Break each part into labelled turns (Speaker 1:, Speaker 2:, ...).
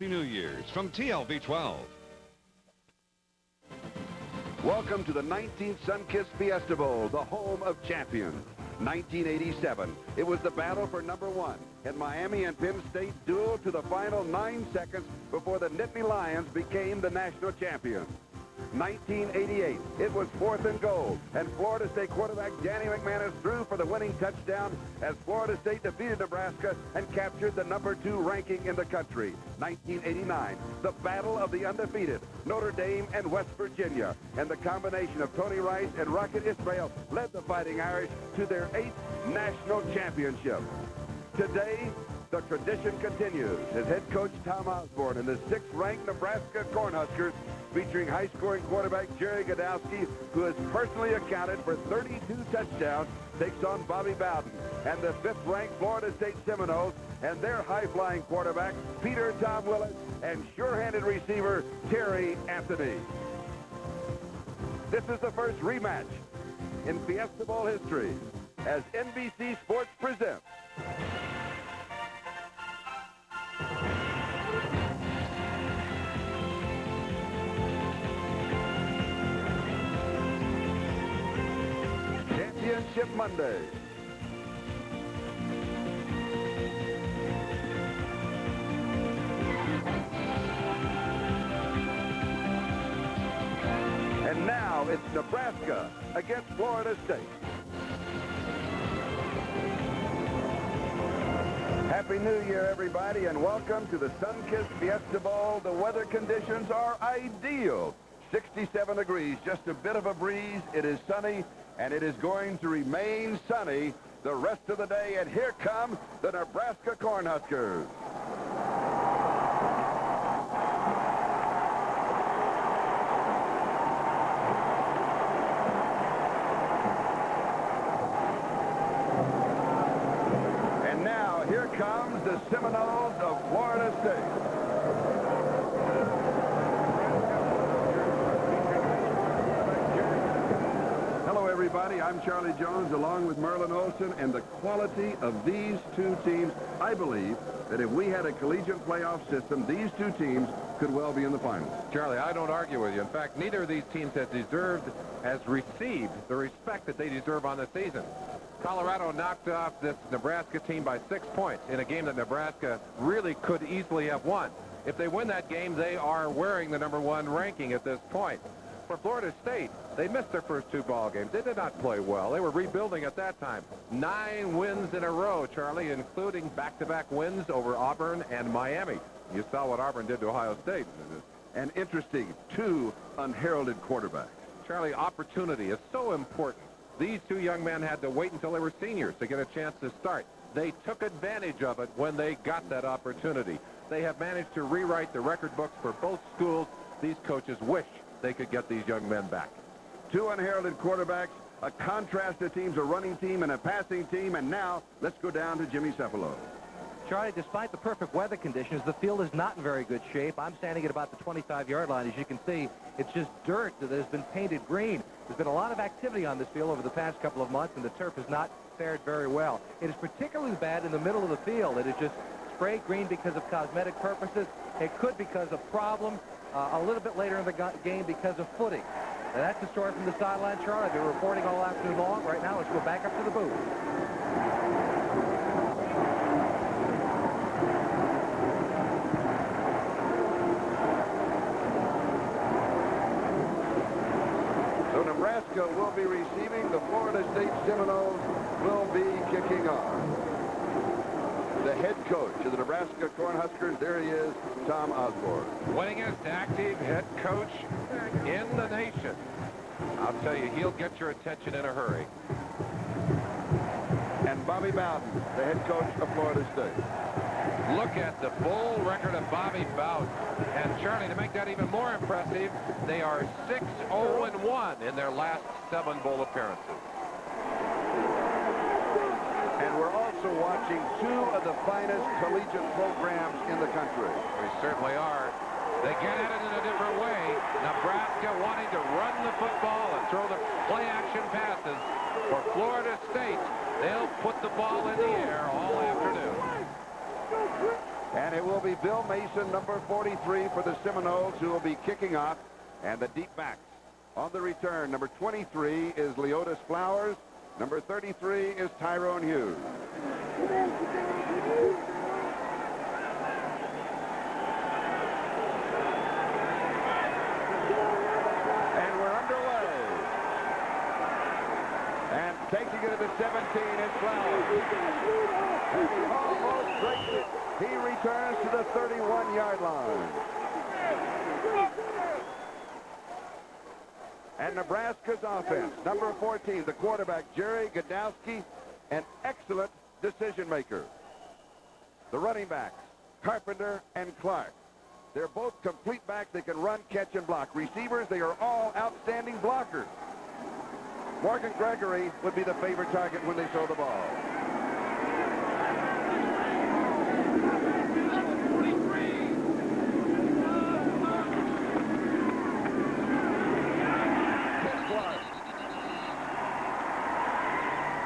Speaker 1: Happy New Year's from TLV 12.
Speaker 2: Welcome to the 19th Sunkist Fiesta Bowl, the home of champions. 1987. It was the battle for number one, and Miami and Penn State dueled to the final 9 seconds before the Nittany Lions became the national champions. 1988. It was 4th and goal, and Florida State quarterback Danny McManus threw for the winning touchdown as Florida State defeated Nebraska and captured the number 2 ranking in the country. 1989. The battle of the undefeated Notre Dame and West Virginia, and the combination of Tony Rice and Rocket Ismail led the Fighting Irish to their 8th national championship. Today, the tradition continues as head coach Tom Osborne and the 6th-ranked Nebraska Cornhuskers, featuring high-scoring quarterback Jerry Godowski, who has personally accounted for 32 touchdowns, takes on Bobby Bowden and the 5th-ranked Florida State Seminoles and their high-flying quarterback Peter Tom Willis and sure-handed receiver Terry Anthony. This is the first rematch in Fiesta Bowl history as NBC Sports presents Championship Monday. And now it's Nebraska against Florida State. Happy New Year, everybody, and welcome to the Sunkist Fiesta Bowl. The weather conditions are ideal. 67 degrees, just a bit of a breeze. It is sunny, and it is going to remain sunny the rest of the day. And here come the Nebraska Cornhuskers. And now here comes the Seminoles of Florida State. Everybody, I'm Charlie Jones along with Merlin Olsen, and the quality of these two teams, I believe that if we had a collegiate playoff system, these two teams could well be in the finals.
Speaker 3: Charlie, I don't argue with you. In fact, neither of these teams has received the respect that they deserve on the season. Colorado knocked off this Nebraska team by 6 points in a game that Nebraska really could easily have won. If they win that game, they are wearing the #1 ranking at this point. For Florida State, they missed their first 2 ball games. They did not play well. They were rebuilding at that time. 9 wins in a row, Charlie, including back-to-back wins over Auburn and Miami. You saw what Auburn did to Ohio State.
Speaker 2: And interesting, 2 unheralded quarterbacks.
Speaker 3: Charlie, opportunity is so important. These 2 young men had to wait until they were seniors to get a chance to start. They took advantage of it when they got that opportunity. They have managed to rewrite the record books for both schools. These coaches wish they could get these young men back.
Speaker 2: 2 unheralded quarterbacks, a contrasted teams, a running team and a passing team. And now let's go down to Jimmy Cephalo.
Speaker 4: Charlie, despite the perfect weather conditions, the field is not in very good shape. I'm standing at about the 25-yard line. As you can see, it's just dirt that has been painted green. There's been a lot of activity on this field over the past couple of months, and the turf has not fared very well. It is particularly bad in the middle of the field. It is just sprayed green because of cosmetic purposes. It could because of problems a little bit later in the game because of footing. Now, that's the story from the sideline, Charlie. I've been reporting all afternoon long. Right now, let's go back up to the booth.
Speaker 2: So Nebraska will be receiving. The Florida State Seminoles will be kicking off. The head coach of the Nebraska Cornhuskers, there he is, Tom Osborne.
Speaker 3: Winningest active head coach in the nation. I'll tell you, he'll get your attention in a hurry.
Speaker 2: And Bobby Bowden, the head coach of Florida State.
Speaker 3: Look at the full record of Bobby Bowden. And Charlie, to make that even more impressive, they are 6-0-1 in their last 7 bowl appearances.
Speaker 2: And we're also watching 2 of the finest collegiate programs in the country.
Speaker 3: We certainly are. They get at it in a different way. Nebraska wanting to run the football and throw the play-action passes. For Florida State, they'll put the ball in the air all afternoon.
Speaker 2: And it will be Bill Mason, number 43 for the Seminoles, who will be kicking off. And the deep backs on the return. Number 23 is Leotis Flowers. Number 33 is Tyrone Hughes. And we're underway. And taking it to the 17 is Flowers. And he almost breaks it. He returns to the 31-yard line. And Nebraska's offense, number 14, the quarterback, Jerry Godowski, an excellent decision maker. The running backs, Carpenter and Clark. They're both complete backs. They can run, catch, and block. Receivers, they are all outstanding blockers. Morgan Gregory would be the favorite target when they throw the ball.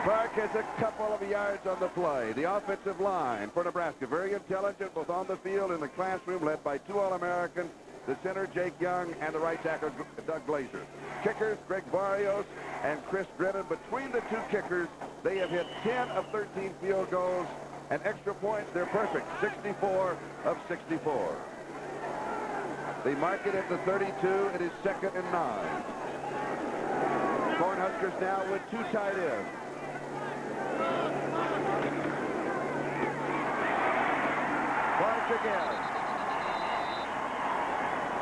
Speaker 2: Clark has a couple of yards on the play. The offensive line for Nebraska, very intelligent, both on the field and in the classroom, led by two All-Americans, the center, Jake Young, and the right tackle, Doug Glazer. Kickers, Greg Barrios and Chris Drennan. Between the two kickers, they have hit 10 of 13 field goals, and extra points, they're perfect, 64 of 64. They mark it at the 32. It is 2nd and 9. Cornhuskers now with two tight ends. Clark again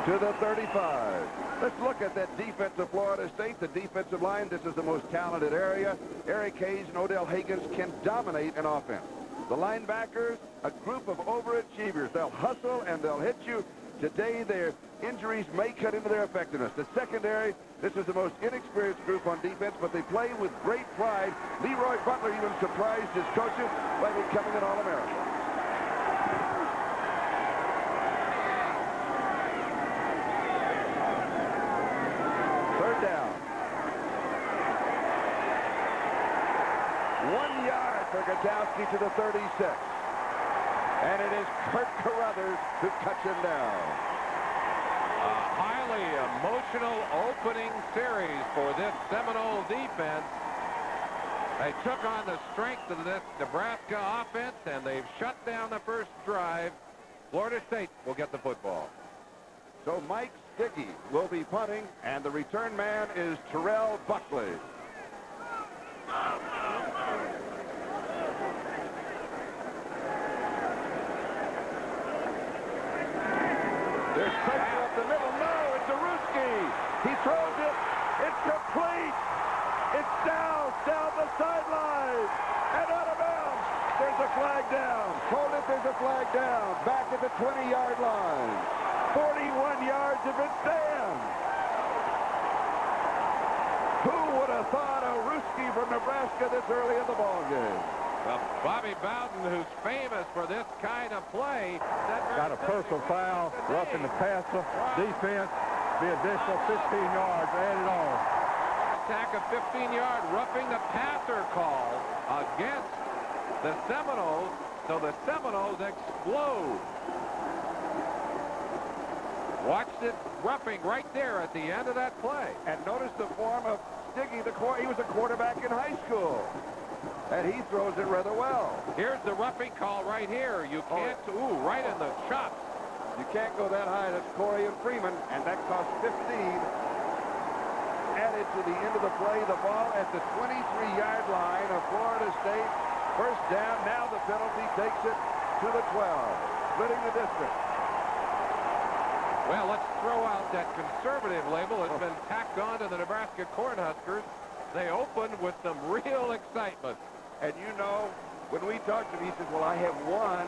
Speaker 2: to the 35. Let's look at that defense of Florida State. The defensive line, this is the most talented area. Eric Hayes and Odell Haggins can dominate an offense. The linebackers, a group of overachievers. They'll hustle and they'll hit you. Today, their injuries may cut into their effectiveness. The secondary, this is the most inexperienced group on defense, but they play with great pride. Leroy Butler even surprised his coaches by becoming an All-American. Third down. 1 yard for Godowski to the 36. And it is Kirk Carruthers who cuts him down.
Speaker 3: A highly emotional opening series for this Seminole defense. They took on the strength of this Nebraska offense, and they've shut down the first drive. Florida State will get the football.
Speaker 2: So Mike Stiggy will be punting, and the return man is Terrell Buckley. There's pressure up the middle. No, it's a Ruski. He throws it. It's complete. It's down the sideline. And out of bounds. There's a flag down. Hold it, there's a flag down. Back at the 20-yard line. 41 yards if it stands. Who would have thought a Ruski from Nebraska this early in the ballgame?
Speaker 3: Well, Bobby Bowden, who's famous for this kind of play.
Speaker 5: Got a personal foul, roughing the passer, defense, be additional 15 yards added on.
Speaker 3: Attack of 15-yard, roughing the passer call against the Seminoles, so the Seminoles explode. Watch it roughing right there at the end of that play.
Speaker 2: And notice the form of Stiggy. He was a quarterback in high school. And he throws it rather well.
Speaker 3: Here's the roughing call right here. You can't, right in the chops.
Speaker 2: You can't go that high. That's Corey and Freeman, and that cost 15. Added to the end of the play, the ball at the 23-yard line of Florida State. First down, now the penalty takes it to the 12, splitting the distance.
Speaker 3: Well, let's throw out that conservative label that's been tacked on to the Nebraska Cornhuskers. They opened with some real excitement.
Speaker 2: And you know, when we talked to him, he says, well, I have one.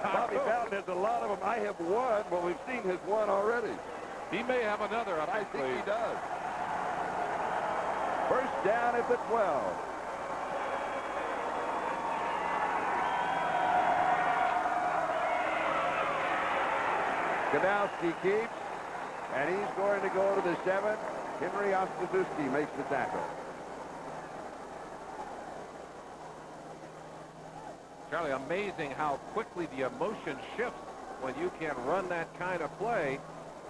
Speaker 2: Bobby Bowden has a lot of them. I have one. Well, we've seen his one already.
Speaker 3: He may have another up
Speaker 2: I
Speaker 3: his
Speaker 2: think
Speaker 3: sleeve.
Speaker 2: he does. First down at the 12. Godowski keeps, and he's going to go to the 7. Henry Ostazuski makes the tackle.
Speaker 3: Charlie, amazing how quickly the emotion shifts when you can run that kind of play.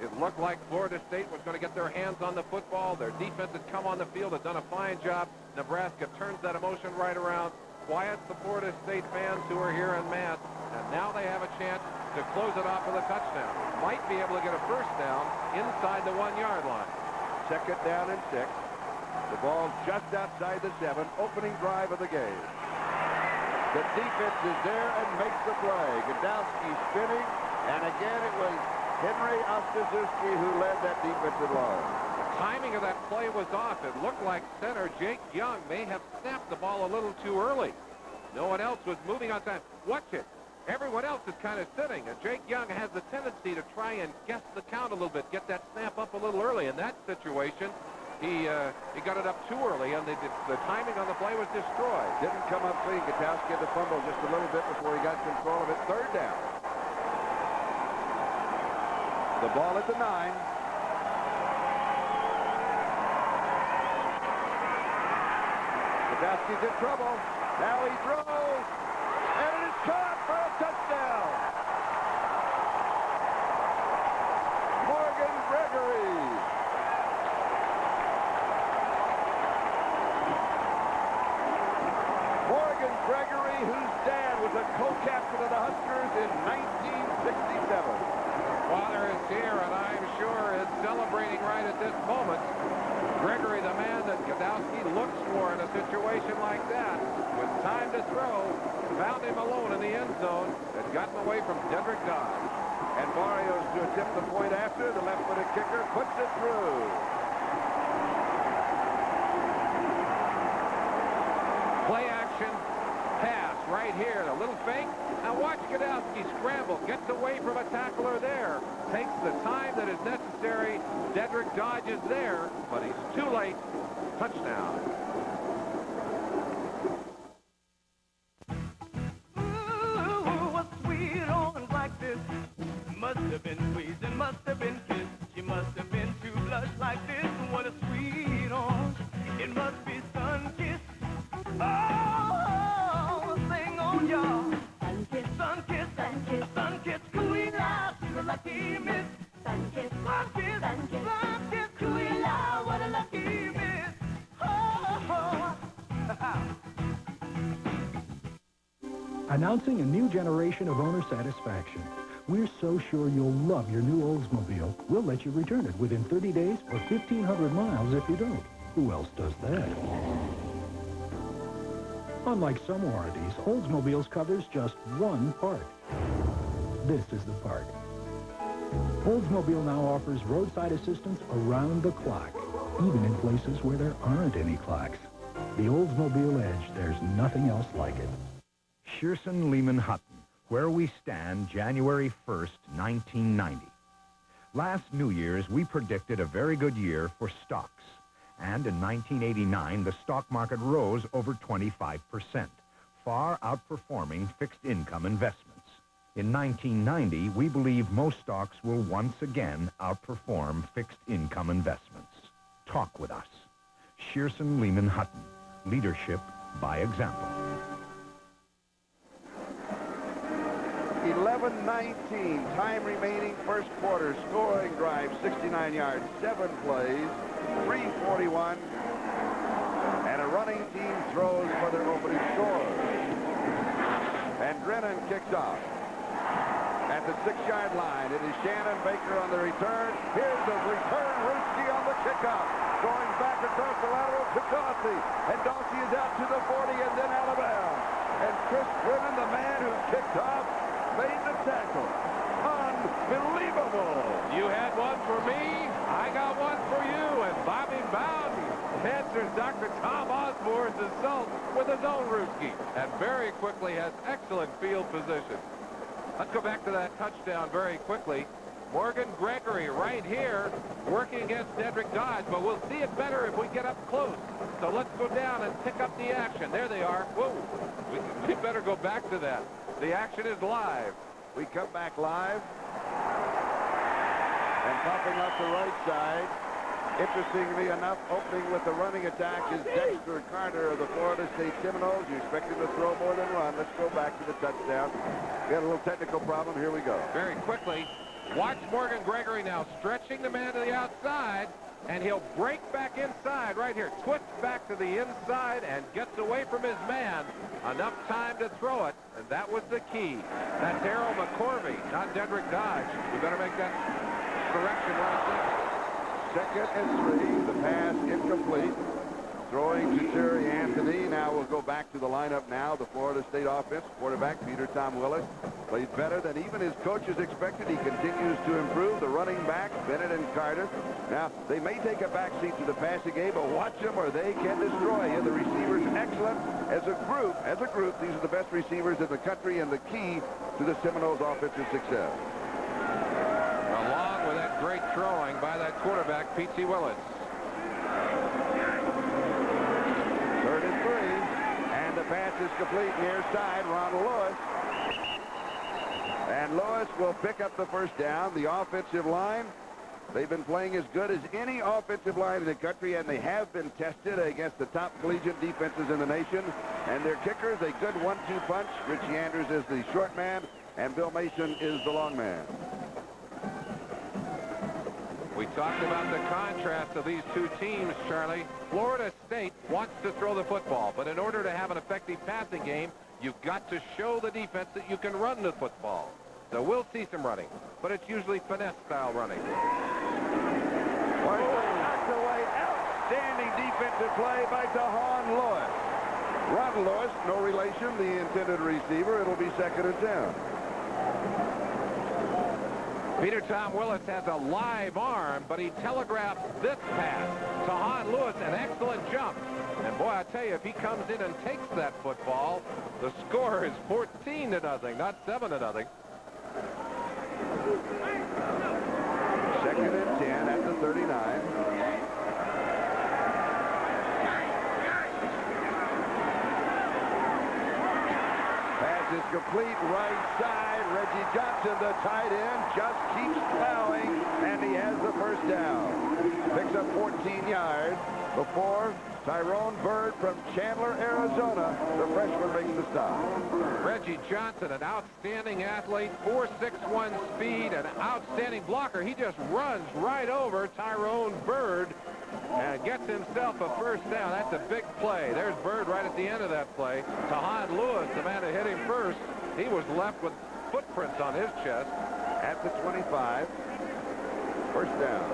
Speaker 3: It looked like Florida State was going to get their hands on the football. Their defense had come on the field, had done a fine job. Nebraska turns that emotion right around, quiets the Florida State fans who are here en masse, and now they have a chance to close it off with a touchdown. Might be able to get a first down inside the 1-yard line.
Speaker 2: Second down and 6. The ball just outside the 7, opening drive of the game. The defense is there and makes the play. Godowski spinning, and again it was Henry Ostaszewski who led that defensive line.
Speaker 3: The timing of that play was off. It looked like center Jake Young may have snapped the ball a little too early. No one else was moving on time. Watch it. Everyone else is kind of sitting, and Jake Young has the tendency to try and guess the count a little bit, get that snap up a little early. In that situation, he got it up too early, and the timing on the play was destroyed.
Speaker 2: Didn't come up clean. Godowski had to fumble just a little bit before he got control of it. Third down. The ball at the 9. Godowski's in trouble. Now he throws, and it is caught for a touchdown. Morgan Gregory. Morgan Gregory, whose dad was a co-captain of the Huskers in 1967.
Speaker 3: Father is here, and I'm sure is celebrating right at this moment. Gregory, the man that Godowski looks for in a situation like that, with time to throw, found him alone in the end zone and gotten away from Dedrick Dodge.
Speaker 2: And Barrios to attempt the point after. The left-footed kicker puts it through.
Speaker 3: Play action, pass right here. A little fake. Now watch Godowski scramble. Gets away from a tackler there. Takes the time that is necessary. Dedrick Dodge is there, but he's too late. Touchdown.
Speaker 6: Ooh, what's sweet on like this? Must have been squeezed and must have been kissed. She must have been too blush like this. What a sweet on. It must be sun-kissed. Oh, sing on y'all. Sun-kissed, sun-kissed, sun-kissed, sun-kissed. Cooey-la, she's a lucky miss. Sun-kissed, sun-kissed, sun-kissed, sun-kissed. Cooey-la, what a lucky miss. Oh,
Speaker 7: Announcing a new generation of owner satisfaction. We're so sure you'll love your new Oldsmobile, we'll let you return it within 30 days or 1,500 miles if you don't. Who else does that? Unlike some warranties, Oldsmobiles covers just one part. This is the part. Oldsmobile now offers roadside assistance around the clock, even in places where there aren't any clocks. The Oldsmobile Edge, there's nothing else like it.
Speaker 8: Shearson Lehman Hutton, where we stand January 1st, 1990. Last New Year's, we predicted a very good year for stocks. And in 1989, the stock market rose over 25%, far outperforming fixed income investments. In 1990, we believe most stocks will once again outperform fixed income investments. Talk with us. Shearson Lehman Hutton, leadership by example.
Speaker 2: 11-19, time remaining, first quarter, scoring drive, 69 yards, 7 plays, 3:41, and a running team throws for their opening score. And Drennan kicks off. At the 6-yard line, it is Shannon Baker on the return. Here's the return, Ruski on the kickoff. Going back across the lateral to Dawsey. And Dawsey is out to the 40 and then out of bounds. And Chris Drennan, the man who kicked off, made the tackle. Unbelievable.
Speaker 3: You had one for me, I got one for you, and Bobby Bowden answers Dr. Tom Osborne's insult with his own Ruski, and very quickly has excellent field position. Let's go back to that touchdown very quickly. Morgan Gregory right here working against Dedrick Dodge, but we'll see it better if we get up close. So let's go down and pick up the action. There they are. Whoa, we better go back to that. The action is live.
Speaker 2: We come back live. And popping off the right side Interestingly enough, opening with the running attack is Dexter Carter of the Florida State Seminoles. You expect him to throw more than run. Let's go back to the touchdown. We had a little technical problem. Here we go.
Speaker 3: Very quickly, watch Morgan Gregory now stretching the man to the outside, and he'll break back inside right here. Twists back to the inside and gets away from his man. Enough time to throw it, and that was the key. That's Darryl McCorvey, not Dedrick Dodge. You better make that correction right there.
Speaker 2: 2nd and 3. The pass incomplete. Throwing to Terry Anthony. Now we'll go back to the lineup now. The Florida State offense. Quarterback Peter Tom Willis played better than even his coaches expected. He continues to improve. The running backs, Bennett and Carter. Now, they may take a backseat to the passing game, but watch them or they can destroy you. The receivers excellent. As a group, these are the best receivers in the country and the key to the Seminoles' offensive success.
Speaker 3: Along with that great throwing by that quarterback, P.T. Willis.
Speaker 2: 3rd and 3. And the pass is complete near side. Ronald Lewis. And Lewis will pick up the first down. The offensive line, they've been playing as good as any offensive line in the country, and they have been tested against the top collegiate defenses in the nation. And their kicker is a good 1-2 punch. Richie Andrews is the short man, and Bill Mason is the long man.
Speaker 3: We talked about the contrast of these two teams, Charlie. Florida State wants to throw the football, but in order to have an effective passing game, you've got to show the defense that you can run the football. So we'll see some running, but it's usually finesse-style running.
Speaker 2: Knocked away. Outstanding defensive play by Tahan Lewis. Ron Lewis, no relation, the intended receiver. It'll be 2nd and 10.
Speaker 3: Peter Tom Willis has a live arm, but he telegraphed this pass. Tahan Lewis, an excellent jump. And boy, I tell you, if he comes in and takes that football, the score is 14-0, not 7-0.
Speaker 2: 2nd and 10 at the 39. Pass is complete right side. Reggie Johnson, the tight end, just keeps plowing, and he has the first down. Picks up 14 yards before Tyrone Bird from Chandler, Arizona. The freshman makes the stop.
Speaker 3: Reggie Johnson, an outstanding athlete, 4.61 speed, an outstanding blocker. He just runs right over Tyrone Bird and gets himself a first down. That's a big play. There's Bird right at the end of that play. Tahan Lewis, the man that hit him first, he was left with footprints on his chest.
Speaker 2: At the 25. First down.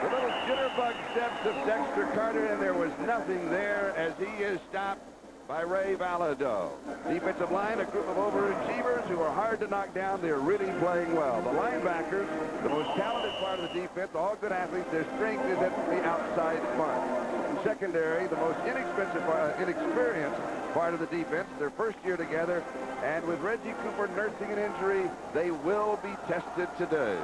Speaker 2: The little jitterbug steps of Dexter Carter, and there was nothing there as he is stopped by Ray Valado. Defensive line, a group of overachievers who are hard to knock down. They're really playing well. The linebackers, the most talented part of the defense, all good athletes. Their strength is at the outside part. The secondary, the most inexperienced part of the defense. Their first year together, and with Reggie Cooper nursing an injury, they will be tested today.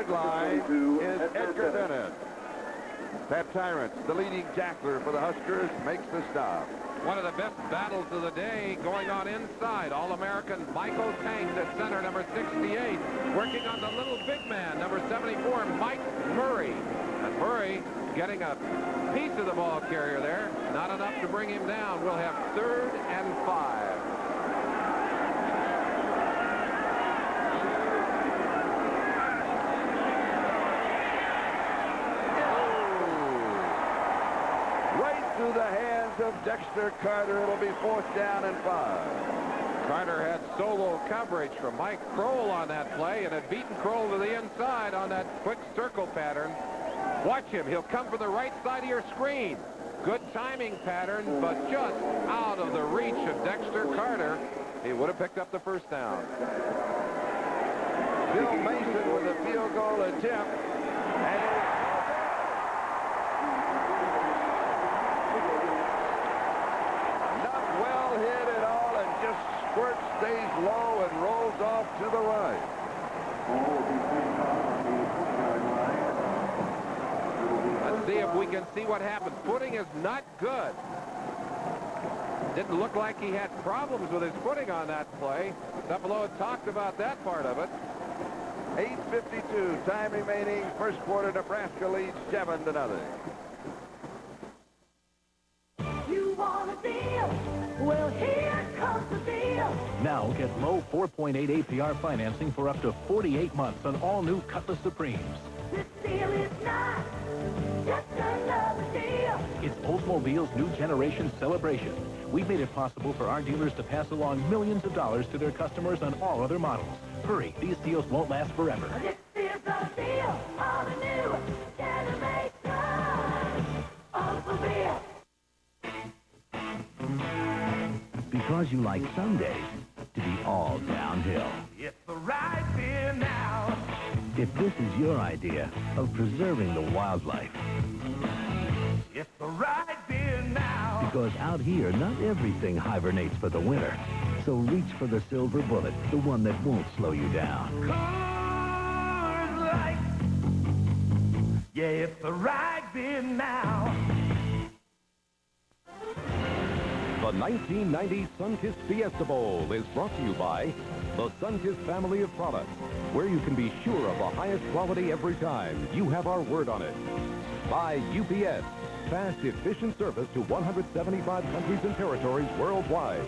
Speaker 2: Line is Edgar Bennett. Pat Tyrant, the leading tackler for the Huskers, makes the stop.
Speaker 3: One of the best battles of the day going on inside. All-American Michael Tanks at center, number 68. Working on the little big man, number 74, Mike Murray. And Murray getting a piece of the ball carrier there. Not enough to bring him down. We'll have 3rd and 5.
Speaker 2: Through the hands of Dexter Carter. It'll be 4th down and 5.
Speaker 3: Carter had solo coverage from Mike Kroll on that play and had beaten Kroll to the inside on that quick circle pattern. Watch him. He'll come from the right side of your screen. Good timing pattern, but just out of the reach of Dexter Carter. He would have picked up the first down.
Speaker 2: Bill Mason with a field goal attempt. And squirts, stays low, and rolls off to the right.
Speaker 3: Let's see if we can see what happens. Footing is not good. Didn't look like he had problems with his footing on that play. Buffalo talked about that part of it.
Speaker 2: 8:52 time remaining. First quarter, Nebraska leads 7-0.
Speaker 6: You want a deal? Well, here comes the deal.
Speaker 9: Now get low 4.8 APR financing for up to 48 months on all new Cutlass Supremes.
Speaker 6: This deal is not just another deal.
Speaker 9: It's Oldsmobile's new generation celebration. We've made it possible for our dealers to pass along millions of dollars to their customers on all other models. Hurry, these deals won't last forever.
Speaker 6: This is a deal on a new generation Oldsmobile.
Speaker 10: Because you like some days to be all downhill.
Speaker 6: It's the right beer now.
Speaker 10: If this is your idea of preserving the wildlife.
Speaker 6: It's the right beer now.
Speaker 10: Because out here, not everything hibernates for the winter. So reach for the silver bullet, the one that won't slow you down.
Speaker 6: Coors Light. Yeah, it's the right beer now.
Speaker 11: The 1990 Sunkist Fiesta Bowl is brought to you by the Sunkist family of products, where you can be sure of the highest quality every time. You have our word on it. By UPS, fast, efficient service to 175 countries and territories worldwide.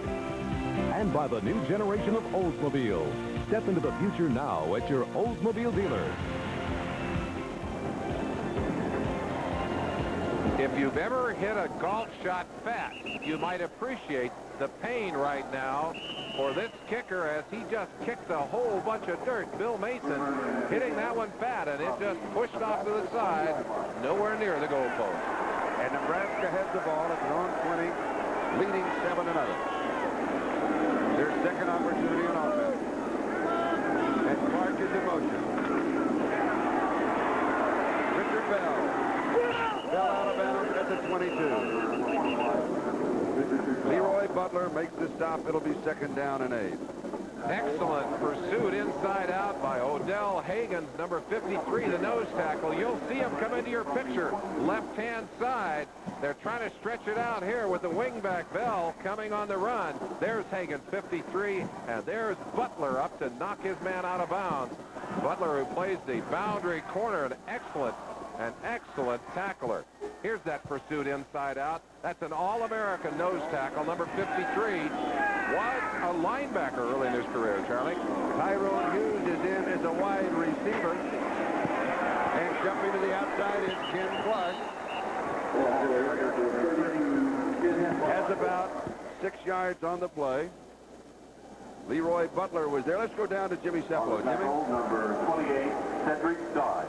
Speaker 11: And by the new generation of Oldsmobile. Step into the future now at your Oldsmobile dealer.
Speaker 3: If you've ever hit a golf shot fast, you might appreciate the pain right now for this kicker as he just kicked a whole bunch of dirt. Bill Mason hitting that one fat, and it just pushed off to the side, nowhere near the goal post.
Speaker 2: And Nebraska has the ball at their own 20, leading 7-0. Their second opportunity on offense. And Clark is in motion. Richard Bell. Bell out of bounds at the 22. Leroy Butler makes the stop. It'll be second down and 8.
Speaker 3: Excellent pursuit inside out by Odell Haggins, number 53, the nose tackle. You'll see him come into your picture, left-hand side. They're trying to stretch it out here with the wingback Bell coming on the run. There's Haggins, 53, and there's Butler up to knock his man out of bounds. Butler, who plays the boundary corner, an excellent tackler. Here's that pursuit inside out. That's an All-American nose tackle, number 53. Was a linebacker early in his career, Charlie.
Speaker 2: Tyrone Hughes is in as a wide receiver. And jumping to the outside is Ken Clark. Has about 6 yards on the play. Leroy Butler was there. Let's go down to Jimmy Ceplo. Jimmy?
Speaker 12: Number 28, Cedric Dodd.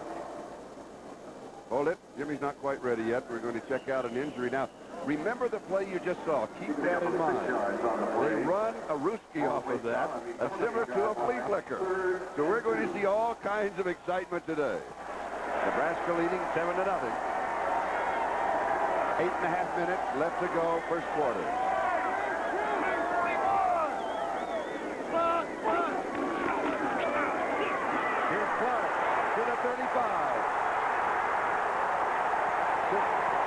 Speaker 2: Hold it. Jimmy's not quite ready yet. We're going to check out an injury. Now, remember the play you just saw. Keep that in mind. They run a Ruski off of that, similar to a flea flicker. So we're going to see all kinds of excitement today. Nebraska leading 7-0. 8.5 minutes left to go, first quarter. Here's Clark to the 35.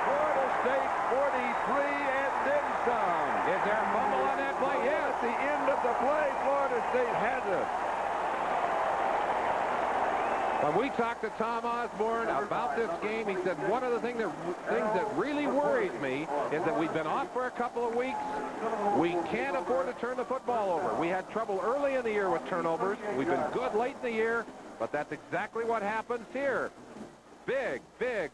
Speaker 2: Florida State 43 and then some.
Speaker 3: Is there a fumble on that play? Yes.
Speaker 2: At the end of the play, Florida State has it.
Speaker 3: When we talked to Tom Osborne about this game, he said one of the things that really worries me is that we've been off for a couple of weeks. We can't afford to turn the football over. We had trouble early in the year with turnovers. We've been good late in the year, but that's exactly what happens here. Big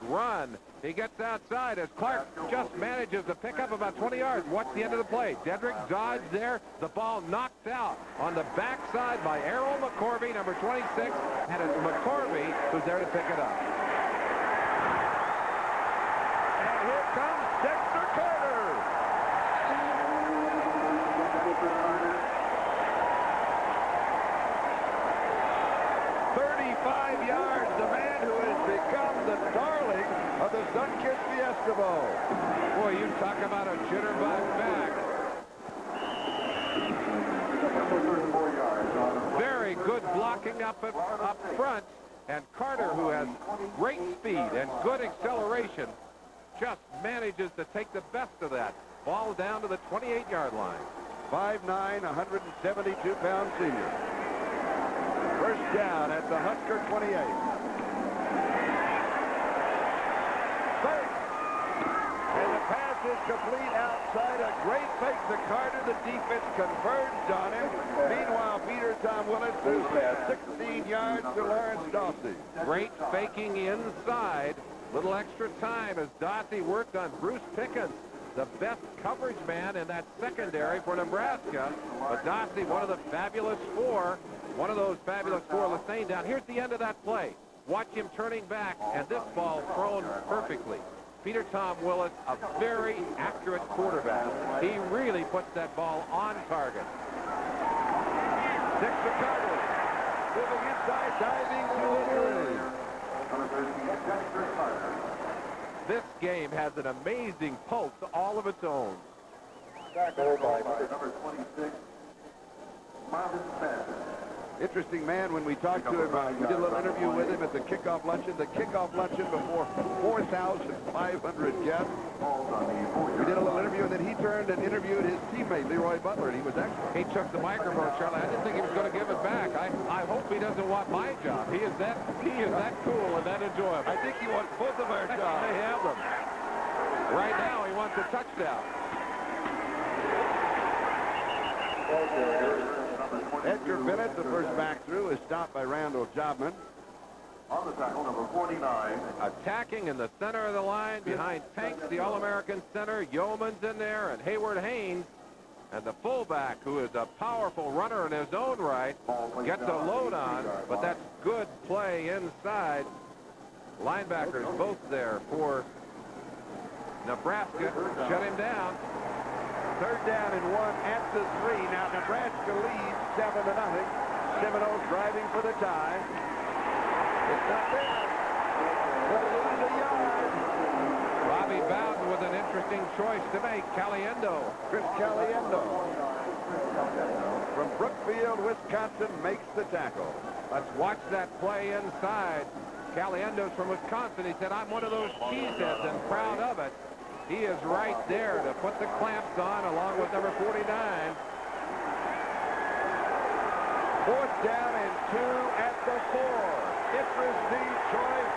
Speaker 3: run. He gets outside as Clark just manages to pick up about 20 yards. Watch the end of the play. Dedrick Dodge there. The ball knocked out on the backside by Errol McCorvey, number 26. And it's McCorvey who's there to pick it up.
Speaker 2: And here comes Dexter Carter. 35 yards. The man who has become the darling of the Sunkist Fiesta Bowl.
Speaker 3: Boy, you talk about a jitterbug back. Very good blocking up front. And Carter, who has great speed and good acceleration, just manages to take the best of that. Ball down to the 28-yard line.
Speaker 2: 5'9", 172-pound senior. First down at the Husker 28. Third. And the pass is complete outside. A great fake to Carter. The defense converged on him. Meanwhile, Tom Willis threw 16 yards to Lawrence Dawsey.
Speaker 3: Great faking inside. Little extra time as Dawsey worked on Bruce Pickens, the best coverage man in that secondary for Nebraska. But Dawsey, one of the fabulous four, one of those fabulous four, Lassane down. Here's the end of that play. Watch him turning back, and this ball thrown perfectly. Tom Willis, a very accurate quarterback. He really puts that ball on target.
Speaker 2: 6 to Carter. Moving inside, diving to
Speaker 3: This game has an amazing pulse all of its own.
Speaker 12: Tackle by number 26, Marvin Sanders.
Speaker 2: Interesting man. When we talked to him, we did a little interview with him at the kickoff luncheon. The kickoff luncheon before 4,500 guests. We did a little interview, and then he turned and interviewed his teammate, Leroy Butler, and he was excellent.
Speaker 3: He took the microphone, Charlie. I didn't think he was going to give it back. I hope he doesn't want my job. He is that cool and that enjoyable.
Speaker 2: I think he wants both of our jobs.
Speaker 3: They have them. Right now, he wants a touchdown.
Speaker 2: Edgar Bennett, the first back through, is stopped by Randall Jobman.
Speaker 12: On the tackle, number 49.
Speaker 3: Attacking in the center of the line behind Tanks, the All-American center. Yeoman's in there, and Hayward Haynes. And the fullback, who is a powerful runner in his own right, gets a load on, but that's good play inside. Linebackers both there for Nebraska. Shut him down.
Speaker 2: Third down and 1 at the 3. Now Nebraska leads 7-0. Seminoles driving for the tie. It's not there. They'll lose a yard.
Speaker 3: Bobby Bowden with an interesting choice to make. Caliendo.
Speaker 2: Chris Caliendo from Brookfield, Wisconsin, makes the tackle.
Speaker 3: Let's watch that play inside. Caliendo's from Wisconsin. He said, I'm one of those cheeseheads and proud of it. He is right there to put the clamps on along with number 49.
Speaker 2: 4th down and 2 at the 4. Interesting choice.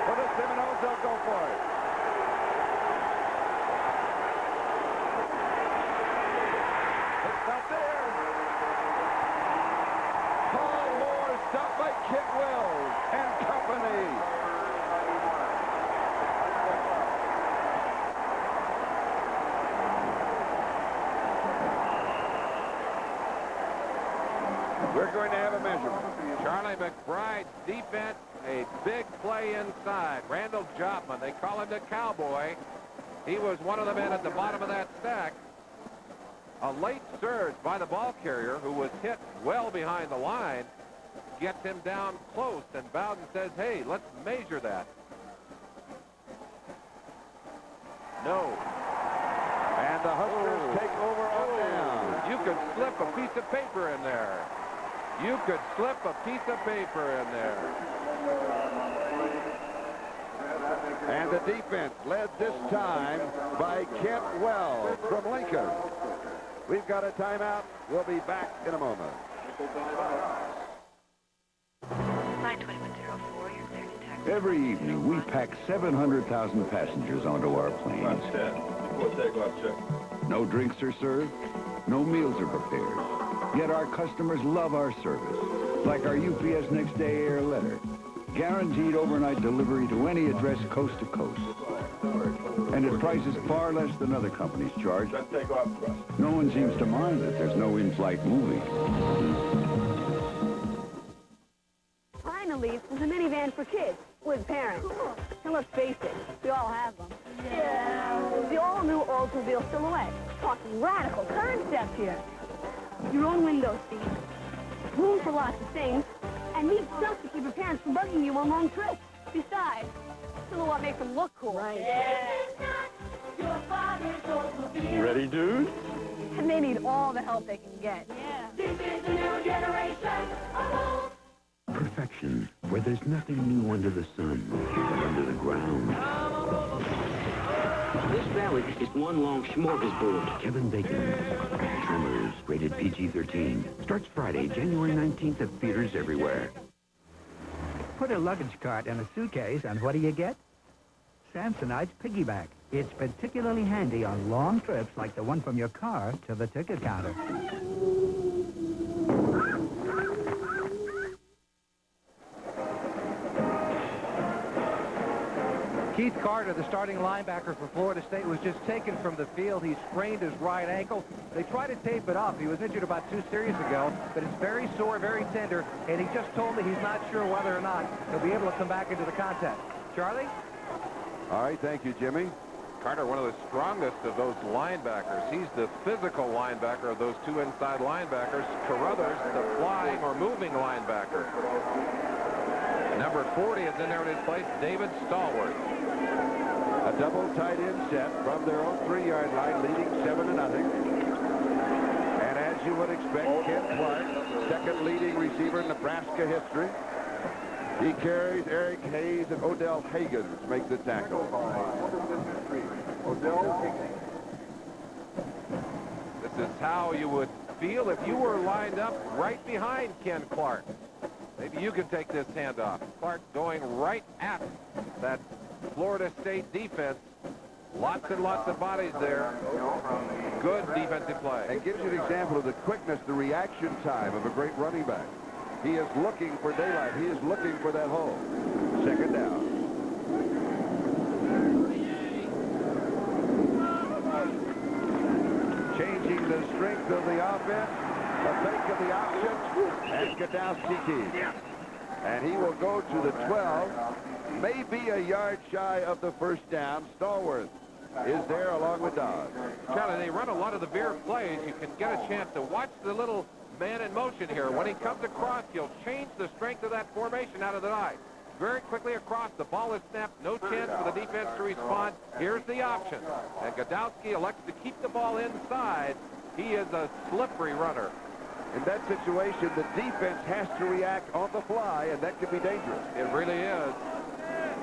Speaker 2: For the Seminoles, they'll go for it. It's not there. Paul Moore stopped by Kit Wells and company. We're going to have a measurement.
Speaker 3: Charlie McBride's defense, a big play inside. Randall Jobman, they call him the Cowboy. He was one of the men at the bottom of that stack. A late surge by the ball carrier, who was hit well behind the line, gets him down close, and Bowden says, hey, let's measure that. No.
Speaker 2: And the Huskers take over on down.
Speaker 3: You could slip a piece of paper in there. You could slip a piece of paper in there.
Speaker 2: And the defense led this time by Kent Wells from Lincoln. We've got a timeout. We'll be back in a moment.
Speaker 13: 92104, you're clear to taxi.
Speaker 14: Every evening, we pack 700,000 passengers onto our planes. No drinks are served. No meals are prepared. Yet our customers love our service, like our UPS Next Day Air letter. Guaranteed overnight delivery to any address coast to coast. And at prices far less than other companies charge. No one seems to mind that there's no in-flight movie.
Speaker 15: Finally, there's a minivan for kids with parents. And let's face it, we all have them. Yeah. The all-new Oldsmobile Silhouette. Talking radical concept here. Your own window seat, room for lots of things, and neat stuff to keep your parents from bugging you on long trips. Besides, Silhouette makes them look cool. Right.
Speaker 5: Ready, dude?
Speaker 15: And they need all the help they can get. Yeah. This is the new generation.
Speaker 10: where there's nothing new under the sun, but under the ground.
Speaker 13: This valley is one long smorgasbord.
Speaker 10: Kevin Bacon, Tremors, rated PG-13. Starts Friday, January 19th at theaters everywhere.
Speaker 16: Put a luggage cart in a suitcase, and what do you get? Samsonite's piggyback. It's particularly handy on long trips like the one from your car to the ticket counter.
Speaker 4: Keith Carter, the starting linebacker for Florida State, was just taken from the field. He sprained his right ankle. They tried to tape it up. He was injured about 2 series ago, but it's very sore, very tender, and he just told me he's not sure whether or not he'll be able to come back into the contest. Charlie?
Speaker 2: All right, thank you, Jimmy.
Speaker 3: Carter, one of the strongest of those linebackers. He's the physical linebacker of those 2 inside linebackers. Carruthers, the flying or moving linebacker. Number 40 is in there in his place, David Stallworth.
Speaker 2: A double tight end set from their own 3-yard line, leading 7-0. And as you would expect, Ken Clark, second leading receiver in Nebraska history. He carries Eric Hayes and Odell Haggins make the tackle.
Speaker 3: This is how you would feel if you were lined up right behind Ken Clark. Maybe you could take this handoff. Clark going right at that Florida State defense. Lots and lots of bodies there. Good defensive play.
Speaker 2: And gives you an example of the quickness, the reaction time of a great running back. He is looking for daylight. He is looking for that hole. Second down. Changing the strength of the offense. A fake of the option. And Godowski keeps. And he will go to the 12. Maybe a yard shy of the first down. Stallworth is there along with Dodge.
Speaker 3: Charlie, they run a lot of the veer plays. You can get a chance to watch the little man in motion here. When he comes across, he'll change the strength of that formation out of the eye. Very quickly across, the ball is snapped. No chance for the defense to respond. Here's the option. And Godowski elects to keep the ball inside. He is a slippery runner.
Speaker 2: In that situation, the defense has to react on the fly, and that can be dangerous.
Speaker 3: It really is.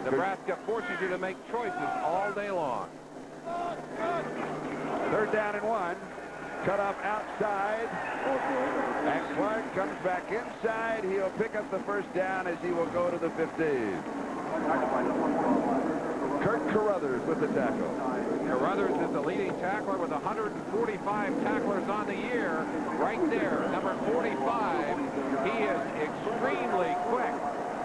Speaker 3: Nebraska forces you to make choices all day long.
Speaker 2: 3rd down and 1. Cut off outside. And Clark comes back inside. He'll pick up the first down as he will go to the 15. Kirk Carruthers with the tackle.
Speaker 3: Carruthers is the leading tackler with 145 tacklers on the year. Right there, number 45. He is extremely quick.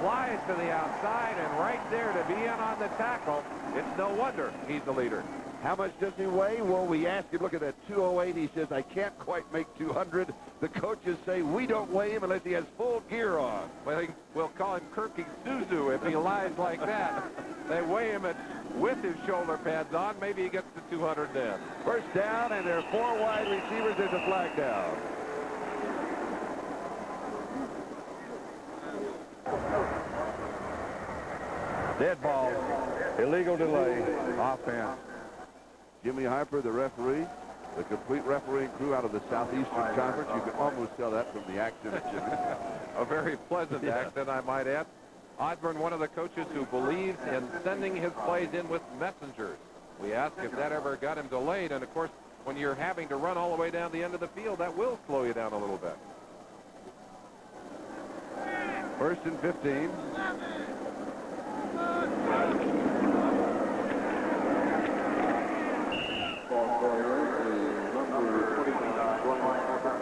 Speaker 3: Flies to the outside, and right there to be in on the tackle. It's no wonder he's the leader.
Speaker 2: How much does he weigh? Well, we asked him, look at that 208. He says, I can't quite make 200. The coaches say we don't weigh him unless he has full gear on.
Speaker 3: Well, we'll call him Kirky Suzu if he lies like that. They weigh him with his shoulder pads on. Maybe he gets to 200 then.
Speaker 2: First down, and there are 4 wide receivers. There's a flag down.
Speaker 5: Dead ball. Illegal delay. Offense.
Speaker 2: Jimmy Harper, the referee, the complete refereeing crew out of the Southeastern Conference. You can almost tell that from the accent of Jimmy.
Speaker 3: A very pleasant accent, I might add. Osborne, one of the coaches who believes in sending his plays in with messengers. We asked if that ever got him delayed, and of course, when you're having to run all the way down the end of the field, that will slow you down a little bit.
Speaker 2: 1st and 15.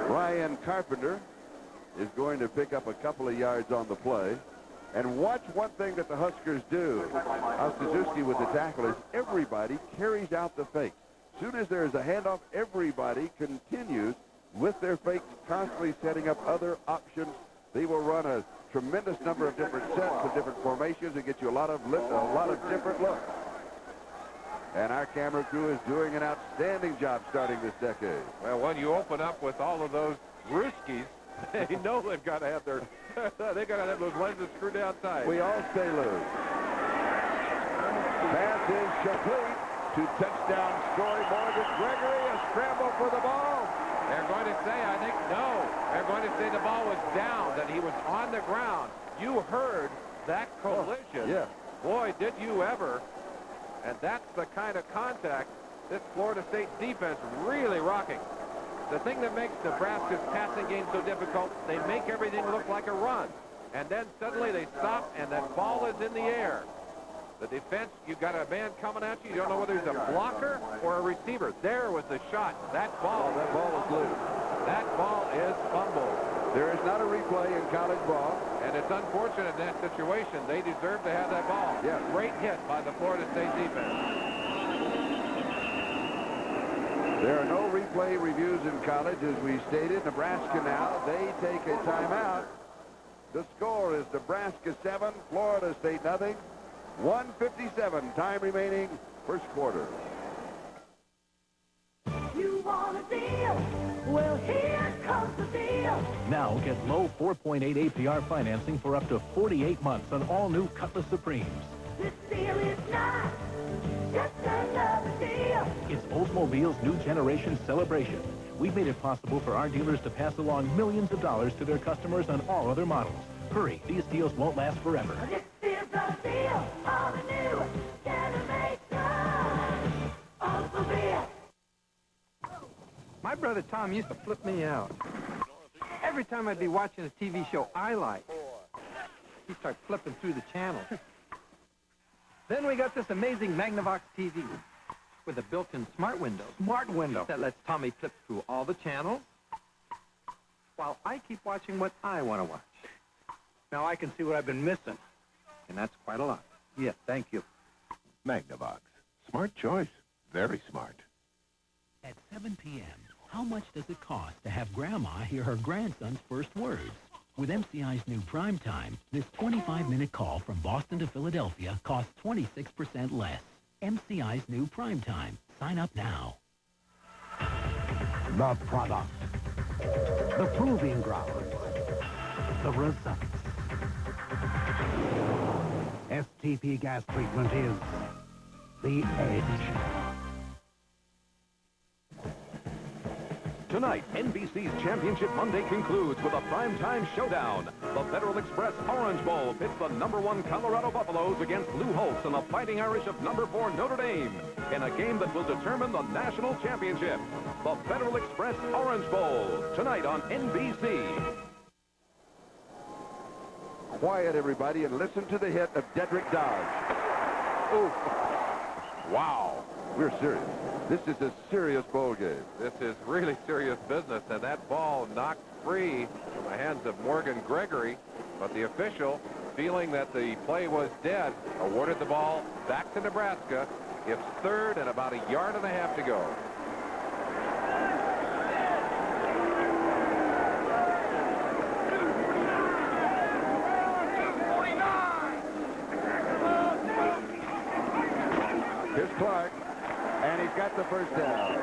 Speaker 2: Ryan Carpenter is going to pick up a couple of yards on the play. And watch one thing that the Huskers do. Suzuki with the tackle is everybody carries out the fake. As soon as there is a handoff, everybody continues with their fakes, constantly setting up other options. They will run a tremendous number of different sets of different formations and get you a lot of different looks. And our camera crew is doing an outstanding job starting this decade.
Speaker 3: Well, when you open up with all of those Ruskies, they know they've got to have their they got to have those lenses screwed down tight.
Speaker 2: We all stay loose. Pass is complete to touchdown Story Morgan Gregory. A scramble for the ball.
Speaker 3: They're going to say, I think, no. They're going to say the ball was down, that he was on the ground. You heard that collision.
Speaker 2: Yeah.
Speaker 3: Boy, did you ever. And that's the kind of contact this Florida State defense really rocking. The thing that makes Nebraska's passing game so difficult, they make everything look like a run. And then suddenly they stop, and that ball is in the air. The defense, you've got a man coming at you. You don't know whether he's a blocker or a receiver. There was the shot. That ball is loose. That ball is fumbled.
Speaker 2: There is not a replay in college ball.
Speaker 3: And it's unfortunate in that situation. They deserve to have that ball.
Speaker 2: Yeah.
Speaker 3: Great hit by the Florida State defense.
Speaker 2: There are no replay reviews in college, as we stated. Nebraska now, they take a timeout. The score is Nebraska 7, Florida State nothing. 1:57, time remaining, first quarter.
Speaker 6: You want a deal? Well, here comes the deal.
Speaker 9: Now get low 4.8 APR financing for up to 48 months on all new Cutlass Supremes.
Speaker 6: This deal is not just another deal.
Speaker 9: It's Oldsmobile's new generation celebration. We've made it possible for our dealers to pass along millions of dollars to their customers on all other models. Hurry, these deals won't last forever.
Speaker 6: This is the deal on the new generation. Oldsmobile.
Speaker 17: My brother Tom used to flip me out. Every time I'd be watching a TV show I liked, he'd start flipping through the channels. Then we got this amazing Magnavox TV with a built-in smart window. Smart window. That lets Tommy flip through all the channels while I keep watching what I want to watch. Now I can see what I've been missing, and that's quite a lot.
Speaker 4: Yes, thank you.
Speaker 18: Magnavox. Smart choice. Very smart.
Speaker 19: At 7 p.m., how much does it cost to have Grandma hear her grandson's first words? With MCI's new Prime Time, this 25-minute call from Boston to Philadelphia costs 26% less. MCI's new Prime Time. Sign up now.
Speaker 10: The product. The proving ground. The results. STP gas treatment is the edge.
Speaker 11: Tonight, NBC's Championship Monday concludes with a primetime showdown. The Federal Express Orange Bowl pits the #1 Colorado Buffaloes against Lou Holtz and the Fighting Irish of #4 Notre Dame in a game that will determine the national championship. The Federal Express Orange Bowl, tonight on NBC.
Speaker 2: Quiet, everybody, and listen to the hit of Dedrick Dodge. Oh, wow. We're serious. This is a serious bowl game.
Speaker 3: This is really serious business, and that ball knocked free from the hands of Morgan Gregory, but the official, feeling that the play was dead, awarded the ball back to Nebraska. It's third and about 1.5 yards to go.
Speaker 2: Here's Clark, and he's got the first down.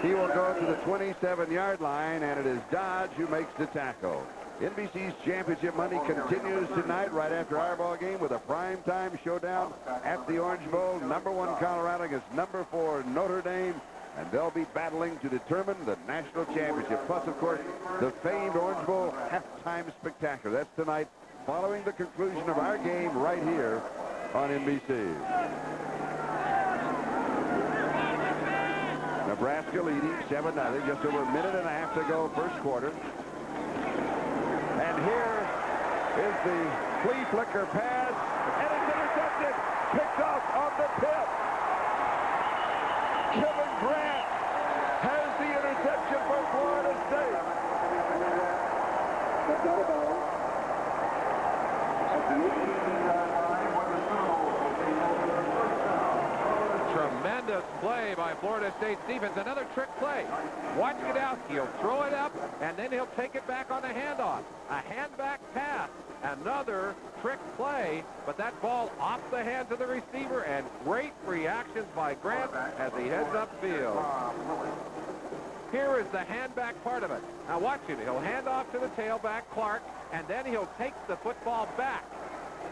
Speaker 2: He will go to the 27-yard line, and it is Dodge who makes the tackle. NBC's Championship Monday continues tonight right after our ball game with a primetime showdown at the Orange Bowl. #1 Colorado against #4 Notre Dame, and they'll be battling to determine the national championship. Plus, of course, the famed Orange Bowl halftime spectacular. That's tonight following the conclusion of our game right here on NBC. Nebraska leading 7-0, just over 1.5 minutes to go, first quarter. And here is the flea flicker pass, and it's intercepted, picked off on the tip. Kevin Grant has the interception for Florida State.
Speaker 3: Tremendous play by Florida State's defense. Another trick play. Watch it out. He'll throw it up, and then he'll take it back on a handoff. A hand-back pass. Another trick play, but that ball off the hands of the receiver, and great reactions by Grant as he heads upfield. Here is the hand-back part of it. Now watch him. He'll hand off to the tailback, Clark, and then he'll take the football back.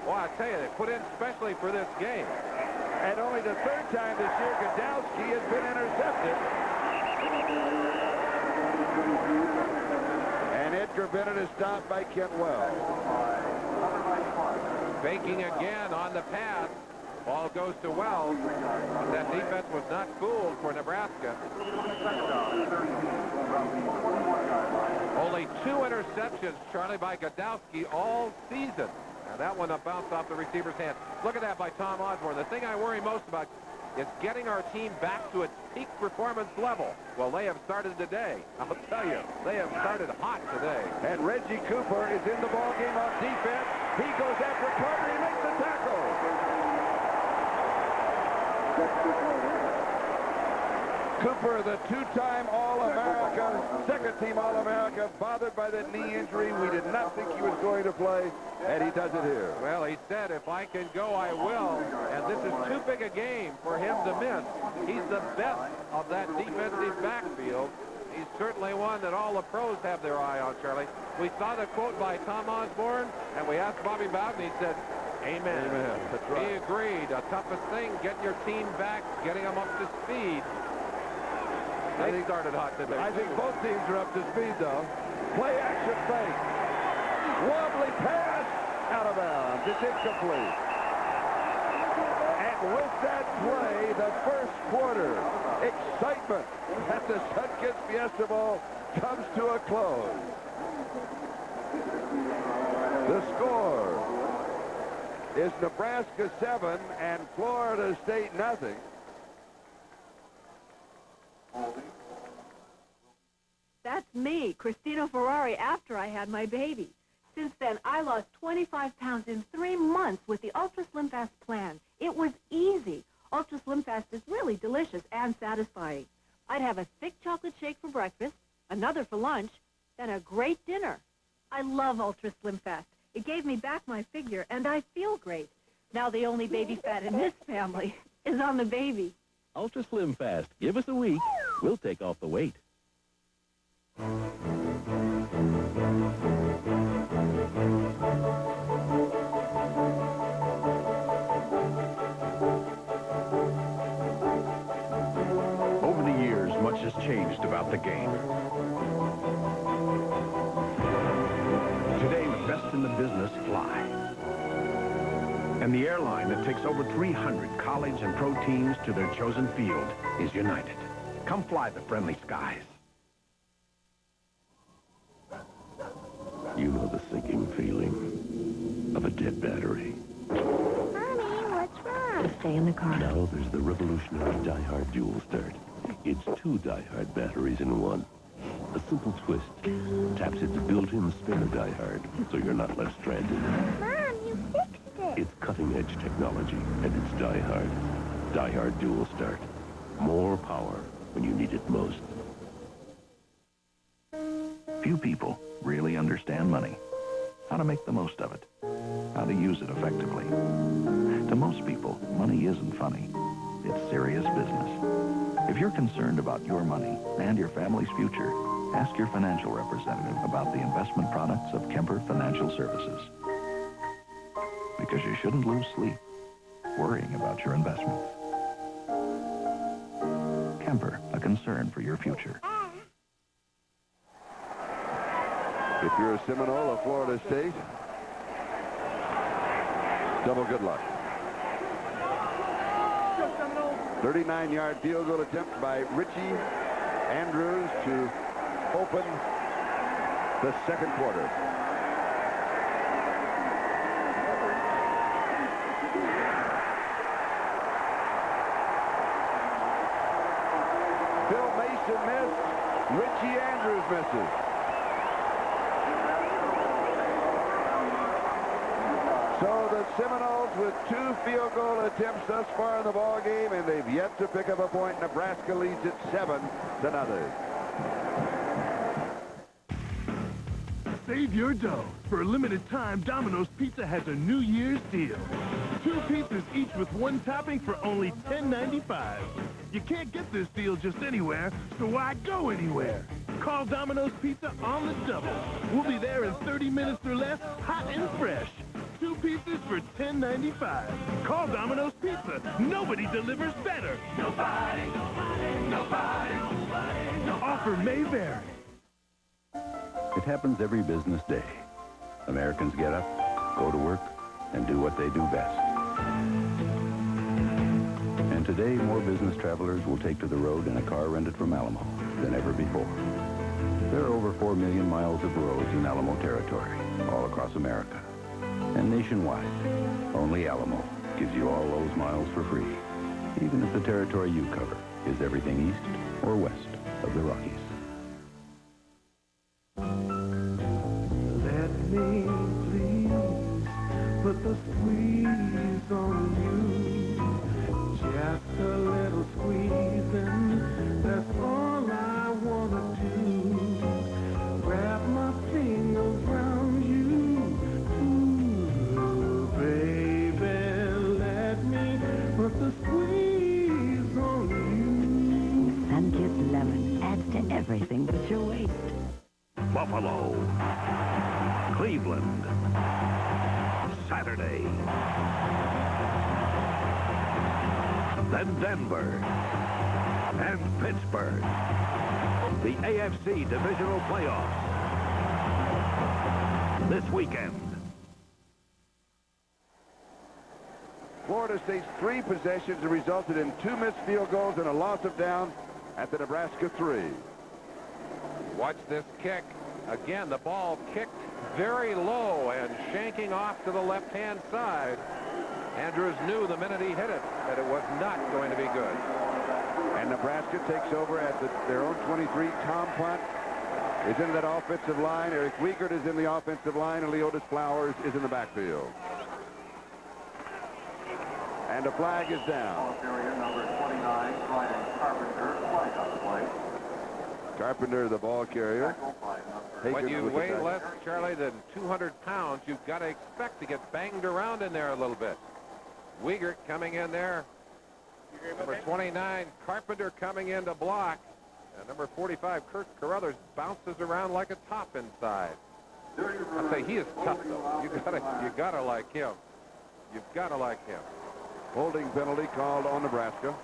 Speaker 3: Well, I tell you, they put in specially for this game.
Speaker 2: And only the third time this year Godowski has been intercepted. And it Oscar Bennett is stopped by Kent Wells.
Speaker 3: Faking again on the pass. Ball goes to Wells. But that defense was not fooled for Nebraska. Only 2 interceptions, Charlie, by Godowski all season. Now that one bounced off the receiver's hand. Look at that by Tom Osborne. The thing I worry most about is getting our team back to its peak performance level. Well, they have started today. I'll tell you, they have started hot today.
Speaker 2: And Reggie Cooper is in the ball game on defense. He goes after Carter. He makes the tackle. Cooper, the 2-time All-America, second-team All-America, bothered by the knee injury. We did not think he was going to play, and he does it here.
Speaker 3: Well, he said, if I can go, I will. And this is too big a game for him to miss. He's the best of that defensive backfield. He's certainly one that all the pros have their eye on, Charlie. We saw the quote by Tom Osborne, and we asked Bobby Bowden. He said, amen.
Speaker 2: Amen. That's right.
Speaker 3: He agreed. The toughest thing, getting your team back, getting them up to speed. They started hot today.
Speaker 2: I think both teams are up to speed, though. Play action fake. Wobbly pass out of bounds. It's incomplete. And with that play, the first quarter excitement at the Sunkist Fiesta Bowl comes to a close. The score is Nebraska 7 and Florida State nothing.
Speaker 15: That's me, Christina Ferrari, after I had my baby. Since then, I lost 25 pounds in 3 months with the Ultra Slim Fast plan. It was easy. Ultra Slim Fast is really delicious and satisfying. I'd have a thick chocolate shake for breakfast, another for lunch, then a great dinner. I love Ultra Slim Fast. It gave me back my figure, and I feel great. Now the only baby fat in this family is on the baby.
Speaker 9: Ultra Slim Fast. Give us a week. We'll take off the weight.
Speaker 8: Over the years, much has changed about the game. Today, the best in the business fly. And the airline that takes over 300 college and pro teams to their chosen field is United. Come fly the friendly skies.
Speaker 18: You know the sinking feeling of a dead battery.
Speaker 15: Mommy, what's wrong? Stay in the car.
Speaker 18: Now there's the revolutionary Die-Hard Dual Start. It's 2 Die-Hard batteries in one. A simple twist taps its built-in spinner Die-Hard, so you're not left stranded.
Speaker 15: Mom, you fixed it.
Speaker 18: It's cutting-edge technology, and it's Die-Hard. Die-Hard Dual Start. More power when you need it most.
Speaker 10: Few people really understand money, how to make the most of it, how to use it effectively. To most people, money isn't funny. It's serious business. If you're concerned about your money and your family's future, ask your financial representative about the investment products of Kemper Financial Services. Because you shouldn't lose sleep worrying about your investments. Kemper, a concern for your future.
Speaker 2: If you're a Seminole of Florida State, double good luck. 39-yard field goal attempt by Richie Andrews to open the second quarter. Phil Mason missed. Richie Andrews misses. So the Seminoles with 2 field goal attempts thus far in the ball game, and they've yet to pick up a point. Nebraska leads it 7-0.
Speaker 20: Save your dough. For a limited time, Domino's Pizza has a New Year's deal. 2 pizzas each with 1 topping for only $10.95. You can't get this deal just anywhere, so why go anywhere? Call Domino's Pizza on the double. We'll be there in 30 minutes or less, hot and fresh. 2 pizzas for $10.95. Call Domino's Pizza. Nobody delivers better. Nobody. Offer may vary.
Speaker 10: It happens every business day. Americans get up, go to work, and do what they do best. And today, more business travelers will take to the road in a car rented from Alamo than ever before. There are over 4 million miles of roads in Alamo territory, all across America. And nationwide, only Alamo gives you all those miles for free, even if the territory you cover is everything east or west of the Rockies.
Speaker 6: Let me please put the squeeze on you. Just a little squeezing, that's all I want to do. Wrap my fingers around you. Ooh, baby, let me put the squeeze on you.
Speaker 21: Sun-Kissed Lemon adds to everything but your waist.
Speaker 18: Buffalo, Cleveland, Saturday, then Denver, and Pittsburgh. The AFC Divisional Playoffs this weekend.
Speaker 2: Florida State's 3 possessions resulted in 2 missed field goals and a loss of down at the Nebraska 3.
Speaker 3: Watch this kick. Again, the ball kicked very low and shanking off to the left-hand side. Andrews knew the minute he hit it that it was not going to be good.
Speaker 2: And Nebraska takes over at their own 23. Tom Punt is in that offensive line. Eric Wiegert is in the offensive line, and Leotis Flowers is in the backfield. And a flag is down.
Speaker 12: Number 29, Brian Carpenter, flag on the play.
Speaker 2: Carpenter, the ball carrier.
Speaker 3: When you weigh less, Charlie, than 200 pounds, you've got to expect to get banged around in there a little bit. Wiegert coming in there. Number 29, Carpenter coming in to block. And number 45, Kirk Carruthers, bounces around like a top inside. I say he is tough, though. You gotta like him. You've got to like him.
Speaker 2: Holding penalty called on Nebraska.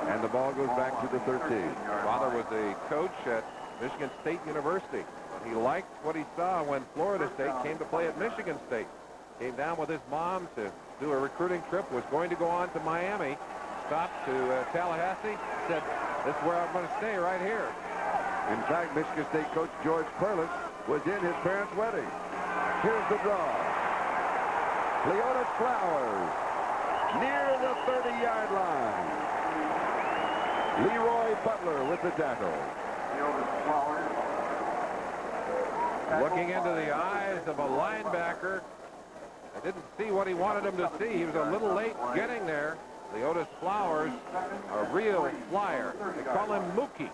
Speaker 2: And the ball goes back to the 13.
Speaker 3: Father was a coach at Michigan State University. He liked what he saw when Florida State came to play at Michigan State. Came down with his mom to do a recruiting trip, was going to go on to Miami, stopped to Tallahassee, said, this is where I'm going to stay right here.
Speaker 2: In fact, Michigan State coach George Perlis was in his parents' wedding. Here's the draw. Leotis Flowers near the 30-yard line. Leroy Butler with the tackle.
Speaker 3: Looking into the eyes of a linebacker. I didn't see what he wanted him to see. He was a little late getting there. Leotis Flowers, a real flyer. They call him Mookie.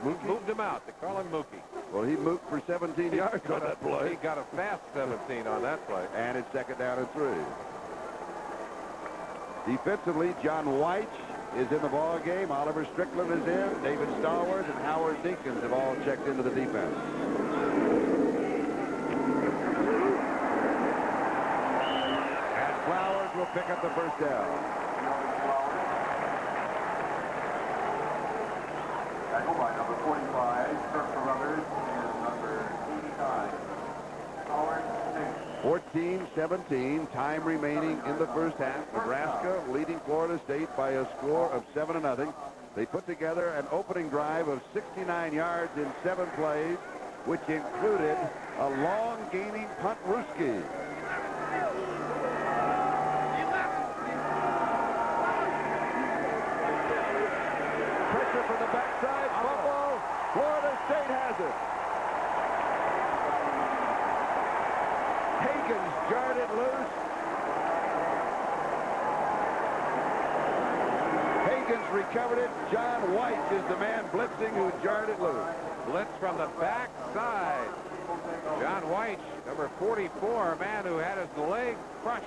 Speaker 3: Moved him out. They call him Mookie.
Speaker 2: Well, he moved for 17 yards on that play.
Speaker 3: He got a fast 17 on that play.
Speaker 2: And it's 2nd down and 3. Defensively, John White is in the ball game. Oliver Strickland is in. David Stallworth and Howard Dinkins have all checked into the defense. And Flowers will pick up the first down.
Speaker 12: Tackle by number 45, Kirk Carruthers, and number 89, Howard Dinkins.
Speaker 2: 14-17, time remaining in the first half. Nebraska leading Florida State by a score of 7-0. They put together an opening drive of 69 yards in 7 plays, which included a long gaining punt rooski. Pressure from the backside, fumble. Florida State has it. Haggins jarred it loose. Haggins recovered it. John White is the man blitzing who jarred it loose.
Speaker 3: Blitz from the backside. John White, number 44, a man who had his leg crushed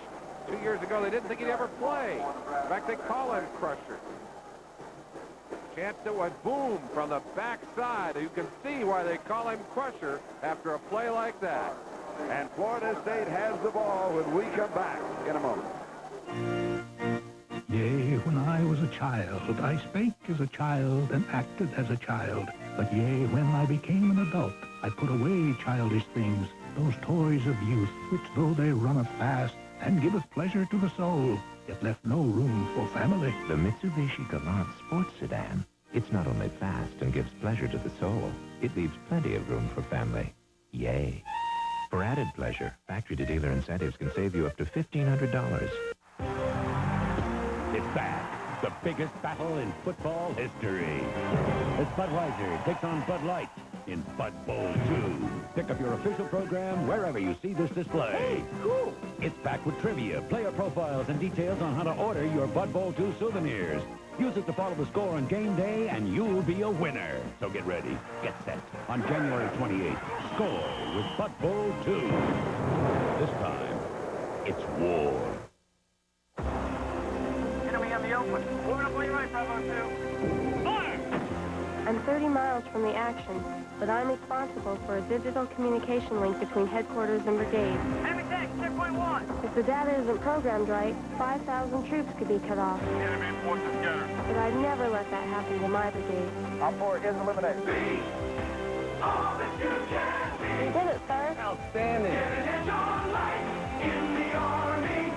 Speaker 3: 2 years ago. They didn't think he'd ever play. In fact, they call him Crusher. Chance to a boom from the backside. You can see why they call him Crusher after a play like that.
Speaker 2: And Florida State has the ball when we come back in a moment.
Speaker 16: Yea, when I was a child, I spake as a child and acted as a child. But yea, when I became an adult, I put away childish things, those toys of youth, which though they runneth fast, and giveth pleasure to the soul, yet left no room for family.
Speaker 1: The Mitsubishi Galant Sports Sedan. It's not only fast and gives pleasure to the soul, it leaves plenty of room for family. Yay. For added pleasure, factory-to-dealer incentives can save you up to $1,500.
Speaker 22: It's back. The biggest battle in football history. As Budweiser takes on Bud Light in Bud Bowl 2. Pick up your official program wherever you see this display. Hey, cool. It's packed with trivia, player profiles, and details on how to order your Bud Bowl 2 souvenirs. Use it to follow the score on game day, and you'll be a winner. So get ready, get set. On January 28th, score with Bud Bowl 2. This time, it's war.
Speaker 6: Enemy on the open. Moving up lane right, Bravo 2. Fire!
Speaker 23: I'm 30 miles from the action, but I'm responsible for a digital communication link between headquarters and brigade.
Speaker 6: Enemy tank, 10.1.
Speaker 23: If the data isn't programmed right, 5,000 troops could be cut off.
Speaker 6: Enemy forces scattered.
Speaker 23: But I'd never let that happen to my brigade.
Speaker 6: Op 4 is eliminated. Be all that you can be.
Speaker 23: You did it, sir.
Speaker 6: Outstanding. Get your life in the Army.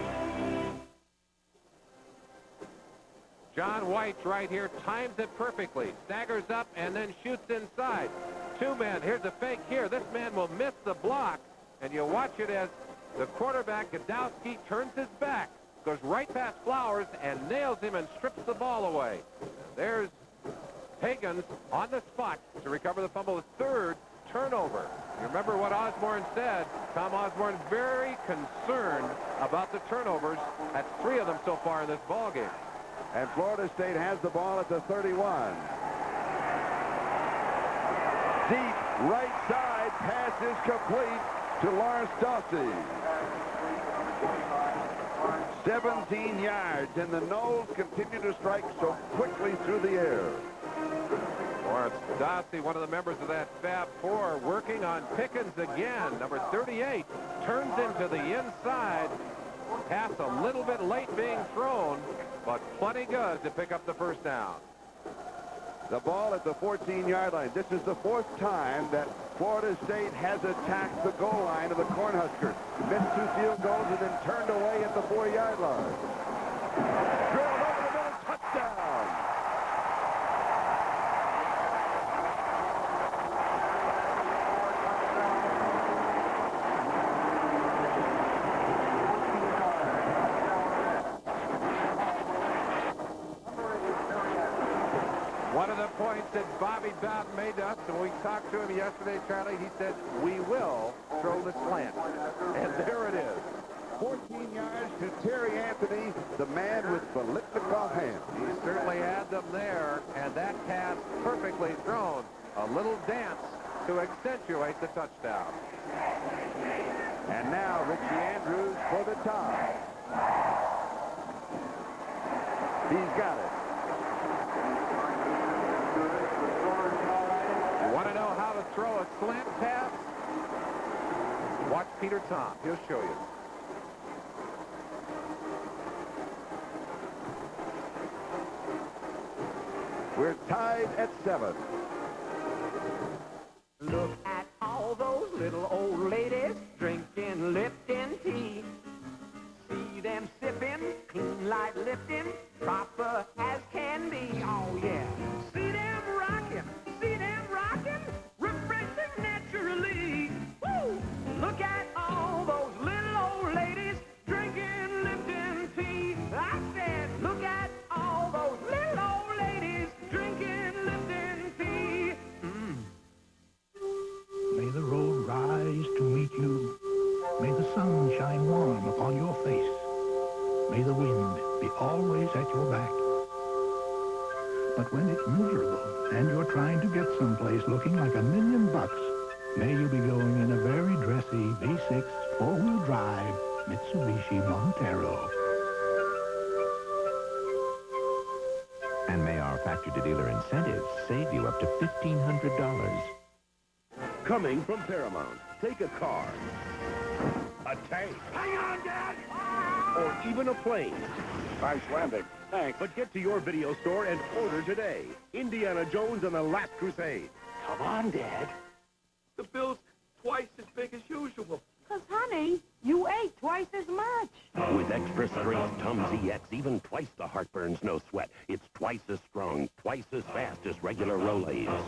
Speaker 3: John White's right here, times it perfectly, staggers up and then shoots inside. Two men, here's a fake here. This man will miss the block, and you watch it as the quarterback, Godowski, turns his back, goes right past Flowers and nails him and strips the ball away. There's Haggins on the spot to recover the fumble, the third turnover. You remember what Osborne said. Tom Osborne very concerned about the turnovers. That's 3 of them so far in this ball game.
Speaker 2: And Florida State has the ball at the 31. Deep right side, pass is complete to Lawrence Dawsey. 17 yards, and the Noles continue to strike so quickly through the air.
Speaker 3: Lawrence Dawsey, one of the members of that Fab Four, working on Pickens again. Number 38 turns into the inside. Pass a little bit late being thrown, but plenty good to pick up the first down.
Speaker 2: The ball at the 14-yard line. This is the 4th time that Florida State has attacked the goal line of the Cornhuskers. Missed 2 field goals and then turned away at the 4-yard line. Drilled over the middle, touchdown.
Speaker 3: One of the points that Bobby Bowden made to us, and we talked to him yesterday, Charlie, he said, we will throw the slant. And there it is.
Speaker 2: 14 yards to Terry Anthony, the man with Biletnikoff hands.
Speaker 3: He certainly had them there, and that pass perfectly thrown. A little dance to accentuate the touchdown.
Speaker 2: And now Richie Andrews for the tie. He's got it.
Speaker 3: You want to know how to throw a slant pass? Watch Peter Tom. He'll show you.
Speaker 2: We're tied at 7.
Speaker 6: Look at all those little old ladies drinking Lipton tea. See them sipping, clean like Lipton, proper as can be. Oh yeah. See them rocking, refreshing naturally. Woo! Look at all those little old ladies drinking Lipton tea. I said, look at all those little old ladies drinking Lipton tea.
Speaker 16: May the road rise to meet you. May the sun shine warm upon your face. May the wind be always at your back. But when it's miserable and you're trying to get someplace looking like $1,000,000, may you be going in a very dressy V6 4-wheel drive Mitsubishi Montero.
Speaker 1: And may our factory-to-dealer incentives save you up to $1,500.
Speaker 18: Coming from Paramount, take a car, a tank,
Speaker 6: Hang on, Dad!
Speaker 18: or even a plane.
Speaker 12: Nice landing.
Speaker 18: Thanks. But get to your video store and order today. Indiana Jones and the Last Crusade.
Speaker 6: Come on, Dad.
Speaker 18: The extra strength Tums EX, even twice the heartburn's no sweat. It's twice as strong, twice as fast as regular Rolaids.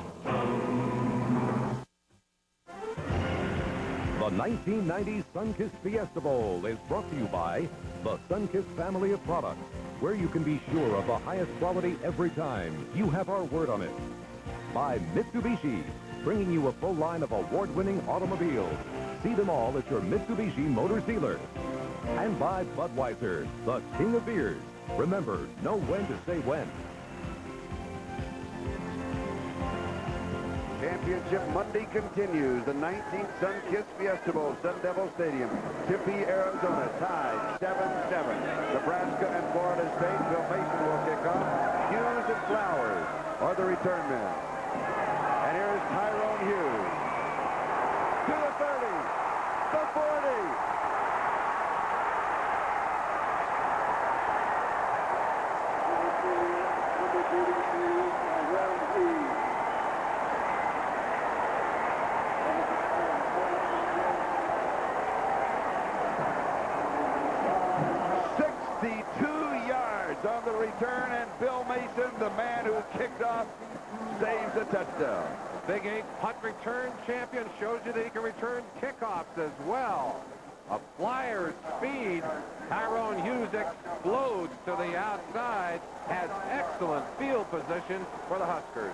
Speaker 11: The 1990 Sunkist Fiesta Bowl is brought to you by the Sunkist family of products, where you can be sure of the highest quality every time. You have our word on it. By Mitsubishi, bringing you a full line of award-winning automobiles. See them all at your Mitsubishi Motors dealer. And by Budweiser, the king of beers. Remember, know when to say when.
Speaker 2: Championship Monday continues. The 19th Sunkist Fiesta Bowl, Sun Devil Stadium, Tempe, Arizona, tied 7-7. Nebraska and Florida State. Bill Mason will kick off. Hughes and Flowers are the return men. And here's Tyrone Hughes. To the 30, the 40. On the return, and Bill Mason, the man who kicked off, saves a touchdown.
Speaker 3: Big 8 punt return champion shows you that he can return kickoffs as well. A flyer's speed. Tyrone Hughes explodes to the outside, has excellent field position for the Huskers.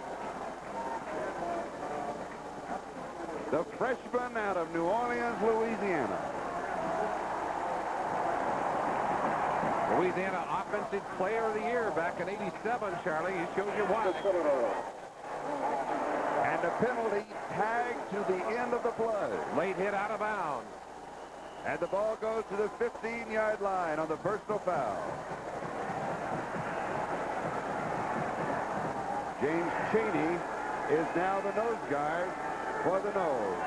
Speaker 2: The freshman out of New Orleans, Louisiana.
Speaker 3: Louisiana Offensive Player of the Year back in '87, Charlie. He shows you why.
Speaker 2: And a penalty tagged to the end of the play.
Speaker 3: Late hit out of bounds.
Speaker 2: And the ball goes to the 15-yard line on the personal foul. James Chaney is now the nose guard for the Noles.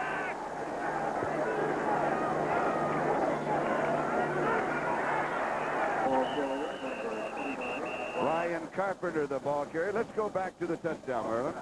Speaker 2: Ryan Carpenter, the ball carrier. Let's go back to the touchdown, Merlin.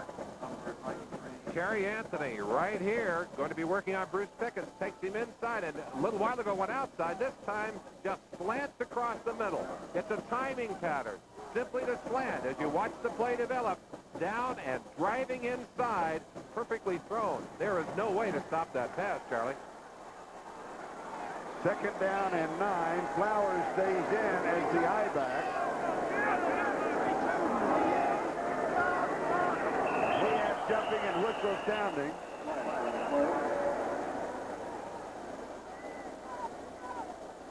Speaker 3: Kerry Anthony right here, going to be working on Bruce Pickens. Takes him inside, and a little while ago went outside. This time just slants across the middle. It's a timing pattern. Simply to slant as you watch the play develop. Down and driving inside. Perfectly thrown. There is no way to stop that pass, Charlie.
Speaker 2: Second down and 9. Flowers stays in as the I-back. We have jumping and whistle sounding.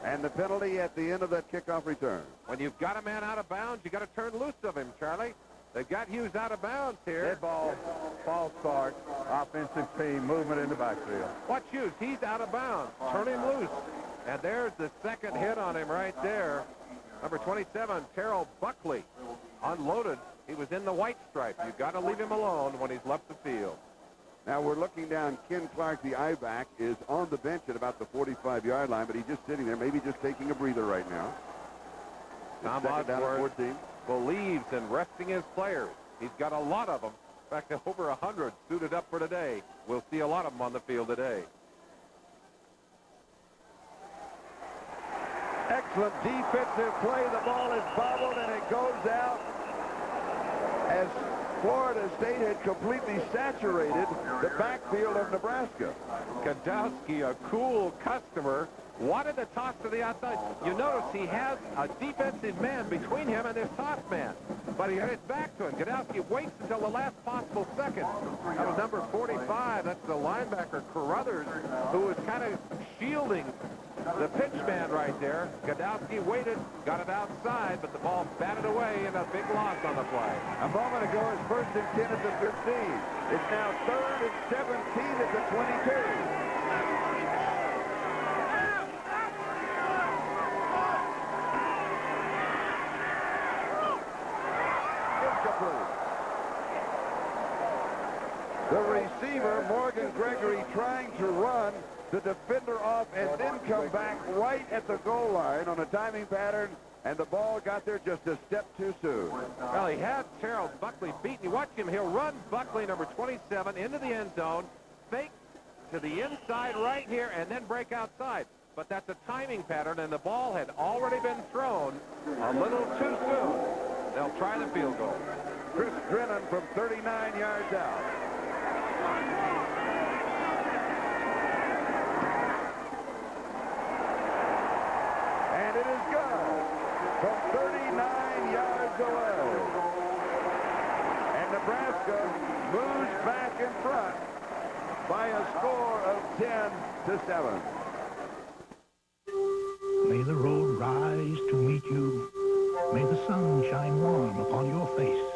Speaker 2: And the penalty at the end of that kickoff return.
Speaker 3: When you've got a man out of bounds, you got to turn loose of him, Charlie. They've got Hughes out of bounds here.
Speaker 5: Dead ball, false start, offensive team, movement in the backfield.
Speaker 3: Watch Hughes. He's out of bounds. Turn him loose. And there's the second hit on him right there. Number 27, Terrell Buckley, unloaded. He was in the white stripe. You've got to leave him alone when he's left the field.
Speaker 2: Now we're looking down. Ken Clark, the I-back, is on the bench at about the 45-yard line, but he's just sitting there, maybe just taking a breather right now.
Speaker 3: Tom Osborne believes in resting his players. He's got a lot of them. In fact, over 100 suited up for today. We'll see a lot of them on the field today.
Speaker 2: Excellent defensive play. The ball is bobbled, and it goes out as Florida State had completely saturated the backfield of Nebraska.
Speaker 3: Godowski, a cool customer, wanted to toss to the outside. You notice he has a defensive man between him and his toss man, but he had it back to him. Godowski waits until the last possible second. That was number 45. That's the linebacker, Carruthers, who was kind of shielding the pitch man right there. Godowski waited, got it outside, but the ball batted away and a big loss on the play.
Speaker 2: A moment ago, it's 1st and 10 at the 15. It's now 3rd and 17 at the 22. The receiver, Morgan Gregory, trying to run the defender off and then come back right at the goal line on a timing pattern, and the ball got there just a step too soon.
Speaker 3: Well, he had Terrell Buckley beaten. You watch him. He'll run Buckley, number 27, into the end zone, fake to the inside right here, and then break outside. but that's a timing pattern, and the ball had already been thrown a little too soon. They'll try the field goal.
Speaker 2: Chris Drennan from 39 yards out. And it is good from 39 yards away. And Nebraska moves back in front by a score of 10-7.
Speaker 16: May the road rise to meet you. May the sun shine warm upon your face.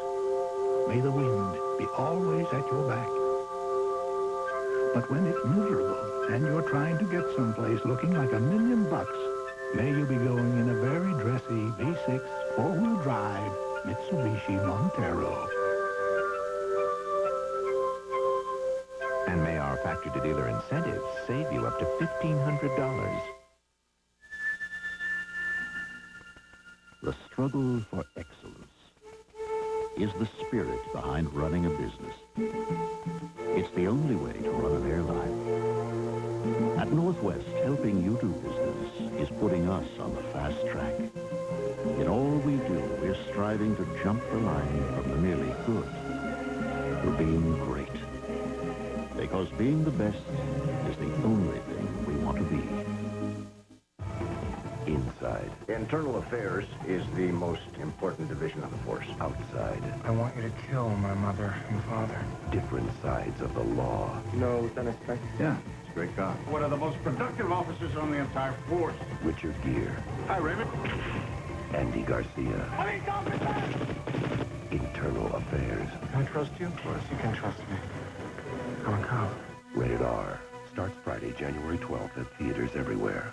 Speaker 16: May the wind be always at your back. But when it's miserable and you're trying to get someplace looking like $1,000,000, may you be going in a very dressy V6 4-wheel drive Mitsubishi Montero.
Speaker 1: And may our factory-to-dealer incentives save you up to $1,500.
Speaker 10: The struggle for excellence is the spirit behind running a business. It's the only way to run an airline. At Northwest, helping you do business is putting us on the fast track. In all we do, we're striving to jump the line from the merely good to being great. Because being the best is the only thing we want to be.
Speaker 8: Inside. Internal affairs is the most important division of the force. Outside.
Speaker 7: I want you to kill my mother and father.
Speaker 8: Different sides of the law.
Speaker 7: You know Lieutenant Spence?
Speaker 8: Yeah, it's a great guy.
Speaker 7: One of the most productive officers on the entire force.
Speaker 8: Richard Gere.
Speaker 7: Hi, Raymond.
Speaker 8: Andy Garcia. Internal affairs.
Speaker 7: Can I trust you? Of course, you can trust me. I'm a cop.
Speaker 8: Rated R. Starts Friday, January 12th at theaters everywhere.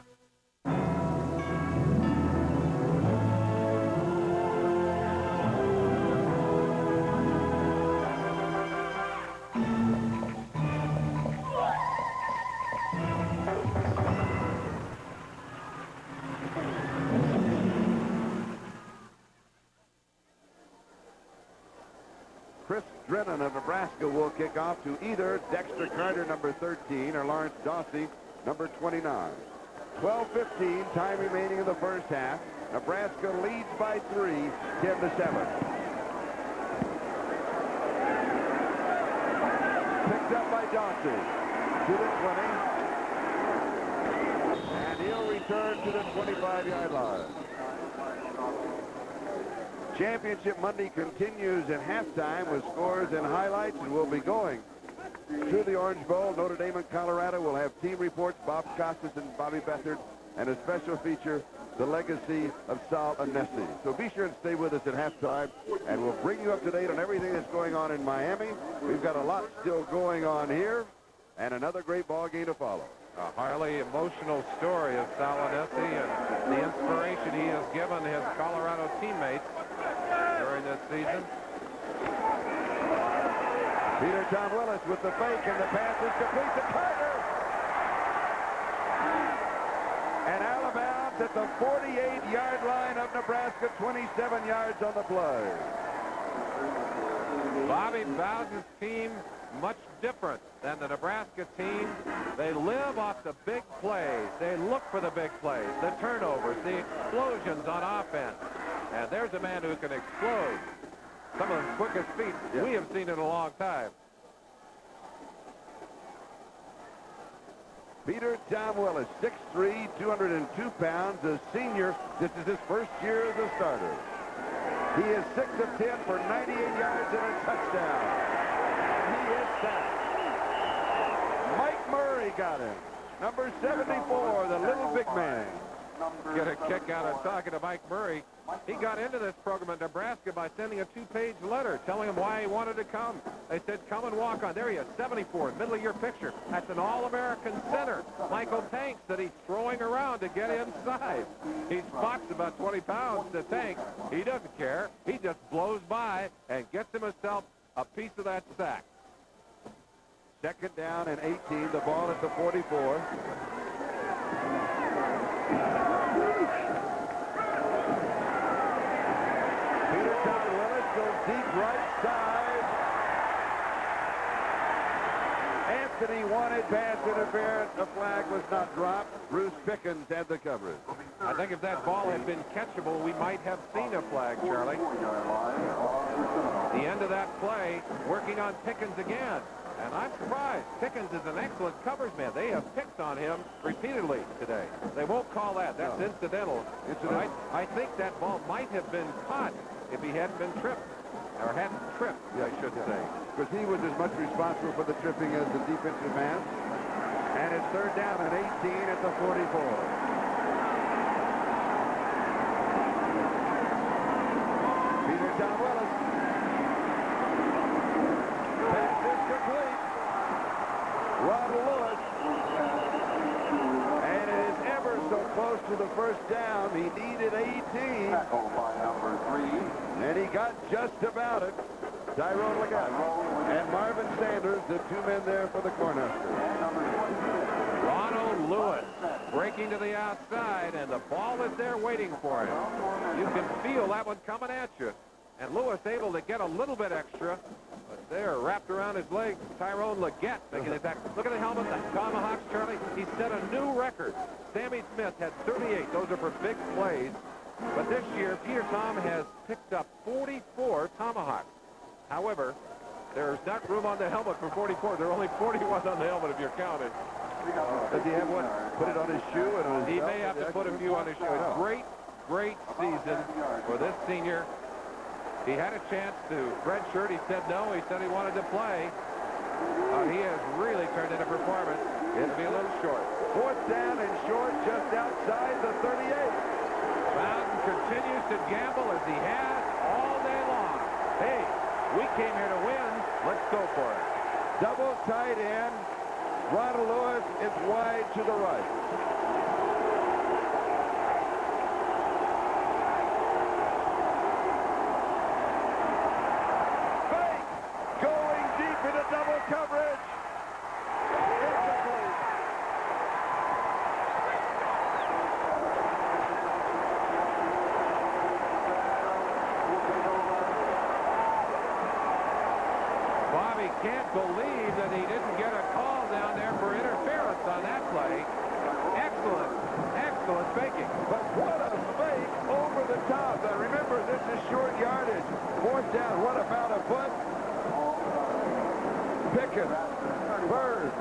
Speaker 2: Chris Drennan of Nebraska will kick off to either Dexter Carter, number 13, or Lawrence Dawsey, number 29. 12:15, time remaining in the first half. Nebraska leads by 3, 10-7. Picked up by Dawsey to the 20. And he'll return to the 25-yard line. Championship Monday continues at halftime with scores and highlights, and we'll be going to the Orange Bowl. Notre Dame and Colorado will have team reports, Bob Costas and Bobby Beathard, and a special feature, the legacy of Sal Anesi. So be sure and stay with us at halftime, and we'll bring you up to date on everything that's going on in Miami. We've got a lot still going on here, and another great ball game to follow.
Speaker 3: A highly emotional story of Sal Anesi and the inspiration he has given his Colorado teammates during this season.
Speaker 2: Peter Tom Willis with the fake, and the pass is complete to Carter. And out of bounds at the 48-yard line of Nebraska, 27 yards on the play.
Speaker 3: Bobby Bowden's team, much different than the Nebraska team. They live off the big plays. They look for the big plays, the turnovers, the explosions on offense. And there's a man who can explode. Some of the quickest feet we have seen in a long time.
Speaker 2: Peter Tom Willis, 6'3", 202 pounds, a senior. This is his first year as a starter. He is 6 of 10 for 98 yards and a touchdown. He is sacked. Mike Murray got him. Number 74, the little big man.
Speaker 3: Get a kick out of talking to Mike Murray. He got into this program at Nebraska by sending a 2-page letter telling him why he wanted to come. They said, come and walk on. There he is, 74, middle of your picture. That's an All-American center. Michael Tanks that he's throwing around to get inside. He spots about 20 pounds to Tanks. He doesn't care. He just blows by and gets himself a piece of that sack.
Speaker 2: Second down and 18, the ball at the 44. Peter Tom Willis goes deep right side. And that he wanted. Pass interference. A flag was not dropped. Bruce Pickens had the coverage.
Speaker 3: I think if that ball had been catchable, we might have seen a flag, Charlie. The end of that play, working on Pickens again. And I'm surprised. Pickens is an excellent coverage man. They have picked on him repeatedly today. They won't call that. That's incidental. I think that ball might have been caught if he hadn't been tripped. Or hadn't tripped, I should say.
Speaker 2: Because he was as much responsible for the tripping as the defensive man. And it's third down and 18 at the 44. Peter Tom Willis. Pass is complete. Ronald Lewis. And it is ever so close to the first down. He needed 18.
Speaker 12: Tackle by number 3.
Speaker 2: And he got just about it. Tyrone Leggett and Marvin Sanders, the two men there for the Cornhuskers.
Speaker 3: Ronald Lewis breaking to the outside, and the ball is there waiting for him. You can feel that one coming at you. And Lewis able to get a little bit extra, but there, wrapped around his leg, Tyrone Leggett making it back. Look at the helmet, the Tomahawks, Charlie. He set a new record. Sammy Smith had 38. Those are for big plays. But this year, Peter Tom has picked up 44 Tomahawks. However, there's not room on the helmet for 44. There are only 41 on the helmet if you're counting.
Speaker 2: Does he have one? Put it on his shoe? And on his
Speaker 3: he may have to put a few on his shoe. A great, great season for this senior. He had a chance to redshirt. He said no. He said he wanted to play. He has really turned in a performance. It'll be a little short.
Speaker 2: Fourth down and short just outside the 38.
Speaker 3: Bowden continues to gamble as he has all day long. Hey, we came here to win. Let's go for it.
Speaker 2: Double tight end. Ronald Lewis is wide to the right. Fake. Going deep into double coverage. Incomplete.
Speaker 3: Bobby can't believe that he didn't get a call down there for interference on that play. Excellent, excellent faking.
Speaker 2: But what a fake over the top. Now remember, this is short yardage. Fourth down, what about a foot? Pickens, Bird,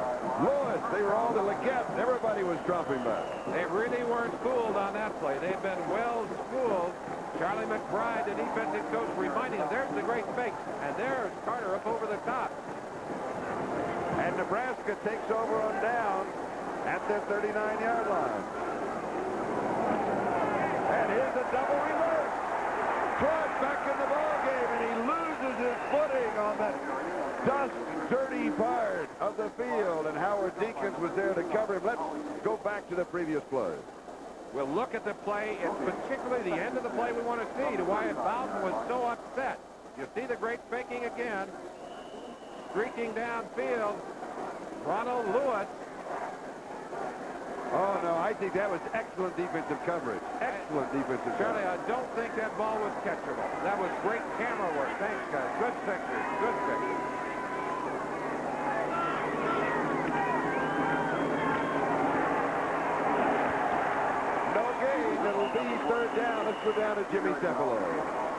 Speaker 2: Lewis, they were all the Leggett. Everybody was dropping back.
Speaker 3: They really weren't fooled on that play. They've been well schooled. Charlie McBride, the defensive coach, reminding them, there's the great fake. And there's Carter up over the top.
Speaker 2: And Nebraska takes over on down at the 39-yard line. And here's a double reverse. Clark back in the ball game, and he loses his footing on that dust, dirty part of the field. And Howard Deakins was there to cover him. Let's go back to the previous play.
Speaker 3: We'll look at the play. It's particularly the end of the play we want to see to why Bowden was so upset. You see the great faking again. Streaking downfield. Ronald Lewis.
Speaker 2: Oh, no, I think that was excellent defensive coverage. Excellent defensive
Speaker 3: Charlie,
Speaker 2: coverage.
Speaker 3: I don't think that ball was catchable. That was great camera work. Thanks, guys. Good pictures. Good pictures.
Speaker 2: No gain. It'll be third down. Let's go down to Jimmy Cephalo.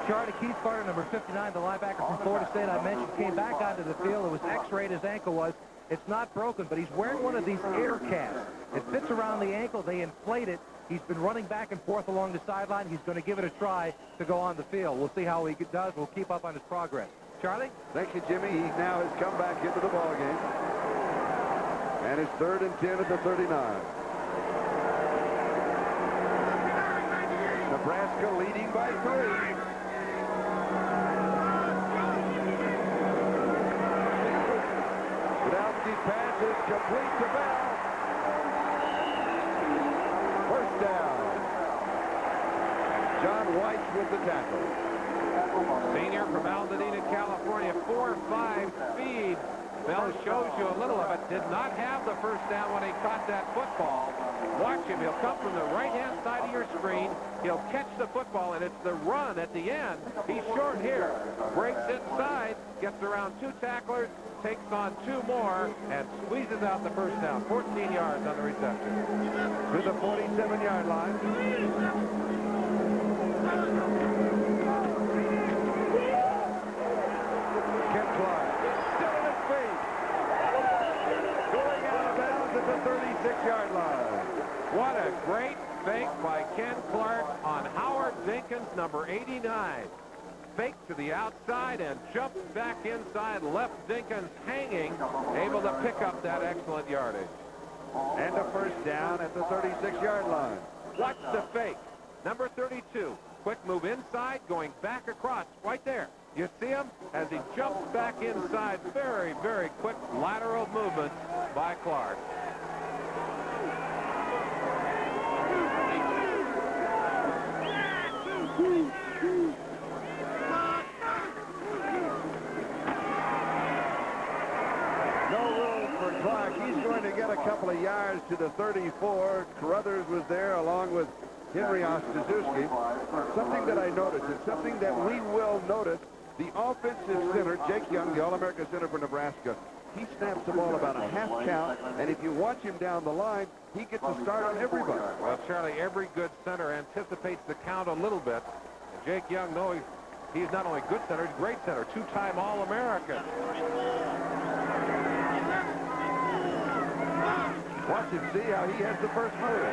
Speaker 4: Charlie, Keith Carter, number 59, the linebacker from Florida State I mentioned, came back onto the field. It was x-rayed. His ankle was. It's not broken, but he's wearing one of these air casts. It fits around the ankle. They inflate it. He's been running back and forth along the sideline. He's going to give it a try to go on the field. We'll see how he does. We'll keep up on his progress. Charlie?
Speaker 2: Thank you, Jimmy. He now has come back into the ball game. And it's 3rd and 10 at the 39. Nebraska leading by 3. Pass is complete to Bell. First down. John White with the tackle.
Speaker 3: Senior from Altadena, California. 4.5 speed. Bell shows you a little of it. Did not have the first down when he caught that football. Watch him. He'll come from the right-hand side of your screen. He'll catch the football, and it's the run at the end. He's short here. Breaks inside, gets around 2 tacklers, takes on 2 more, and squeezes out the first down. 14 yards on the reception.
Speaker 2: To the 47-yard line. Ken Clark still in his feet. Going out of bounds at the 36-yard line.
Speaker 3: What a great fake by Ken Clark on Howard Dinkins, number 89. Fake to the outside and jumps back inside, left Dinkins hanging, able to pick up that excellent yardage.
Speaker 2: And a first down at the 36-yard line.
Speaker 3: Watch the fake. Number 32. Quick move inside, going back across, right there. You see him as he jumps back inside. Very, very quick lateral movement by Clark.
Speaker 2: Clark, he's going to get a couple of yards to the 34. Carruthers was there along with Henry Ostaszewski. Something that I noticed, and something that we will notice, the offensive center, Jake Young, the All-America center for Nebraska, he snaps the ball about a half count, and if you watch him down the line, he gets a start on everybody.
Speaker 3: Well, Charlie, every good center anticipates the count a little bit. And Jake Young, no, he's not only good center, he's great center, 2-time All-American.
Speaker 2: Watch him see how he has the first move.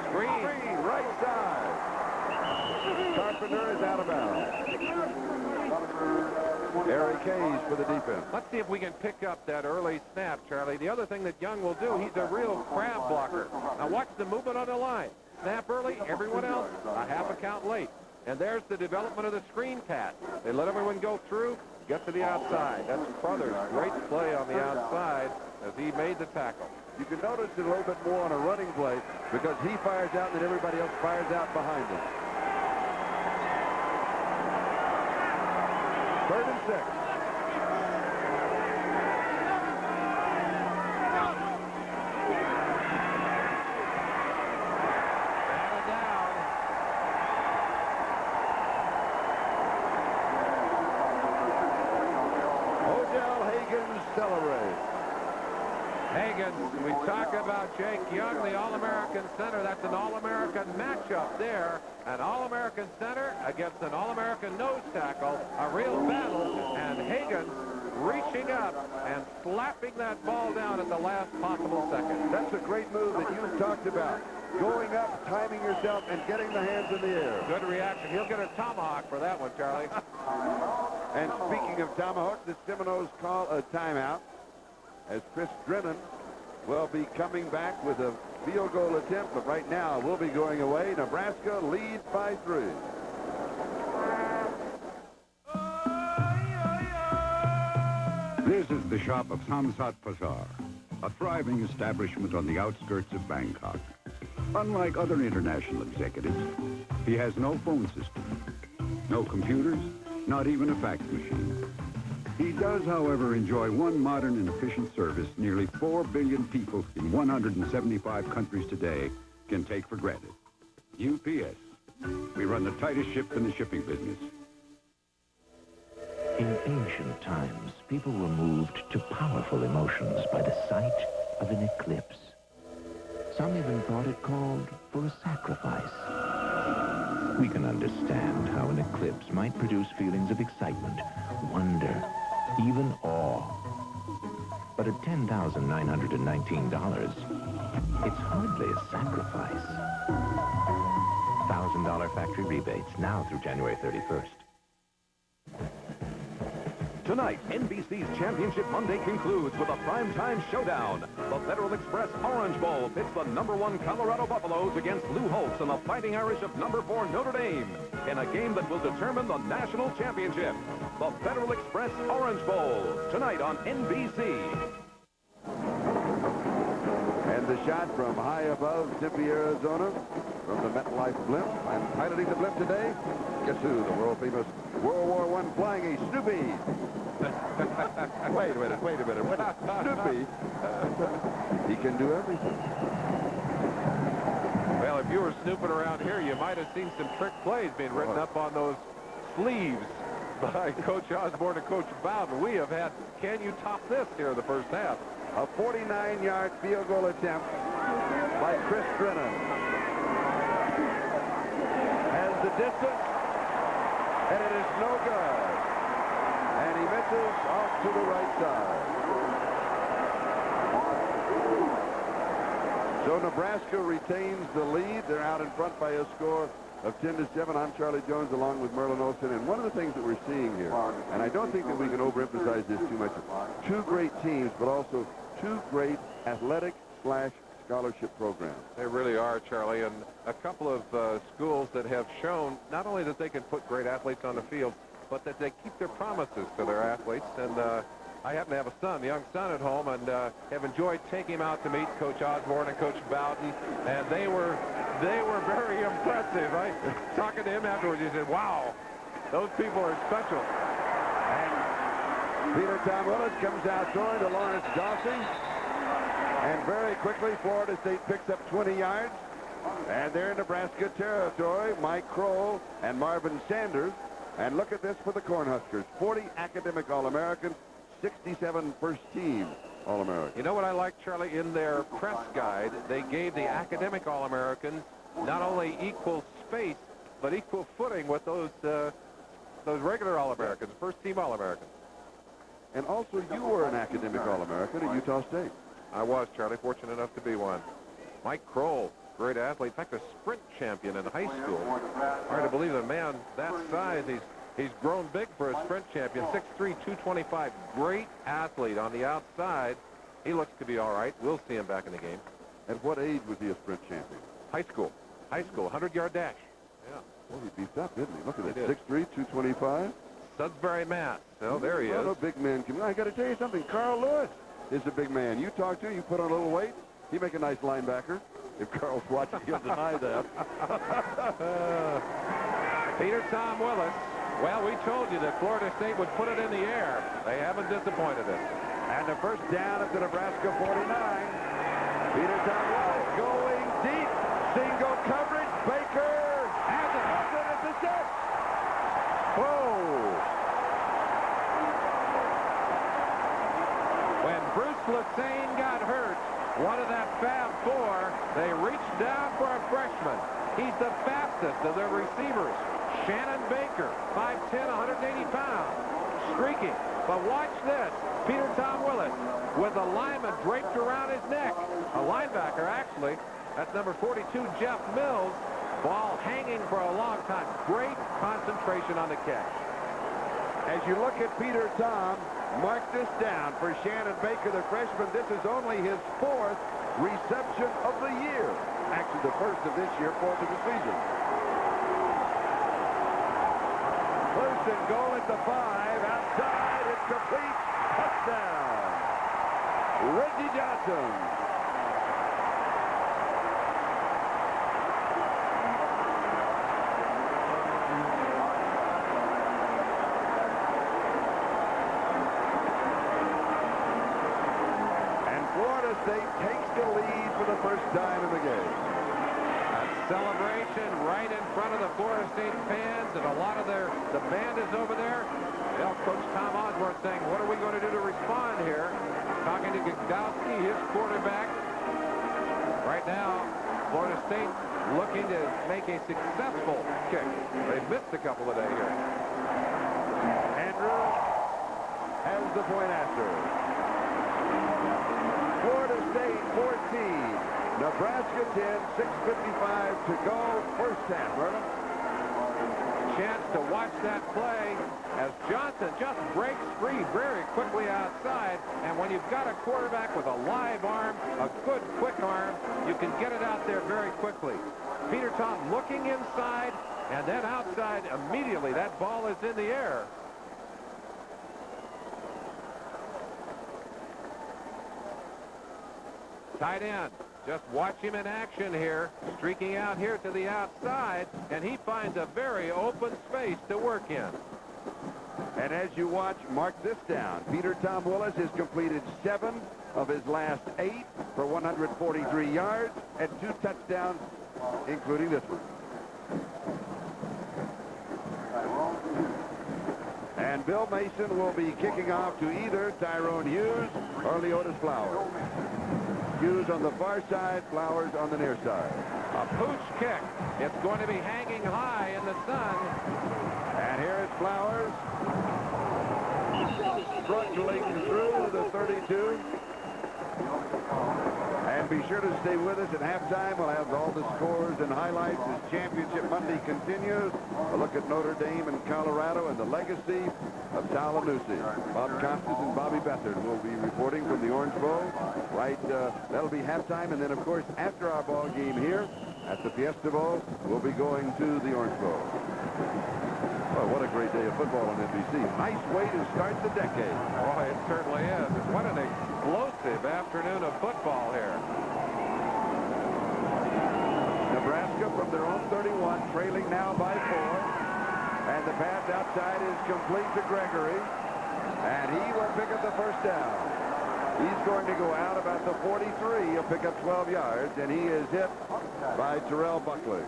Speaker 2: Screen, right side. Carpenter is out of bounds. Eric Hayes for the defense.
Speaker 3: Let's see if we can pick up that early snap, Charlie. The other thing that Young will do, he's a real crab blocker. Now watch the movement on the line. Snap early, everyone else a half a count late. And there's the development of the screen pass. They let everyone go through, get to the outside. That's Carruthers' great play on the outside as he made the tackle.
Speaker 2: You can notice it a little bit more on a running play because he fires out and then everybody else fires out behind him. 3rd and 6.
Speaker 3: Batted down.
Speaker 2: Odell Haggins celebrates.
Speaker 3: Haggins, we talk about Jake Young, the All-American center. That's an All-American matchup there. An All-American center against an All-American nose tackle. A real battle. And Haggins reaching up and slapping that ball down at the last possible second.
Speaker 2: That's a great move that you've talked about. Going up, timing yourself, and getting the hands in the air.
Speaker 3: Good reaction. He'll get a tomahawk for that one, Charlie.
Speaker 2: And speaking of tomahawk, the Seminoles call a timeout, as Chris Drennan will be coming back with a field goal attempt, but right now we'll be going away. Nebraska leads by 3.
Speaker 13: This is the shop of Samsat Bazaar, a thriving establishment on the outskirts of Bangkok. Unlike other international executives, he has no phone system, no computers, not even a fax machine. He does, however, enjoy one modern and efficient service nearly 4 billion people in 175 countries today can take for granted. UPS. We run the tightest ship in the shipping business.
Speaker 1: In ancient times, people were moved to powerful emotions by the sight of an eclipse. Some even thought it called for a sacrifice. We can understand how an eclipse might produce feelings of excitement, wonder, even awe. But at $10,919, it's hardly a sacrifice. $1,000 factory rebates now through January 31st.
Speaker 11: Tonight, NBC's Championship Monday concludes with a primetime showdown. The Federal Express Orange Bowl pits the #1 Colorado Buffaloes against Lou Holtz and the Fighting Irish of #4 Notre Dame in a game that will determine the national championship. The Federal Express Orange Bowl, tonight on NBC.
Speaker 2: And the shot from high above Tempe, Arizona, from the MetLife blimp. And piloting the blimp today, guess who? The world-famous World War I flying ace, Snoopy. Wait a minute. What? Snoopy? He can do everything.
Speaker 3: Well, if you were snooping around here, you might have seen some trick plays being written up on those sleeves by Coach Osborne and Coach Bowden. We have had, can you top this here in the first half?
Speaker 2: A 49-yard field goal attempt by Chris Drennan. Has the distance, and it is no good. And he misses off to the right side. So Nebraska retains the lead. They're out in front by a score of 10-7. I'm Charlie Jones along with Merlin Olsen. And one of the things that we're seeing here, and I don't think that we can overemphasize this too much, two great teams, but also two great athletic/scholarship programs.
Speaker 3: They really are, Charlie, and a couple of schools that have shown not only that they can put great athletes on the field, but that they keep their promises to their athletes. And I happen to have a young son at home, and have enjoyed taking him out to meet Coach Osborne and Coach Bowden, and they were very impressive. Right? Talking to him afterwards, he said, wow, those people are special.
Speaker 2: And Peter Tom Willis comes out throwing to Lawrence Dawsey, and very quickly Florida State picks up 20 yards, and they're in Nebraska territory. Mike Kroll and Marvin Sanders. And look at this for the Cornhuskers. 40 academic All-Americans, 67 first-team All-Americans.
Speaker 3: You know what I like, Charlie? In their press guide, they gave the academic All-Americans not only equal space, but equal footing with those regular All-Americans, first-team All-Americans.
Speaker 2: And also, you were an academic All-American at Utah State.
Speaker 3: I was, Charlie, fortunate enough to be one. Mike Kroll, great athlete, in fact, a sprint champion in high school. Hard to believe a man that size, he's grown big for a sprint champion, 6'3", 225, great athlete on the outside. He looks to be all right. We'll see him back in the game.
Speaker 2: At what age was he a sprint champion?
Speaker 3: High school, 100-yard dash. Yeah.
Speaker 2: Well, he beefed up, didn't he? Look at
Speaker 3: He
Speaker 2: that,
Speaker 3: did.
Speaker 2: 6'3", 225.
Speaker 3: Sudbury, Mass. Oh, there he is.
Speaker 2: No big men. I got to tell you something. Carl Lewis is a big man. You talk to him, you put on a little weight, he make a nice linebacker. If Carl's watching, he'll deny that.
Speaker 3: Peter Tom Willis. Well, we told you that Florida State would put it in the air. They haven't disappointed us.
Speaker 2: And the first down at the Nebraska 49. Peter Tom Willis going deep. Single coverage. Baker has it. It's a set.
Speaker 3: Whoa. When Bruce Lesane got hurt, one of that Fab Four, they reached down for a freshman. He's the fastest of their receivers. Shannon Baker, 5'10", 180 pounds, streaking. But watch this. Peter Tom Willis with a lineman draped around his neck. A linebacker, actually. That's number 42, Jeff Mills. Ball hanging for a long time. Great concentration on the catch.
Speaker 2: As you look at Peter Tom, mark this down for Shannon Baker, the freshman. This is only his 4th reception of the year. Actually, the first of this year, 4th of the season. First and goal at the 5. Outside, it's complete. Touchdown. Reggie Johnson. State takes the lead for the first time in the game.
Speaker 3: A celebration right in front of the Florida State fans, and a lot of the band is over there. Well, Coach Tom Osborne saying, what are we going to do to respond here? Talking to Gagowski, his quarterback. Right now, Florida State looking to make a successful kick. They missed a couple today here.
Speaker 2: Andrew has the point after. Florida State 14, Nebraska 10, 6:55 to go, first half. Merlin?
Speaker 3: Chance to watch that play as Johnson just breaks free very quickly outside. And when you've got a quarterback with a live arm, a good quick arm, you can get it out there very quickly. Peter Tom looking inside, and then outside immediately. That ball is in the air. Tight end. Just watch him in action here, streaking out here to the outside, and he finds a very open space to work in.
Speaker 2: And as you watch, mark this down. Peter Tom Willis has completed 7 of his last 8 for 143 yards and 2 touchdowns, including this one. And Bill Mason will be kicking off to either Tyrone Hughes or Leotis Flowers. Hughes on the far side, Flowers on the near side.
Speaker 3: A pooch kick. It's going to be hanging high in the sun.
Speaker 2: And here is Flowers. Struggling through the 32. And be sure to stay with us at halftime. We'll have all the scores and highlights as Championship Monday continues. A look at Notre Dame and Colorado and the legacy of Tallahassee. Bob Costas and Bobby Bethard will be reporting from the Orange Bowl. Right, that'll be halftime. And then, of course, after our ball game here at the Fiesta Bowl, we'll be going to the Orange Bowl. Well, what a great day of football on NBC. Nice way to start the decade.
Speaker 3: Oh, it certainly is. What an explosive afternoon of football here.
Speaker 2: Nebraska from their own 31, trailing now by 4. And the pass outside is complete to Gregory. And he will pick up the first down. He's going to go out about the 43. He'll pick up 12 yards, and he is hit by Terrell Buckley.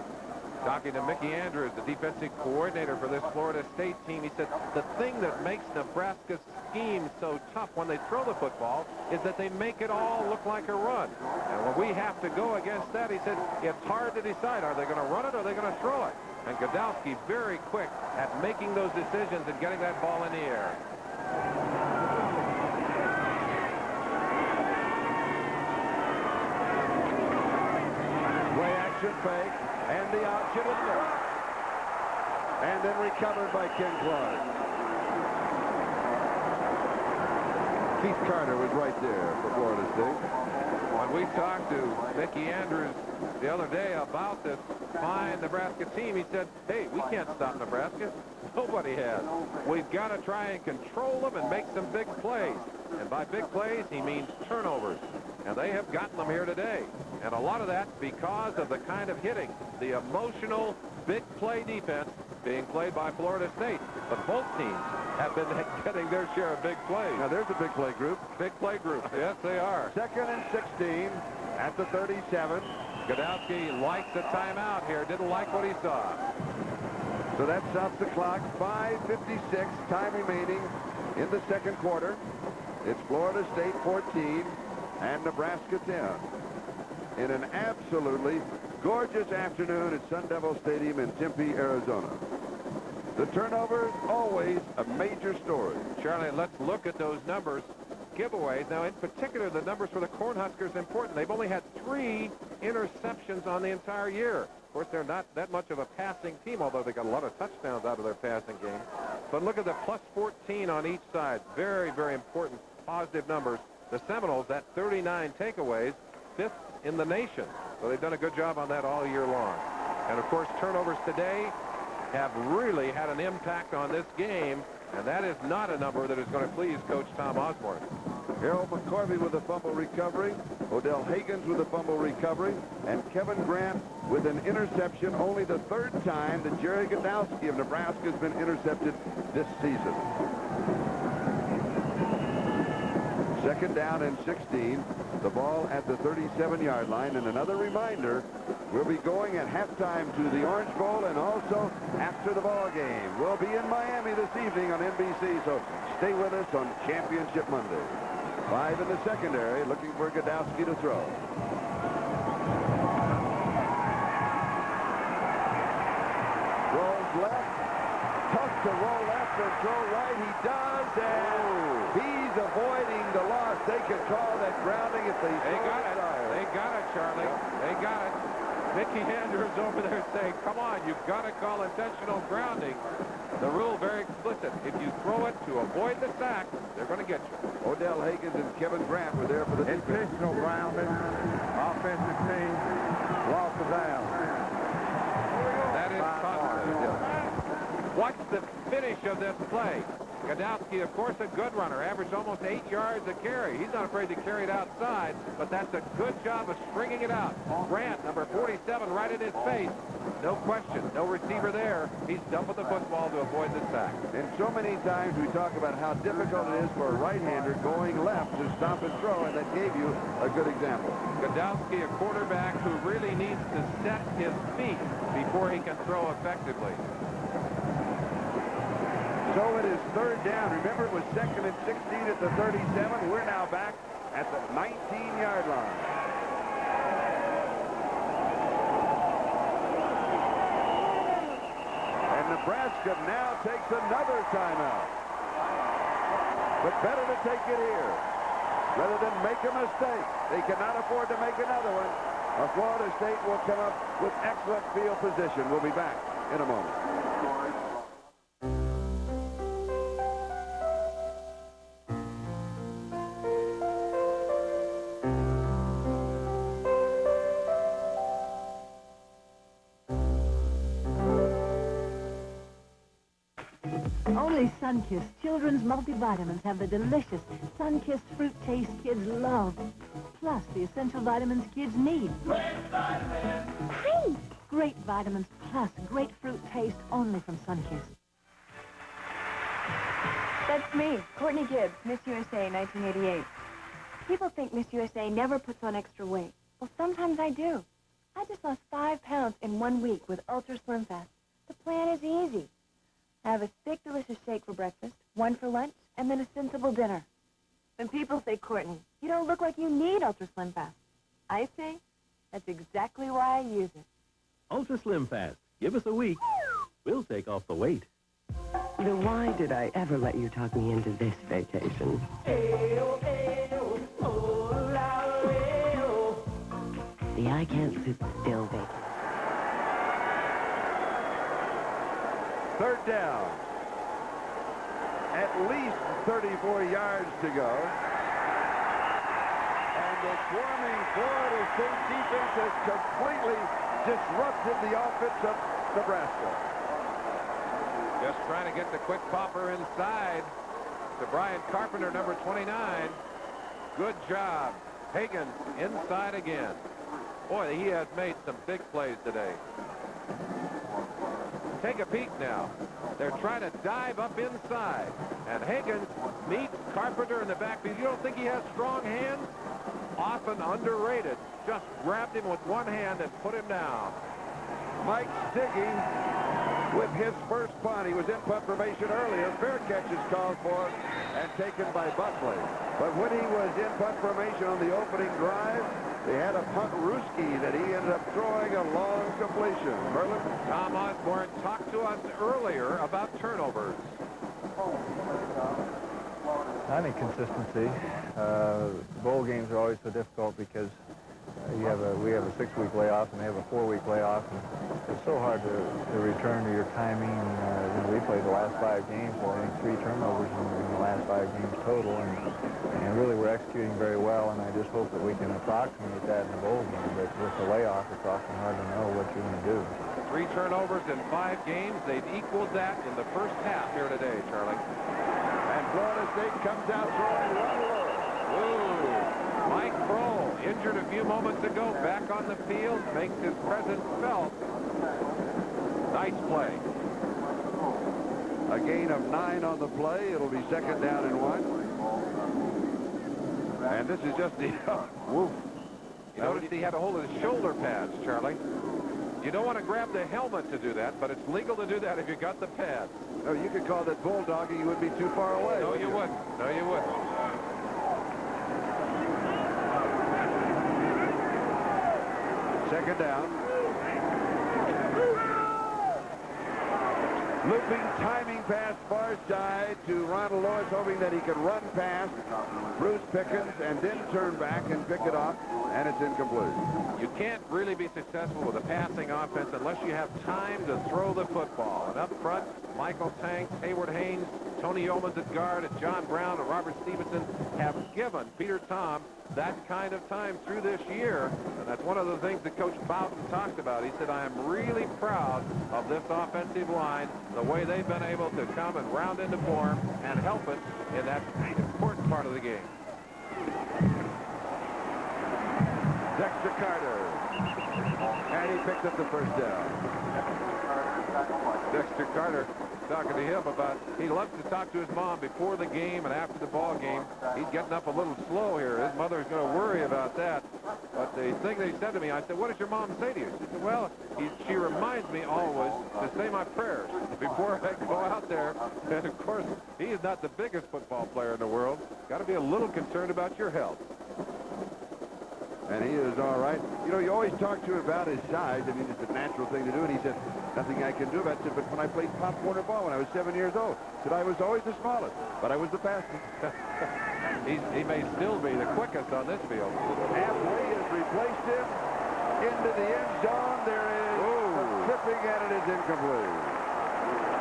Speaker 3: Talking to Mickey Andrews, the defensive coordinator for this Florida State team, he said the thing that makes Nebraska's scheme so tough when they throw the football is that they make it all look like a run. And when we have to go against that, he said it's hard to decide, are they going to run it or are they going to throw it? And Godowski very quick at making those decisions and getting that ball in the air.
Speaker 2: Play action fake. And the option is missed. And then recovered by Ken Clark. Keith Carter was right there for Florida State.
Speaker 3: When we talked to Mickey Andrews the other day about this fine Nebraska team, he said, hey, we can't stop Nebraska. Nobody has. We've got to try and control them and make some big plays. And by big plays, he means turnovers. And they have gotten them here today. And a lot of that because of the kind of hitting, the emotional big play defense being played by Florida State. But both teams have been getting their share of big plays.
Speaker 2: Now there's a big play group.
Speaker 3: Big play group. Yes, they are. 2nd
Speaker 2: and 16 at the 37.
Speaker 3: Godowski likes a timeout here. Didn't like what he saw.
Speaker 2: So that stops the clock. 5:56 time remaining in the second quarter. It's Florida State 14 and Nebraska 10. In an absolutely gorgeous afternoon at Sun Devil Stadium in Tempe, Arizona. The turnover is always a major story.
Speaker 3: Charlie, let's look at those numbers. Giveaways. Now, in particular, the numbers for the Cornhuskers are important. They've only had 3 interceptions on the entire year. Of course, they're not that much of a passing team, although they got a lot of touchdowns out of their passing game. But look at the plus 14 on each side. Very, very important positive numbers. The Seminoles, that 39 takeaways, 5th in the nation. So they've done a good job on that all year long. And, of course, turnovers today have really had an impact on this game, and that is not a number that is going to please Coach Tom Osborne.
Speaker 2: Harold McCorvey with a fumble recovery, Odell Haggins with a fumble recovery, and Kevin Grant with an interception. Only the 3rd time that Jerry Godowski of Nebraska has been intercepted this season. 2nd down and 16. The ball at the 37-yard line. And another reminder, we'll be going at halftime to the Orange Bowl and also after the ball game. We'll be in Miami this evening on NBC, so stay with us on Championship Monday. 5 in the secondary, looking for Godowski to throw. Rolls left. Tough to roll left and throw right. He does, and he's avoiding the loss. They could call that grounding if they
Speaker 3: got it. They got it, Charlie. They got it. Mickey Andrews over there saying, come on, you've got to call intentional grounding. The rule very explicit. If you throw it to avoid the sack, they're going to get you.
Speaker 2: Odell Haggins and Kevin Grant were there for the
Speaker 5: intentional grounding. Offensive team lost the down.
Speaker 3: That is positive. What's the finish of this play? Godowski, of course, a good runner, averaged almost 8 yards a carry. He's not afraid to carry it outside, but that's a good job of stringing it out. Grant, number 47, right in his face. No question, no receiver there. He's done with the football to avoid the sack.
Speaker 2: And so many times we talk about how difficult it is for a right-hander going left to stop and throw, and that gave you a good example.
Speaker 3: Godowski, a quarterback who really needs to set his feet before he can throw effectively.
Speaker 2: So it is third down. Remember, it was 2nd and 16 at the 37. We're now back at the 19-yard line. And Nebraska now takes another timeout. But better to take it here rather than make a mistake. They cannot afford to make another one. Florida State will come up with excellent field position. We'll be back in a moment.
Speaker 14: Only Sunkist Children's multivitamins have the delicious Sunkist fruit taste kids love, plus the essential vitamins kids need. Great vitamins! Great! Great vitamins plus great fruit taste only from Sunkist.
Speaker 23: That's me, Courtney Gibbs, Miss USA 1988. People think Miss USA never puts on extra weight. Well, sometimes I do. I just lost 5 pounds in 1 week with Ultra Slim Fast. The plan is easy. I have a thick, delicious shake for breakfast, 1 for lunch, and then a sensible dinner. When people say, Courtney, you don't look like you need Ultra Slim Fast, I say, that's exactly why I use it.
Speaker 17: Ultra Slim Fast. Give us a week. We'll take off the weight.
Speaker 19: Then why did I ever let you talk me into this vacation? The I can't sit still vacation.
Speaker 2: Third down. At least 34 yards to go. And the swarming Florida State defense has completely disrupted the offense of Nebraska.
Speaker 3: Just trying to get the quick popper inside to Brian Carpenter, number 29. Good job. Haggins inside again. Boy, he has made some big plays today. Take a peek now. They're trying to dive up inside. And Haggins meets Carpenter in the backfield. You don't think he has strong hands? Often underrated. Just grabbed him with one hand and put him down.
Speaker 2: Mike Stiggy with his first punt. He was in punt formation earlier. Fair catch is called for and taken by Buckley. But when he was in punt formation on the opening drive, they had a punt Ruski that he ended up throwing a long completion. Merlin?
Speaker 3: Tom Osborne talked to us earlier about turnovers.
Speaker 5: I think consistency. Bowl games are always so difficult because we have a 6-week layoff and they have a 4-week layoff. And it's so hard to return to your timing. We played the last 5 games, I think 3 turnovers in the last 5 games total. And really we're executing very well, and I just hope that we can approximate that in the bowl game. But with the layoff, it's often hard to know what you're going to do.
Speaker 3: 3 turnovers in 5 games. They've equaled that in the first half here today, Charlie.
Speaker 2: And Florida State comes out throwing one low.
Speaker 3: Ooh. Mike Kroll, injured a few moments ago, back on the field, makes his presence felt. Nice play.
Speaker 2: A gain of 9 on the play. It'll be 2nd down and 1. And this is just the woof.
Speaker 3: You noticed he had a hold of his shoulder pads, Charlie. You don't want to grab the helmet to do that, but it's legal to do that if you got the pads.
Speaker 2: No, you could call that bulldogging. You would be too far away.
Speaker 3: No, you wouldn't. No, you wouldn't.
Speaker 2: Second down. Looping timing pass far side to Ronald Lewis, hoping that he could run past Bruce Pickens and then turn back and pick it off, and it's incomplete.
Speaker 3: You can't really be successful with a passing offense unless you have time to throw the football. And up front, Michael Tanks, Hayward Haynes, Tony Yeomans at guard, and John Brown and Robert Stevenson have given Peter Tom that kind of time through this year. And that's one of the things that Coach Bowden talked about. He said, I am really proud of this offensive line, the way they've been able to come and round into form and help us in that important part of the game.
Speaker 2: Dexter Carter. And he picked up the first down.
Speaker 3: Dexter Carter talking to him about, he loves to talk to his mom before the game and after the ball game. He's getting up a little slow here. His mother's going to worry about that. But the thing they said to me, I said, what does your mom say to you? She said, well, she reminds me always to say my prayers before I go out there. And, of course, he is not the biggest football player in the world. Got to be a little concerned about your health.
Speaker 2: And he is all right. You know, you always talk to him about his size. I mean, it's a natural thing to do. And he said, nothing I can do about it. But when I played Pop Warner ball when I was 7 years old, he said I was always the smallest, but I was the fastest.
Speaker 3: He may still be the quickest on this field.
Speaker 2: Halfway has replaced him into the end zone. There is some tripping, and it is incomplete.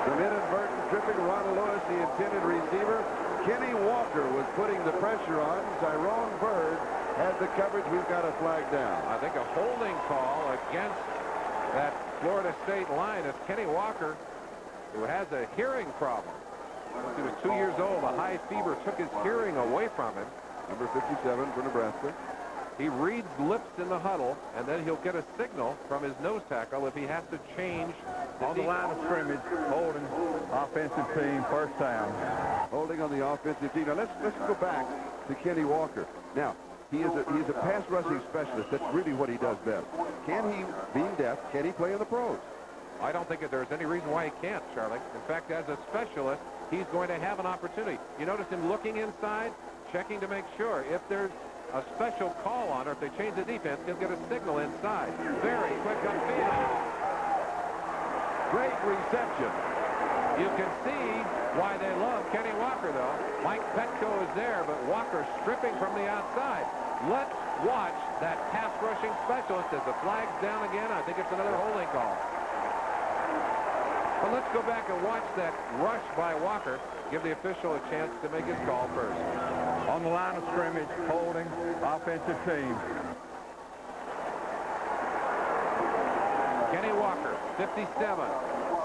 Speaker 2: Some inadvertent tripping. Ronald Lewis, the intended receiver. Kenny Walker was putting the pressure on. Tyrone Bird has the coverage. We've got a flag down.
Speaker 3: I think a holding call against that Florida State line is Kenny Walker, who has a hearing problem. He was 2 years old. A high fever took his hearing away from him.
Speaker 2: Number 57 for Nebraska.
Speaker 3: He reads lips in the huddle, and then he'll get a signal from his nose tackle if he has to change
Speaker 5: on the line of scrimmage. Holding, offensive team, first down.
Speaker 2: Holding on the offensive team. Now let's go back to Kenny Walker. Now he's a pass rushing specialist. That's really what he does best. Can he, being deaf, can he play in the pros?
Speaker 3: I don't think that there's any reason why he can't, Charlie. In fact, as a specialist, he's going to have an opportunity. You notice him looking inside, checking to make sure if there's a special call on, or if they change the defense, he'll get a signal inside. Very quick upfield.
Speaker 2: Great reception.
Speaker 3: You can see why they love Kenny Walker, though. Mike Petco is there, but Walker stripping from the outside. Let's watch that pass rushing specialist as the flag's down again. I think it's another holding call. But let's go back and watch that rush by Walker. Give the official a chance to make his call first.
Speaker 5: On the line of scrimmage, holding, offensive team.
Speaker 3: Kenny Walker, 57.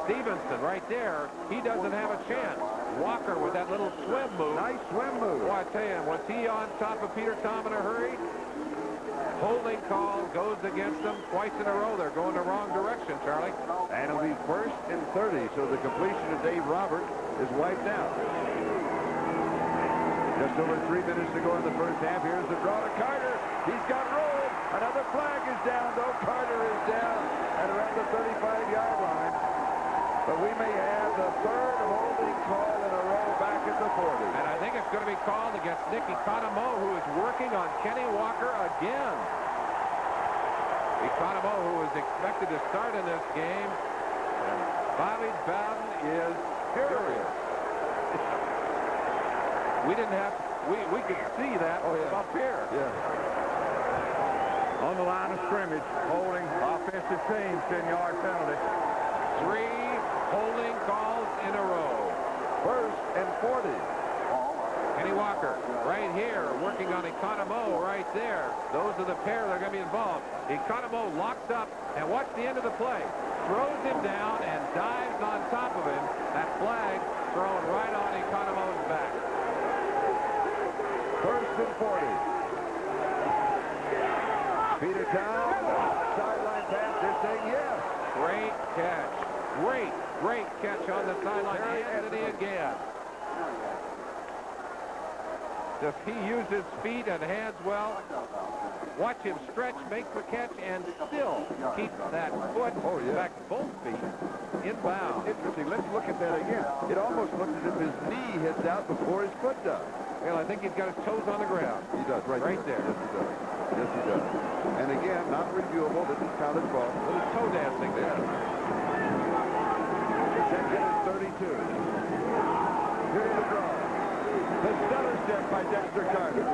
Speaker 3: Stevenson right there. He doesn't have a chance. Walker with that little swim move.
Speaker 2: Nice swim move.
Speaker 3: Boy, I tell you, was he on top of Peter Tom in a hurry? Holding call goes against them twice in a row. They're going the wrong direction, Charlie.
Speaker 2: And it'll be 1st and 30, so the completion of Dave Roberts is wiped out. Just over 3 minutes to go in the first half. Here's the draw to Carter. He's got rolled. Another flag is down, though. Carter is down at around the 35-yard line. But we may have the third holding call in a row back at the 40.
Speaker 3: And I think it's going to be called against Nick Economo, who is working on Kenny Walker again. Economo, who was expected to start in this game. And Bobby Bowden is furious. We didn't have, we could see that up here.
Speaker 2: Yeah.
Speaker 5: On the line of scrimmage, holding, offensive team, 10-yard penalty.
Speaker 3: 3 holding calls in a row.
Speaker 2: 1st and 40.
Speaker 3: Kenny Walker right here working on Economo right there. Those are the pair that are going to be involved. Economo locks up, and watch the end of the play. Throws him down and dives on top of him. That flag thrown right on Economo's back.
Speaker 2: 1st and 40. Peter Tom, sideline pass. They're saying yes.
Speaker 3: Great catch. Great catch on the sideline. Anthony again. Does he use his feet and hands well? Watch him stretch, make the catch, and still keep that foot, in fact, both feet, in bounds.
Speaker 2: Interesting. Let's look at that again. It almost looks as if his knee hits out before his foot does.
Speaker 3: Well, I think he's got his toes on the ground.
Speaker 2: He does, right there. Yes, he does. Yes, he does. And again, not reviewable. This is college ball.
Speaker 3: A little toe dancing there.
Speaker 2: Second and 32. Here's the draw. The stutter step by Dexter Carter.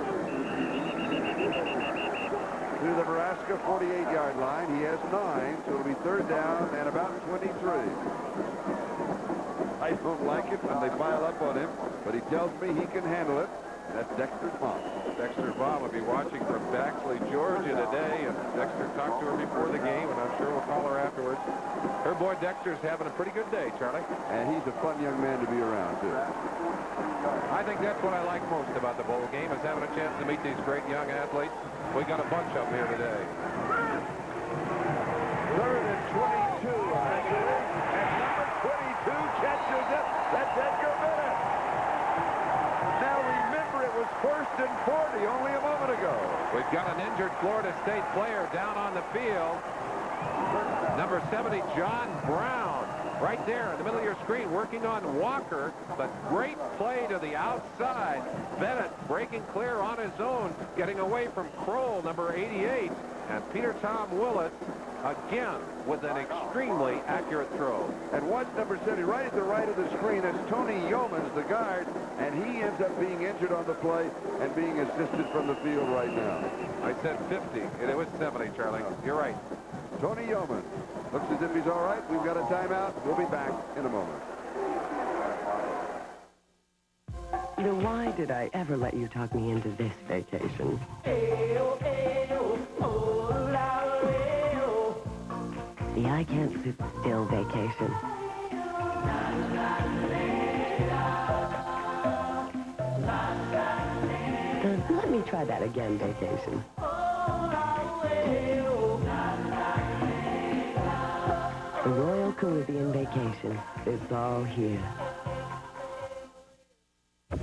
Speaker 2: To the Nebraska 48-yard line. He has 9, so it'll be 3rd down and about 23. I don't like it when they pile up on him, but he tells me he can handle it. That's Dexter's mom.
Speaker 3: Dexter's mom will be watching from Baxley, Georgia today, and Dexter talked to her before the game, and I'm sure we'll call her afterwards. Her boy Dexter's having a pretty good day, Charlie.
Speaker 2: And he's a fun young man to be around, too.
Speaker 3: I think that's what I like most about the bowl game, is having a chance to meet these great young athletes. We got a bunch up here today.
Speaker 2: 3rd and 22, actually. And number 22 catches it. That's Edgar Bennett. Now remember, it was 1st and 40 only a moment ago.
Speaker 3: We've got an injured Florida State player down on the field. Number 70, John Brown, right there in the middle of your screen, working on Walker, but great play to the outside. Bennett breaking clear on his own, getting away from Kroll, number 88, and Peter Tom Willis again with an extremely accurate throw.
Speaker 2: And watch number 70 right at the right of the screen. That's Tony Yeomans, the guard, and he ends up being injured on the play and being assisted from the field right now.
Speaker 3: I said 50, and it was 70, Charlie. You're right.
Speaker 2: Tony Yeomans looks as if he's all right. We've got a timeout. We'll be back in a moment.
Speaker 19: Why did I ever let you talk me into this vacation? The I can't sit still vacation. Let me try that again vacation. The Royal Caribbean Vacation. It's all here.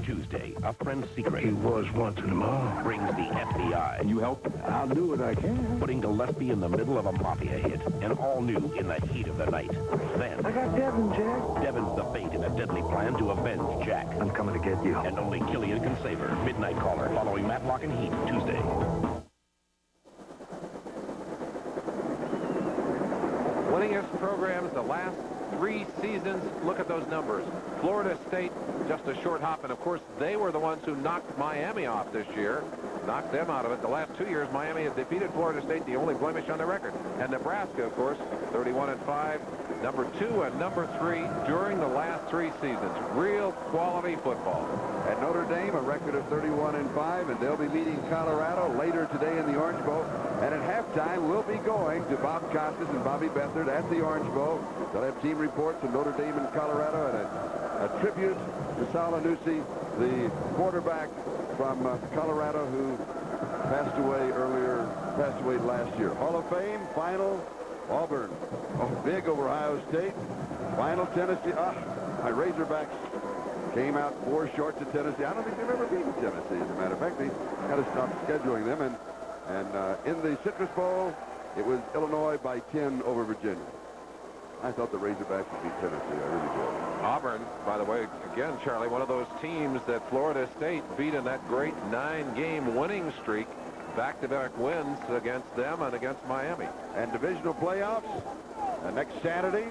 Speaker 18: Tuesday, a friend's secret.
Speaker 7: He was once in a mall.
Speaker 18: Brings the FBI. Can you help?
Speaker 7: I'll do what I can.
Speaker 18: Putting Gillespie in the middle of a mafia hit. And all new in the heat of the night. Then,
Speaker 7: I got Devin, Jack.
Speaker 18: Devin's the bait in a deadly plan to avenge Jack.
Speaker 7: I'm coming to get you.
Speaker 18: And only Killian can save her. Midnight Caller, following Matlock and Heat, Tuesday.
Speaker 3: Winningest programs the last 3 seasons. Look at those numbers. Florida State, just a short hop, and of course they were the ones who knocked Miami off this year. Knocked them out of it. The last 2 years, Miami has defeated Florida State, the only blemish on their record. And Nebraska, of course, 31-5, number 2 and number 3 during the last 3 seasons. Real quality football.
Speaker 2: At Notre Dame, a record of 31-5, and they'll be meeting Colorado later today in the Orange Bowl. And at halftime, we'll be going to Bob Costas and Bobby Beathard at the Orange Bowl. They'll have team reports of Notre Dame and Colorado, and a tribute to Salanusi, the quarterback from Colorado who passed away last year. Hall of Fame, final, Auburn. Oh, big over Ohio State. Final, Tennessee. My Razorbacks came out 4 short to Tennessee. I don't think they've ever beaten Tennessee, as a matter of fact. They got to stop scheduling them. And in the Citrus Bowl, it was Illinois by 10 over Virginia. I thought the Razorbacks would beat Tennessee. I really did.
Speaker 3: Auburn, by the way, again, Charlie, one of those teams that Florida State beat in that great 9-game winning streak. Back-to-back wins against them and against Miami.
Speaker 2: And divisional playoffs next Saturday.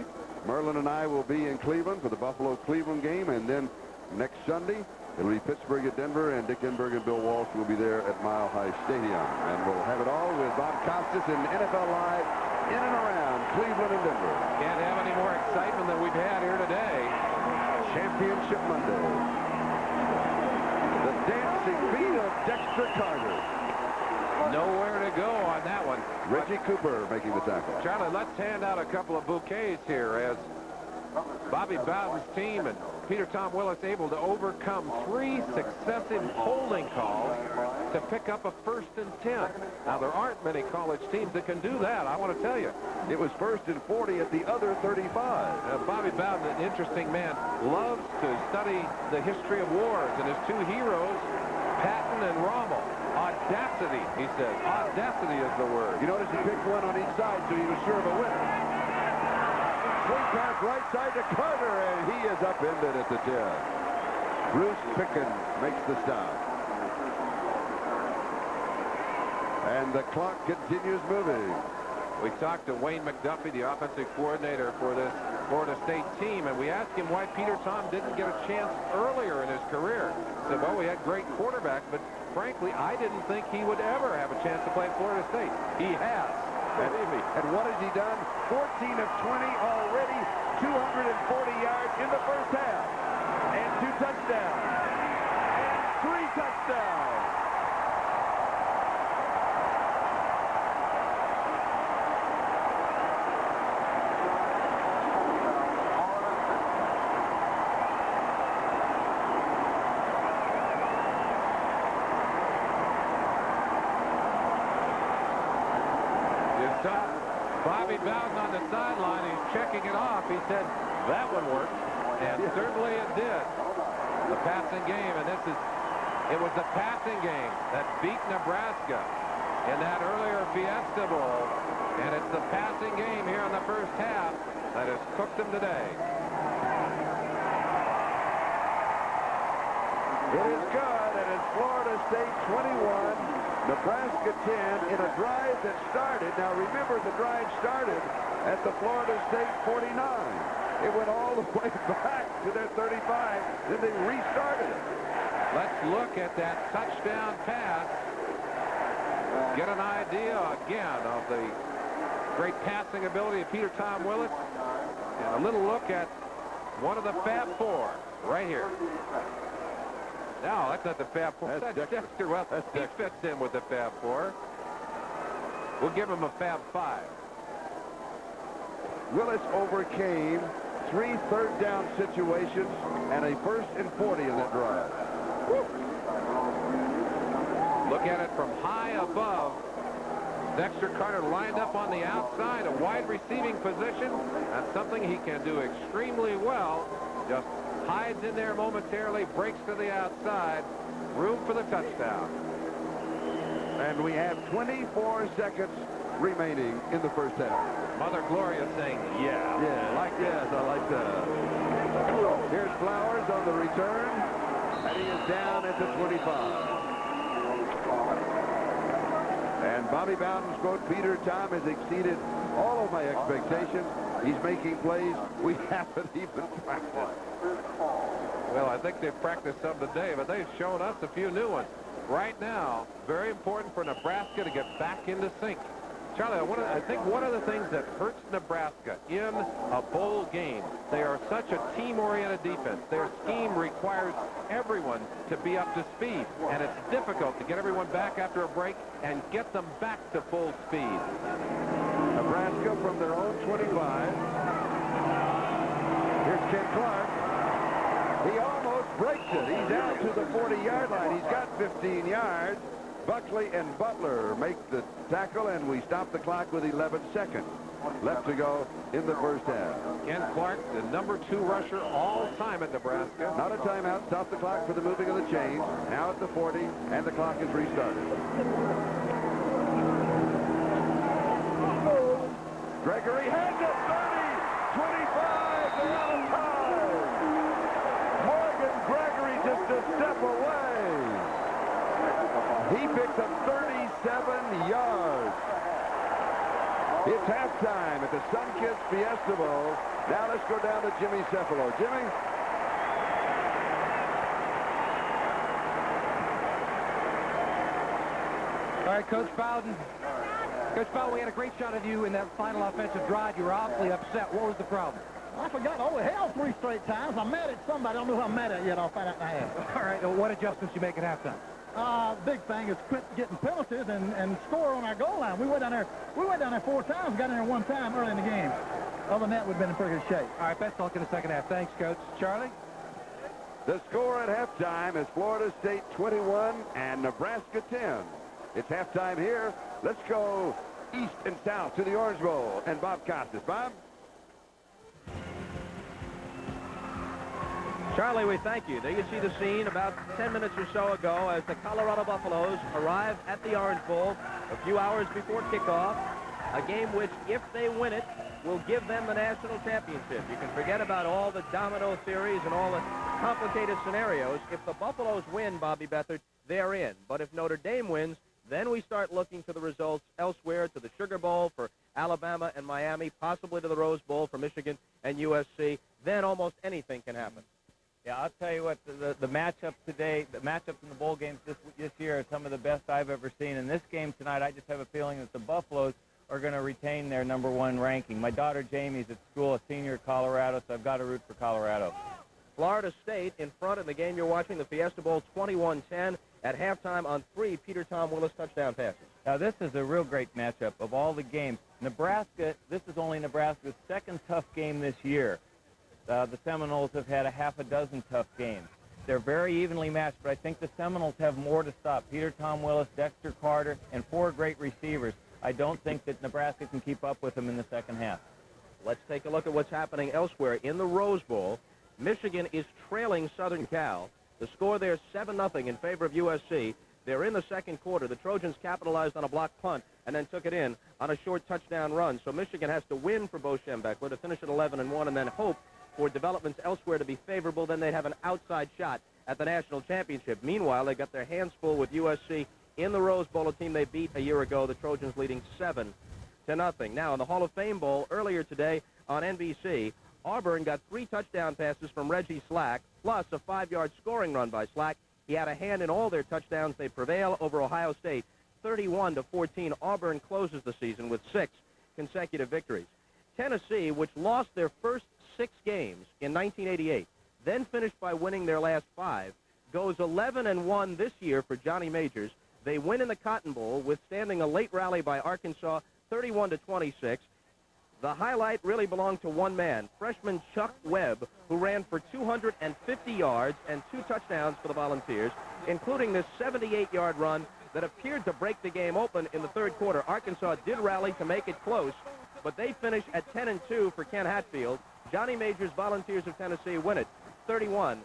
Speaker 2: Merlin and I will be in Cleveland for the Buffalo-Cleveland game. And then next Sunday, it'll be Pittsburgh at Denver, and Dick Enberg and Bill Walsh will be there at Mile High Stadium. And we'll have it all with Bob Costas and NFL Live in and around Cleveland and Denver.
Speaker 3: Can't have any more excitement than we've had here today.
Speaker 2: Championship Monday. The dancing feet of Dexter Carter.
Speaker 3: Nowhere to go on that one.
Speaker 2: Reggie Cooper making the tackle.
Speaker 3: Charlie, let's hand out a couple of bouquets here as Bobby Bowden's team and Peter Tom Willis able to overcome 3 successive holding calls to pick up a 1st and 10. Now, there aren't many college teams that can do that, I want to tell you.
Speaker 2: It was 1st and 40 at the other 35.
Speaker 3: Bobby Bowden, an interesting man, loves to study the history of wars, and his 2 heroes, Patton and Rommel. Audacity, he says. Audacity is the word.
Speaker 2: You notice he picked one on each side, so he was sure of a winner. Swing pass right side to Carter, and he is upended at the 10. Bruce Pickens makes the stop. And the clock continues moving.
Speaker 3: We talked to Wayne McDuffie, the offensive coordinator for this Florida State team, and we asked him why Peter Tom didn't get a chance earlier in his career. He said, well, we had great quarterbacks, but frankly, I didn't think he would ever have a chance to play at Florida State. He has. Believe me.
Speaker 2: And what has he done? 14 of 20 already, 240 yards in the first half, and 2 touchdowns. And 3 touchdowns.
Speaker 3: Bobby Bowden on the sideline. He's checking it off. He said that one worked, and certainly it did. The passing game, and it was the passing game that beat Nebraska in that earlier Fiesta Bowl, and it's the passing game here in the first half that has cooked them today.
Speaker 2: It is good, and it's Florida State 21. Nebraska 10 in a drive that started. Now remember, the drive started at the Florida State 49. It went all the way back to their 35. Then they restarted it.
Speaker 3: Let's look at that touchdown pass. Get an idea again of the great passing ability of Peter Tom Willis. And a little look at one of the Fab Four right here. No, that's not the Fab Four. That's Dexter. Well, he fits in with the Fab Four. We'll give him a Fab Five.
Speaker 2: Willis overcame 3 third-down situations and a 1st and 40 in that drive.
Speaker 3: Look at it from high above. Dexter Carter lined up on the outside, a wide receiving position. That's something he can do extremely well. Just hides in there momentarily, breaks to the outside. Room for the touchdown.
Speaker 2: And we have 24 seconds remaining in the first half.
Speaker 3: Mother Gloria saying, yeah.
Speaker 2: Yes, I like that. Here's Flowers on the return, and he is down at the 25. And Bobby Bowden's quote, Peter Tom has exceeded all of my expectations. He's making plays we haven't even practiced.
Speaker 3: Well, I think they've practiced some today, but they've shown us a few new ones. Right now, very important for Nebraska to get back into sync. Charlie, I think one of the things that hurts Nebraska in a bowl game, they are such a team-oriented defense. Their scheme requires everyone to be up to speed, and it's difficult to get everyone back after a break and get them back to full speed.
Speaker 2: Nebraska from their own 25. Here's Ken Clark. He almost breaks it. He's out to the 40-yard line. He's got 15 yards. Buckley and Butler make the tackle, and we stop the clock with 11 seconds left to go in the first half.
Speaker 3: Ken Clark, the number 2 rusher all time at Nebraska.
Speaker 2: Not a timeout. Stop the clock for the moving of the chains. Now at the 40, and the clock is restarted. Gregory has it. 30, 25, they're out of time. Morgan Gregory just a step away. He picked up 37 yards. It's halftime at the Sunkist Fiesta Bowl. Now let's go down to Jimmy Cefalo. Jimmy?
Speaker 4: All right, Coach Bowden. Coach Bowden, we had a great shot of you in that final offensive drive. You were awfully upset. What was the problem?
Speaker 9: I forgot all the hell 3 straight times. I'm mad at somebody. I don't know who I'm mad at yet. I'll find out in a half.
Speaker 4: All right, well, what adjustments you make at halftime?
Speaker 9: Big thing is quit getting penalties and score on our goal line. We went down there 4 times, got in there 1 time early in the game. Other than that, we've been in pretty good shape.
Speaker 4: All right, best luck in the second half. Thanks, Coach. Charlie?
Speaker 2: The score at halftime is Florida State 21 and Nebraska 10. It's halftime here. Let's go east and south to the Orange Bowl. And Bob Costas. Bob?
Speaker 15: Charlie, we thank you. There you see the scene about 10 minutes or so ago as the Colorado Buffaloes arrive at the Orange Bowl a few hours before kickoff. A game which, if they win it, will give them the national championship. You can forget about all the domino theories and all the complicated scenarios. If the Buffaloes win, Bobby Beathard, they're in. But if Notre Dame wins, then we start looking to the results elsewhere, to the Sugar Bowl for Alabama and Miami, possibly to the Rose Bowl for Michigan and USC. Then almost anything can happen.
Speaker 20: Yeah, I'll tell you what, the matchups today, the matchups in the bowl games this year are some of the best I've ever seen. In this game tonight, I just have a feeling that the Buffaloes are going to retain their #1 ranking. My daughter Jamie's at school, a senior at Colorado, so I've got to root for Colorado.
Speaker 15: Florida State in front in the game you're watching, the Fiesta Bowl, 21-10 at halftime on 3 Peter Tom Willis touchdown passes.
Speaker 20: Now, this is a real great matchup of all the games. Nebraska, this is only Nebraska's second tough game this year. The Seminoles have had a half a dozen tough games. They're very evenly matched, but I think the Seminoles have more to stop. Peter Tom Willis, Dexter Carter, and 4 great receivers. I don't think that Nebraska can keep up with them in the second half.
Speaker 15: Let's take a look at what's happening elsewhere. In the Rose Bowl, Michigan is trailing Southern Cal. The score there is 7-0 in favor of USC. They're in the second quarter. The Trojans capitalized on a blocked punt and then took it in on a short touchdown run. So Michigan has to win for Bo Schembechler to finish at 11-1 and then hope for developments elsewhere to be favorable. Then they'd have an outside shot at the national championship. Meanwhile, they got their hands full with USC in the Rose Bowl, a team they beat a year ago, the Trojans leading 7-0. Now, in the Hall of Fame Bowl earlier today on NBC, Auburn got 3 touchdown passes from Reggie Slack, plus a 5-yard scoring run by Slack. He had a hand in all their touchdowns. They prevail over Ohio State, 31-14. Auburn closes the season with 6 consecutive victories. Tennessee, which lost their first 6 games in 1988, then finished by winning their last 5, goes 11-1 this year for Johnny Majors. They win in the Cotton Bowl, withstanding a late rally by Arkansas, 31-26. The highlight really belonged to one man, freshman Chuck Webb, who ran for 250 yards and 2 touchdowns for the Volunteers, including this 78-yard run that appeared to break the game open in the third quarter. Arkansas did rally to make it close, but they finish at 10-2 for Ken Hatfield. Johnny Majors' Volunteers of Tennessee win it 31-26.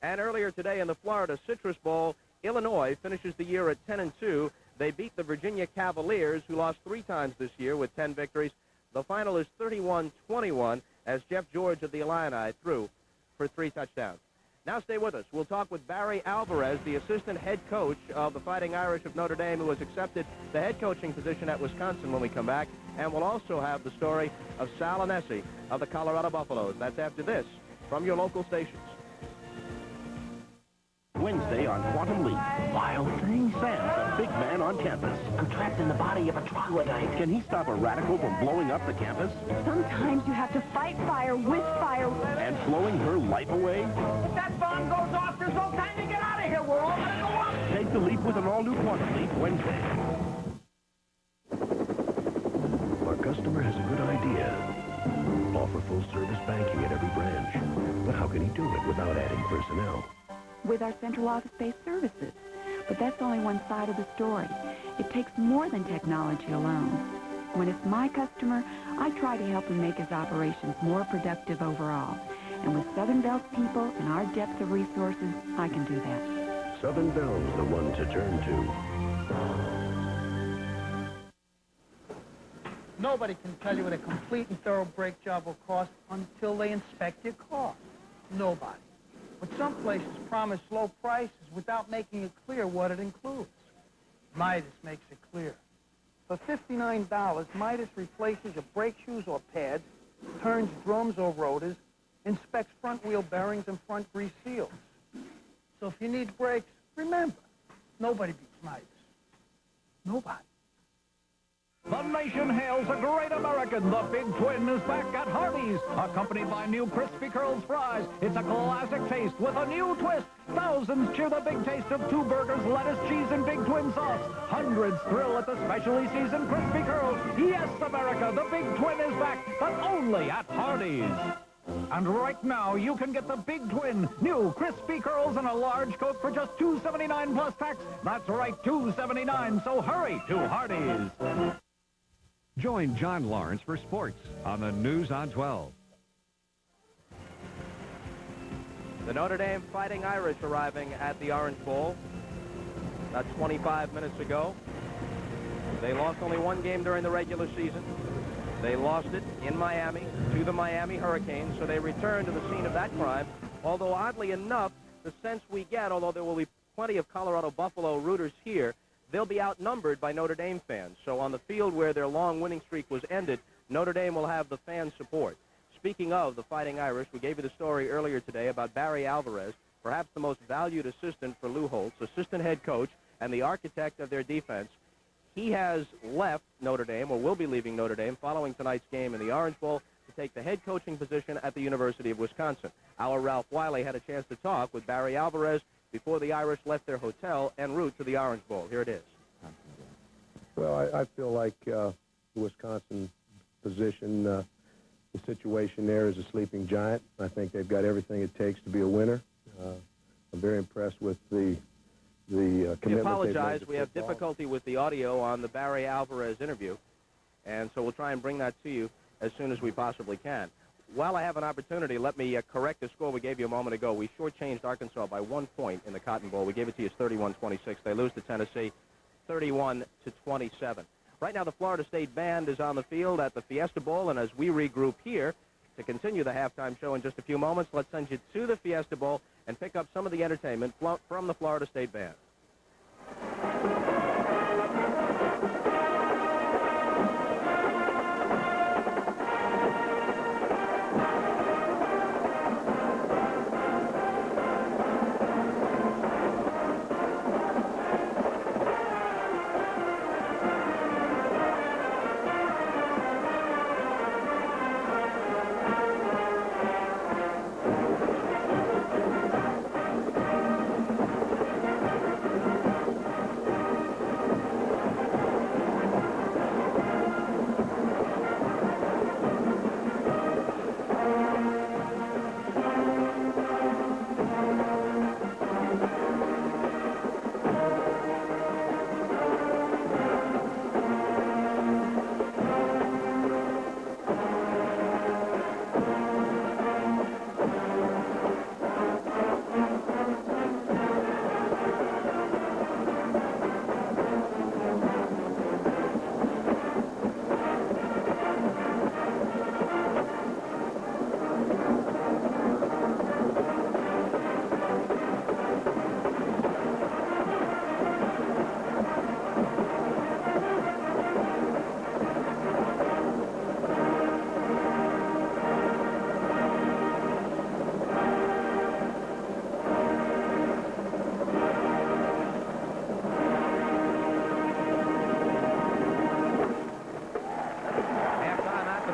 Speaker 15: And earlier today in the Florida Citrus Bowl, Illinois finishes the year at 10-2. They beat the Virginia Cavaliers, who lost 3 times this year with 10 victories. The final is 31-21 as Jeff George of the Illini threw for 3 touchdowns. Now stay with us. We'll talk with Barry Alvarez, the assistant head coach of the Fighting Irish of Notre Dame, who has accepted the head coaching position at Wisconsin when we come back. And we'll also have the story of Sal Anesi of the Colorado Buffaloes. That's after this from your local stations.
Speaker 18: Wednesday on Quantum Leap. Wild thing? Sam's a big man on campus.
Speaker 19: I'm trapped in the body of a troglodyte.
Speaker 18: Can he stop a radical from blowing up the campus?
Speaker 6: Sometimes you have to fight fire with fire.
Speaker 18: And blowing her life away?
Speaker 6: If that bomb goes off, there's no time to get out of here. We're all going to go up.
Speaker 18: Take the leap with an all-new Quantum Leap Wednesday.
Speaker 21: Our customer has a good idea. Offer full-service banking at every branch. But how can he do it without adding personnel?
Speaker 22: With our central office-based services. But that's only one side of the story. It takes more than technology alone. When it's my customer, I try to help him make his operations more productive overall. And with Southern Bell's people and our depth of resources, I can do that.
Speaker 21: Southern Bell's the one to turn to.
Speaker 9: Nobody can tell you what a complete and thorough brake job will cost until they inspect your car. Nobody. But some places promise low prices without making it clear what it includes. Midas makes it clear. For $59, Midas replaces your brake shoes or pads, turns drums or rotors, inspects front wheel bearings and front grease seals. So if you need brakes, remember, nobody beats Midas. Nobody.
Speaker 8: The nation hails a great American. The Big Twin is back at Hardee's, accompanied by new Crispy Curls fries. It's a classic taste with a new twist. Thousands cheer the big taste of 2 burgers, lettuce, cheese, and Big Twin sauce. Hundreds thrill at the specially seasoned Crispy Curls. Yes, America, the Big Twin is back, but only at Hardee's. And right now, you can get the Big Twin, new Crispy Curls and a large Coke for just $2.79 plus tax. That's right, $2.79, so hurry to Hardee's.
Speaker 24: Join John Lawrence for sports on the News on 12.
Speaker 15: The Notre Dame Fighting Irish arriving at the Orange Bowl about 25 minutes ago. They lost only 1 game during the regular season. They lost it in Miami to the Miami Hurricanes, so they return to the scene of that crime. Although, oddly enough, the sense we get, although there will be plenty of Colorado Buffalo rooters here, they'll be outnumbered by Notre Dame fans. So on the field where their long winning streak was ended, Notre Dame will have the fan support. Speaking of the Fighting Irish, we gave you the story earlier today about Barry Alvarez, perhaps the most valued assistant for Lou Holtz, assistant head coach and the architect of their defense. He has left Notre Dame, or will be leaving Notre Dame, following tonight's game in the Orange Bowl. to take the head coaching position at the University of Wisconsin. Our Ralph Wiley had a chance to talk with Barry Alvarez before the Irish left their hotel en route to the Orange Bowl. Here it is.
Speaker 10: Well, I feel like the Wisconsin position, the situation there is a sleeping giant. I think they've got everything it takes to be a winner. I'm very impressed with the commitment.
Speaker 15: We apologize. We have difficulty with the audio on the Barry Alvarez interview, and so we'll try and bring that to you as soon as we possibly can. While I have an opportunity, let me correct the score we gave you a moment ago. We shortchanged Arkansas by 1 point in the Cotton Bowl. We gave it to you as 31-26. They lose to Tennessee 31-27. Right now, the Florida State Band is on the field at the Fiesta Bowl, and as we regroup here to continue the halftime show in just a few moments, let's send you to the Fiesta Bowl and pick up some of the entertainment from the Florida State Band.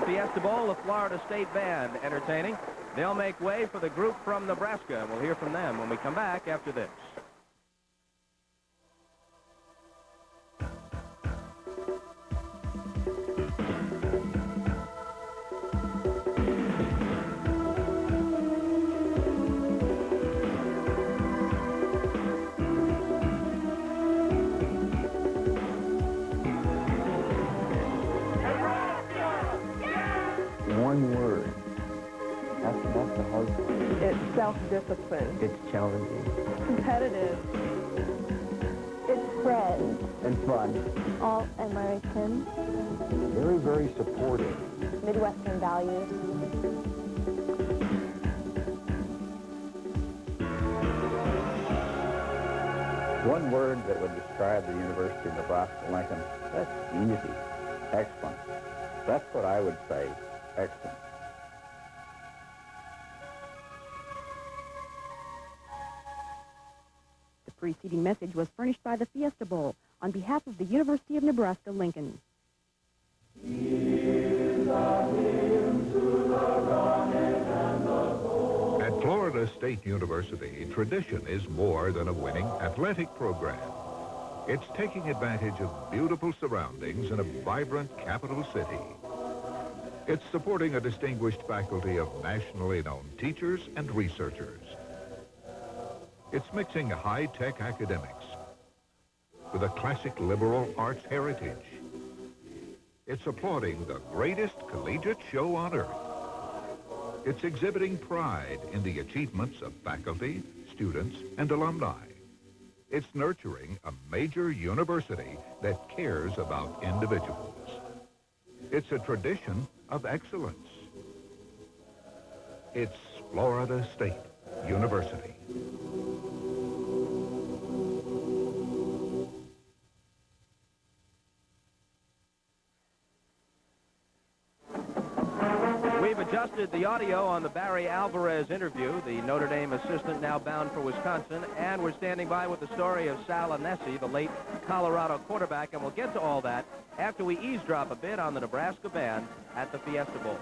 Speaker 15: Fiesta Bowl, the Florida State Band entertaining. They'll make way for the group from Nebraska. We'll hear from them when we come back after this.
Speaker 12: One word. That's the hard part.
Speaker 13: It's self-discipline.
Speaker 12: It's challenging.
Speaker 13: Competitive. It's friends.
Speaker 12: And fun.
Speaker 13: All American.
Speaker 12: Very, very supportive.
Speaker 13: Midwestern values.
Speaker 16: One word that would describe the University of Nebraska-Lincoln, that's easy. Excellent. That's what I would say. Excellent.
Speaker 25: The preceding message was furnished by the Fiesta Bowl on behalf of the University of Nebraska-Lincoln.
Speaker 8: At Florida State University, tradition is more than a winning athletic program. It's taking advantage of beautiful surroundings in a vibrant capital city. It's supporting a distinguished faculty of nationally known teachers and researchers. It's mixing high-tech academics with a classic liberal arts heritage. It's applauding the greatest collegiate show on earth. It's exhibiting pride in the achievements of faculty, students, and alumni. It's nurturing a major university that cares about individuals. It's a tradition of excellence. It's Florida State University.
Speaker 15: We've adjusted the audio on the Barry Alvarez interview, the Notre Dame assistant now bound for Wisconsin, and we're standing by with the story of Sal Anesi, the late Colorado quarterback, and we'll get to all that after we eavesdrop a bit on the Nebraska band at the Fiesta Bowl.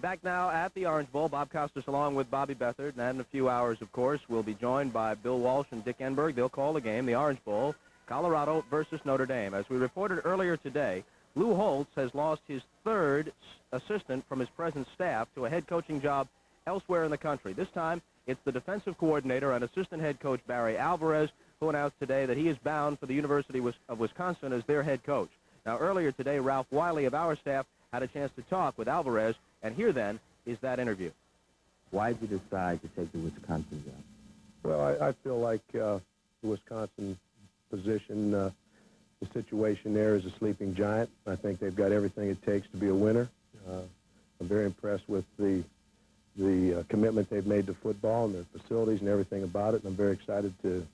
Speaker 15: Back now at the Orange Bowl. Bob Costas along with Bobby Beathard, and in a few hours, of course, we'll be joined by Bill Walsh and Dick Enberg. They'll call the game, the Orange Bowl, Colorado versus Notre Dame. As we reported earlier today, Lou Holtz has lost his third assistant from his present staff to a head coaching job elsewhere in the country. This time, it's the defensive coordinator and assistant head coach Barry Alvarez, who announced today that he is bound for the University of Wisconsin as their head coach. Now, earlier today, Ralph Wiley of our staff had a chance to talk with Alvarez, and here, then, is that interview.
Speaker 1: Why did you decide to take the Wisconsin job?
Speaker 10: Well, I feel like the Wisconsin position, the situation there is a sleeping giant. I think they've got everything it takes to be a winner. I'm very impressed with the commitment they've made to football and their facilities and everything about it, and I'm very excited to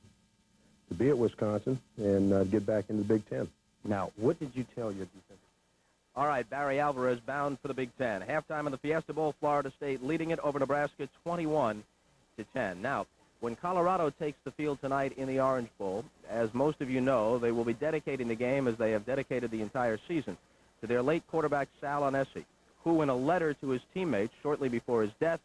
Speaker 10: be at Wisconsin and get back into the Big Ten.
Speaker 1: Now, what did you tell your defense?
Speaker 15: All right, Barry Alvarez bound for the Big Ten. Halftime in the Fiesta Bowl, Florida State leading it over Nebraska 21-10. Now, when Colorado takes the field tonight in the Orange Bowl, as most of you know, they will be dedicating the game, as they have dedicated the entire season, to their late quarterback Sal Anesi, who in a letter to his teammates shortly before his death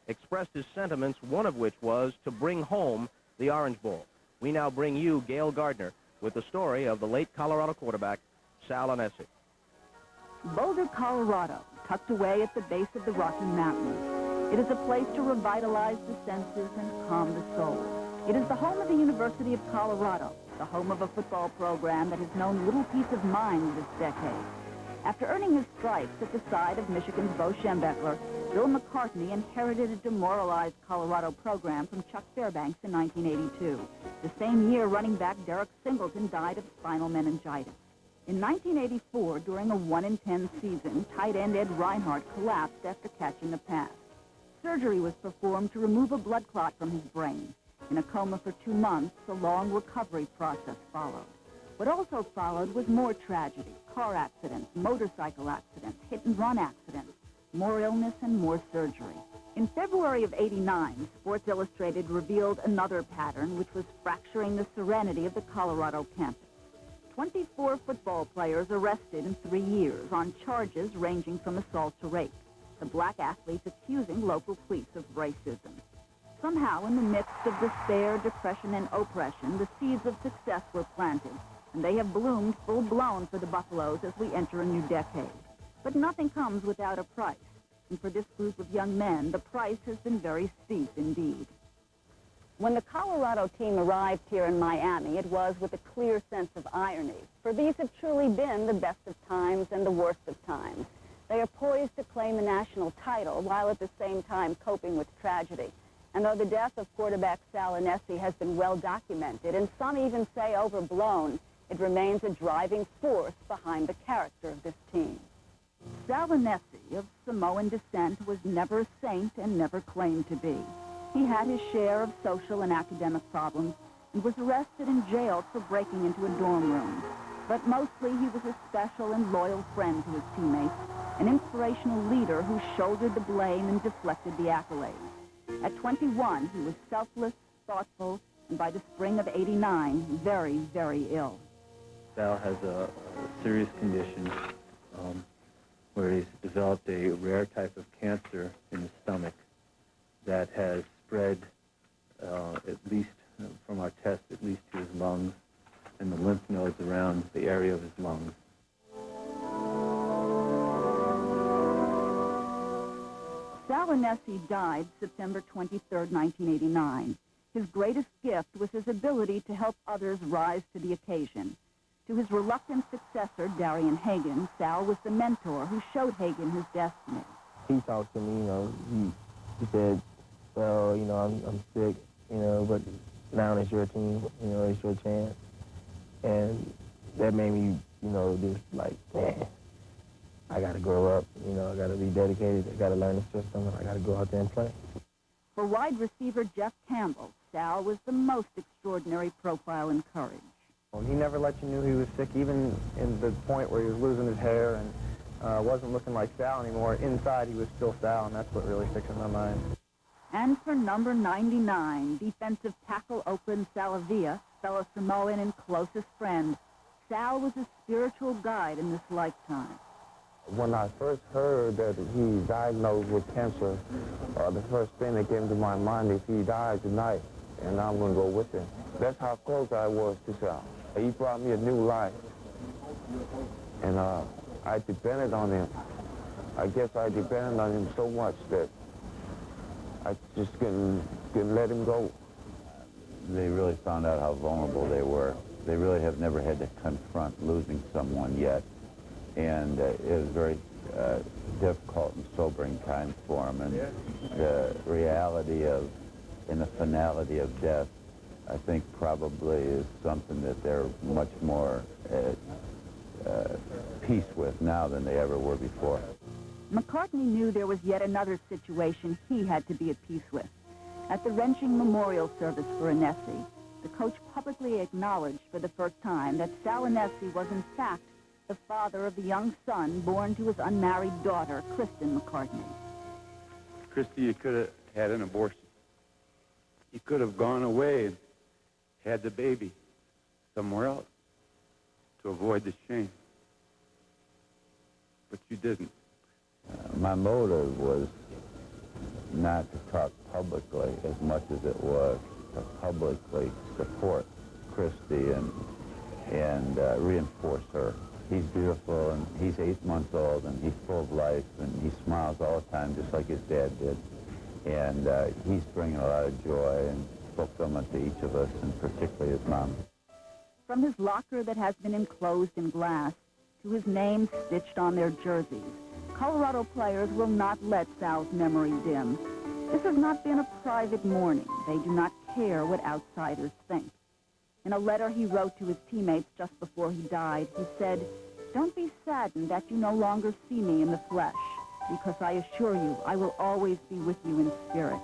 Speaker 15: expressed his sentiments, one of which was to bring home the Orange Bowl. We now bring you Gail Gardner with the story of the late Colorado quarterback Sal Anesi.
Speaker 25: Boulder, Colorado, tucked away at the base of the Rocky Mountains. It is a place to revitalize the senses and calm the soul. It is the home of the University of Colorado, the home of a football program that has known little peace of mind this decade. After earning his stripes at the side of Michigan's Bo Schembechler, Bill McCartney inherited a demoralized Colorado program from Chuck Fairbanks in 1982. The same year, running back Derek Singleton died of spinal meningitis. In 1984, during a 1-10 season, tight end Ed Reinhardt collapsed after catching a pass. Surgery was performed to remove a blood clot from his brain. In a coma for 2 months, a long recovery process followed. What also followed was more tragedy, car accidents, motorcycle accidents, hit-and-run accidents, more illness, and more surgery. In February of '89, Sports Illustrated revealed another pattern which was fracturing the serenity of the Colorado campus. 24 football players arrested in 3 years on charges ranging from assault to rape. The black athletes accusing local police of racism. Somehow, in the midst of despair, depression, and oppression, the seeds of success were planted, and they have bloomed full-blown for the Buffaloes as we enter a new decade. But nothing comes without a price, and for this group of young men, the price has been very steep indeed. When the Colorado team arrived here in Miami, it was with a clear sense of irony, for these have truly been the best of times and the worst of times. They are poised to claim the national title while at the same time coping with tragedy. And though the death of quarterback Sal Anesi has been well documented, and some even say overblown, it remains a driving force behind the character of this team. Sal Anesi, of Samoan descent, was never a saint and never claimed to be. He had his share of social and academic problems and was arrested and jailed for breaking into a dorm room. But mostly he was a special and loyal friend to his teammates, an inspirational leader who shouldered the blame and deflected the accolades. At 21, he was selfless, thoughtful, and by the spring of '89, very, very ill.
Speaker 1: Sal has a serious condition where he's developed a rare type of cancer in his stomach that has spread, at least from our test, at least to his lungs and the lymph nodes around the area of his lungs.
Speaker 25: Sal Inessi died September 23, 1989. His greatest gift was his ability to help others rise to the occasion. To his reluctant successor, Darian Hagan, Sal was the mentor who showed Hagan his destiny.
Speaker 5: He talked to me, you know, he said, well, you know, I'm sick, you know, but now it's your team, you know, it's your chance. And that made me, you know, just like, man, I got to grow up, you know, I got to be dedicated, I got to learn the system, and I got to go out there and play.
Speaker 25: For wide receiver Jeff Campbell, Sal was the most extraordinary profile in courage.
Speaker 11: He never let you know he was sick, even in the point where he was losing his hair and wasn't looking like Sal anymore. Inside, he was still Sal, and that's what really sticks in my mind.
Speaker 25: And for number 99, defensive tackle Oakland Salavia, fellow Samoan and closest friend, Sal was a spiritual guide in this lifetime.
Speaker 12: When I first heard that he diagnosed with cancer, the first thing that came to my mind is he died tonight, and I'm going to go with him. That's how close I was to Sal. He brought me a new life, and I depended on him. I guess I depended on him so much that I just couldn't let him go.
Speaker 16: They really found out how vulnerable they were. They really have never had to confront losing someone yet, and it was very difficult and sobering times for them. And the reality of, and the finality of death, I think probably is something that they're much more at peace with now than they ever were before.
Speaker 25: McCartney knew there was yet another situation he had to be at peace with. At the wrenching memorial service for Inessi, the coach publicly acknowledged for the first time that Sal Inessi was in fact the father of the young son born to his unmarried daughter, Kristen McCartney.
Speaker 14: Christy, you could have had an abortion. You could have gone away and had the baby somewhere else to avoid the shame. But you didn't.
Speaker 16: My motive was not to talk publicly as much as it was to publicly support Christy and reinforce her. He's beautiful, and he's 8 months old, and he's full of life, and he smiles all the time just like his dad did. And he's bringing a lot of joy and fulfillment to each of us, and particularly his mom.
Speaker 25: From his locker that has been enclosed in glass to his name stitched on their jerseys, Colorado players will not let Sal's memory dim. This has not been a private mourning. They do not care what outsiders think. In a letter he wrote to his teammates just before he died, he said, "Don't be saddened that you no longer see me in the flesh, because I assure you I will always be with you in spirit.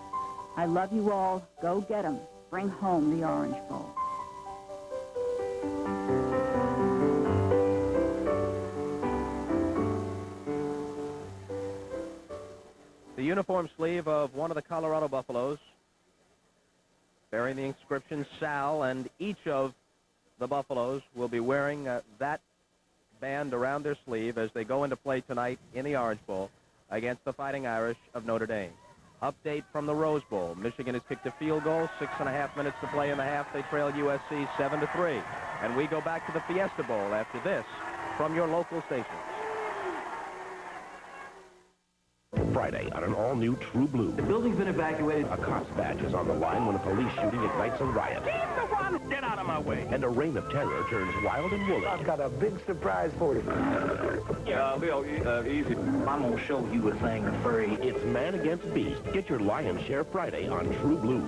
Speaker 25: I love you all. Go get 'em. Bring home the Orange Bowl."
Speaker 15: The uniform sleeve of one of the Colorado Buffaloes, bearing the inscription Sal, and each of the Buffaloes will be wearing that band around their sleeve as they go into play tonight in the Orange Bowl against the Fighting Irish of Notre Dame. Update from the Rose Bowl. Michigan has kicked a field goal, 6.5 minutes to play in the half. They trail USC 7-3. And we go back to the Fiesta Bowl after this from your local stations.
Speaker 21: Friday on an all-new True Blue.
Speaker 17: The building's been evacuated.
Speaker 21: A cop's badge is on the line when a police shooting ignites a riot.
Speaker 17: Get out of my way.
Speaker 21: And a reign of terror turns wild and woolly.
Speaker 17: I've got a big surprise for you. Yeah, Bill, easy. I'm going to show you a thing, furry.
Speaker 21: It's Man Against Beast. Get your lion's share Friday on True Blue.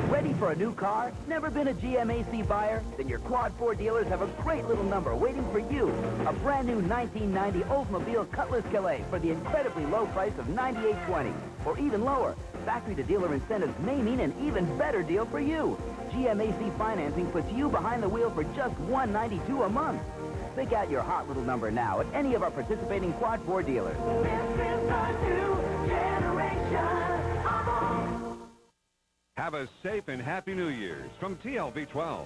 Speaker 17: Ready for a new car? Never been a GMAC buyer? Then your Quad 4 dealers have a great little number waiting for you. A brand new 1990 Oldsmobile Cutlass Calais for the incredibly low price of $98.20. Or even lower. Factory-to-dealer incentives may mean an even better deal for you. GMAC financing puts you behind the wheel for just $192 a month. Pick out your hot little number now at any of our participating Quad 4 dealers.
Speaker 6: This is the new generation.
Speaker 24: Have a safe and happy New Year's from TLV12.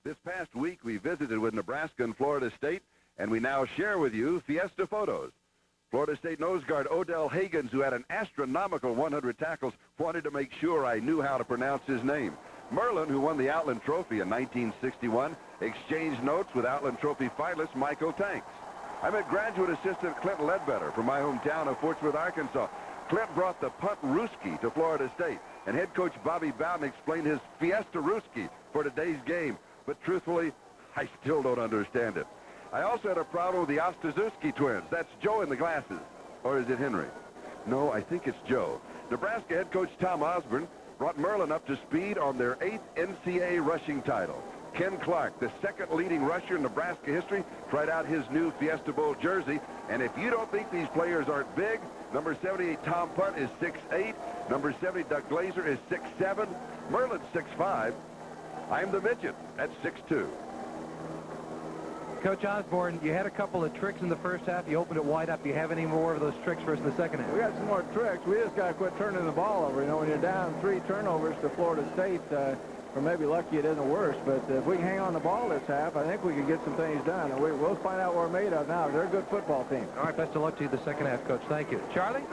Speaker 2: This past week, we visited with Nebraska and Florida State, and we now share with you Fiesta photos. Florida State nose guard Odell Haggins, who had an astronomical 100 tackles, wanted to make sure I knew how to pronounce his name. Merlin, who won the Outland Trophy in 1961, exchanged notes with Outland Trophy finalist Michael Tanks. I met graduate assistant Clint Ledbetter from my hometown of Fort Smith, Arkansas. Clint brought the punt Ruski to Florida State, and head coach Bobby Bowden explained his Fiesta Ruski for today's game. But truthfully, I still don't understand it. I also had a problem with the Ostaszewski twins. That's Joe in the glasses. Or is it Henry? No, I think it's Joe. Nebraska head coach Tom Osborne brought Merlin up to speed on their 8th NCAA rushing title. Ken Clark, the second leading rusher in Nebraska history, tried out his new Fiesta Bowl jersey. And if you don't think these players aren't big, number 78 Tom Punt is 6'8". Number 70 Doug Glazer is 6'7". Merlin's 6'5". I'm the midget at 6'2".
Speaker 3: Coach Osborne, you had a couple of tricks in the first half. You opened it wide up. Do you have any more of those tricks for us in the second half?
Speaker 11: We got some more tricks. We just got to quit turning the ball over. You know, when you're down 3 turnovers to Florida State, or maybe lucky it isn't worse, but if we can hang on the ball this half, I think we can get some things done. And we'll find out what we're made of now. They're a good football team.
Speaker 3: All right, best of luck to you the second half, Coach. Thank you. Charlie?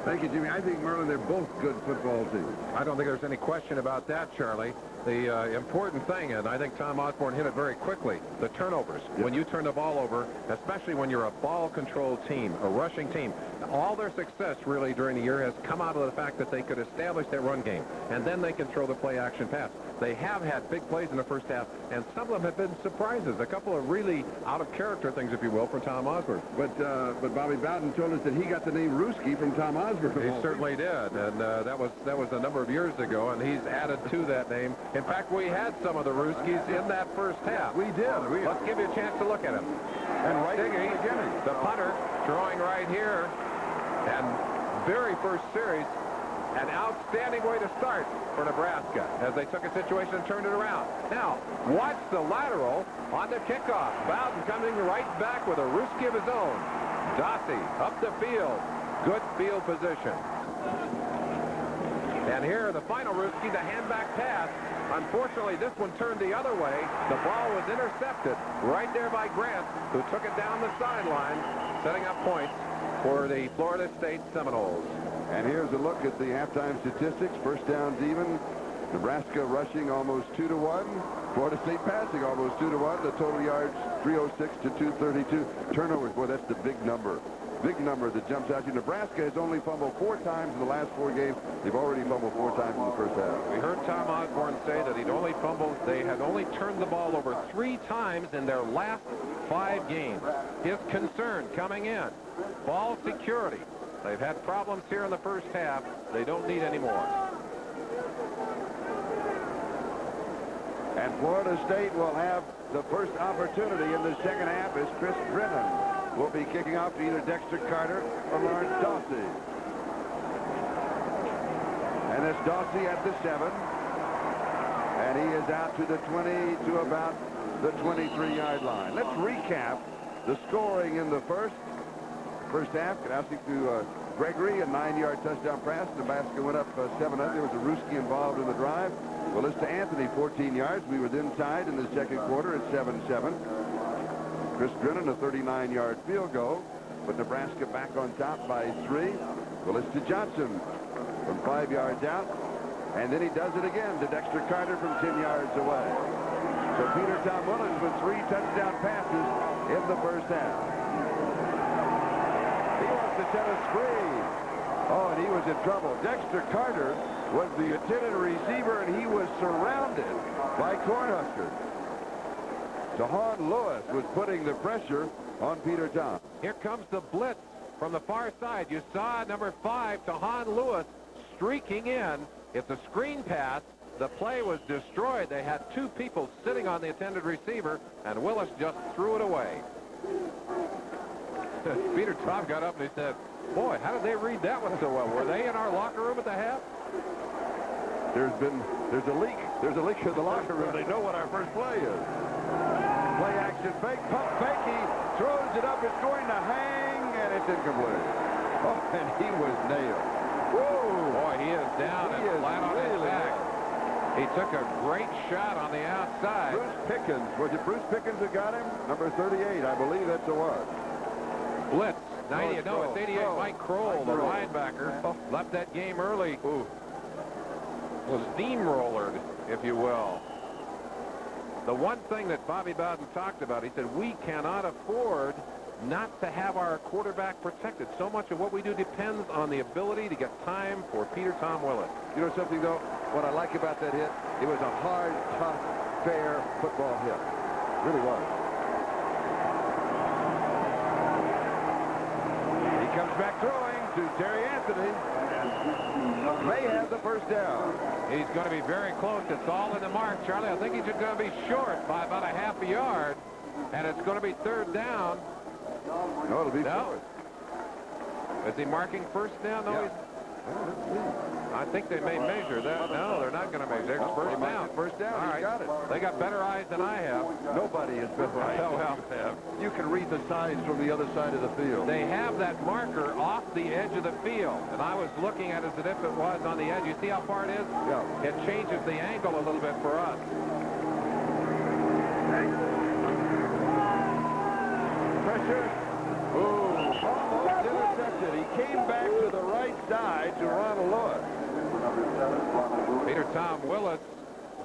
Speaker 2: Thank you, Jimmy. I think, Merlin, they're both good football teams.
Speaker 4: I don't think there's any question about that, Charlie. The important thing, and I think Tom Osborne hit it very quickly, the turnovers. Yep. When you turn the ball over, especially when you're a ball-controlled team, a rushing team, all their success really during the year has come out of the fact that they could establish their run game, and then they can throw the play-action pass. They have had big plays in the first half, and some of them have been surprises, a couple of really out-of-character things, if you will, for Tom Osborne.
Speaker 2: But Bobby Bowden told us that he got the name Ruski from Tom Osborne.
Speaker 4: He certainly did, and that was a number of years ago, and he's added to that name. In fact, we had some of the Ruskis in that first half.
Speaker 2: We did.
Speaker 4: Let's give you a chance to look at him.
Speaker 2: And right
Speaker 4: Stiggy,
Speaker 2: in the beginning.
Speaker 4: the punter, throwing right here, and very first series, an outstanding way to start for Nebraska as they took a situation and turned it around. Now, watch the lateral on the kickoff. Bowden coming right back with a Ruski of his own. Dawsey up the field. Good field position. And here, the final Ruski, the hand-back pass. Unfortunately, this one turned the other way. The ball was intercepted right there by Grant, who took it down the sideline, setting up points for the Florida State Seminoles.
Speaker 2: And here's a look at the halftime statistics. First downs even. Nebraska rushing almost 2-1. Florida State passing almost 2-1. The total yards 306 to 232. Turnovers, boy, that's the big number. Big number that jumps out to you. Nebraska has only fumbled 4 times in the last 4 games. They've already fumbled 4 times in the first half.
Speaker 4: We heard Tom Osborne say that they had only turned the ball over 3 times in their last 5 games. His concern coming in, ball security. They've had problems here in the first half. They don't need any more.
Speaker 2: And Florida State will have the first opportunity in the second half as Chris Drennan will be kicking off to either Dexter Carter or Lawrence Dawsey. And it's Dawsey at the 7. And he is out to the 20 to about the 23-yard line. Let's recap the scoring in the first half. Kanowski to Gregory, a 9-yard touchdown pass. Nebraska went up 7-0. There was a Ruski involved in the drive. Willis to Anthony, 14 yards. We were then tied in the second quarter at 7-7. Chris Drennan, a 39-yard field goal. But Nebraska back on top by 3. Willis to Johnson from 5 yards out. And then he does it again to Dexter Carter from 10 yards away. So Peter Tom Willis with 3 touchdown passes in the first half. He wants to set a screen. Oh, and he was in trouble. Dexter Carter was the intended receiver, and he was surrounded by Cornhuskers. Tahan Lewis was putting the pressure on Peter Tom.
Speaker 4: Here comes the blitz from the far side. You saw number 5, Tahan Lewis, streaking in. It's a screen pass. The play was destroyed. They had 2 people sitting on the intended receiver, and Willis just threw it away. Peter Tom got up and he said, boy, how did they read that one so well? Were they in our locker room at the half?
Speaker 2: There's a leak. There's a leak in the locker room. They know what our first play is. Play action fake, pump fake. He throws it up. It's going to hang, and it's incomplete. Oh, and he was nailed. Woo!
Speaker 4: Boy, he is down and flat on his back. He took a great shot on the outside.
Speaker 2: Bruce Pickens. Was it Bruce Pickens that got him? Number 38. I believe that's the one.
Speaker 4: Blitz. 90. No, it's 88. Mike Kroll, the linebacker, left that game early. Ooh. Steamrollered, if you will. The one thing that Bobby Bowden talked about, he said, we cannot afford not to have our quarterback protected. So much of what we do depends on the ability to get time for Peter Tom Willis.
Speaker 2: You know something, though? What I like about that hit, it was a hard, tough, fair football hit. Really was. He comes back throwing to Terry Anthony. May have the first down.
Speaker 4: He's going to be very close. It's all in the mark, Charlie. I think he's just going to be short by about a half a yard, and it's going to be third down.
Speaker 2: No, it'll be short.
Speaker 4: Is he marking first down? No, I think they may measure that. No, they're not going to measure. It's first down.
Speaker 2: First down.
Speaker 4: All right.
Speaker 2: Got it.
Speaker 4: They got better eyes than I have.
Speaker 2: Nobody has better eyes than you have. You can read the signs from the other side of the field.
Speaker 4: They have that marker off the edge of the field, and I was looking at it as if it was on the edge. You see how far it is?
Speaker 2: Yeah.
Speaker 4: It changes the angle a little bit for us.
Speaker 2: Pressure. Ooh, almost intercepted. He came back to the right side to Ronald Lewis.
Speaker 4: Peter Tom Willis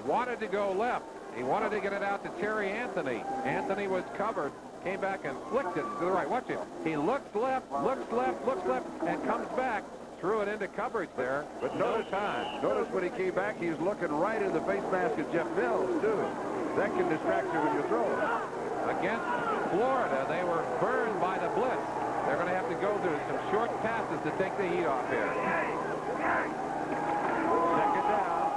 Speaker 4: wanted to go left. He wanted to get it out to Terry Anthony. Anthony was covered, came back and flicked it to the right. Watch it. He looks left, and comes back. Threw it into coverage there, but no time.
Speaker 2: Notice when he came back, he was looking right in the face mask of Jeff Mills, too. That can distract you when you're throwing.
Speaker 4: Against Florida, they were burned by the blitz. They're going to have to go through some short passes to take the heat off here.
Speaker 2: Second down.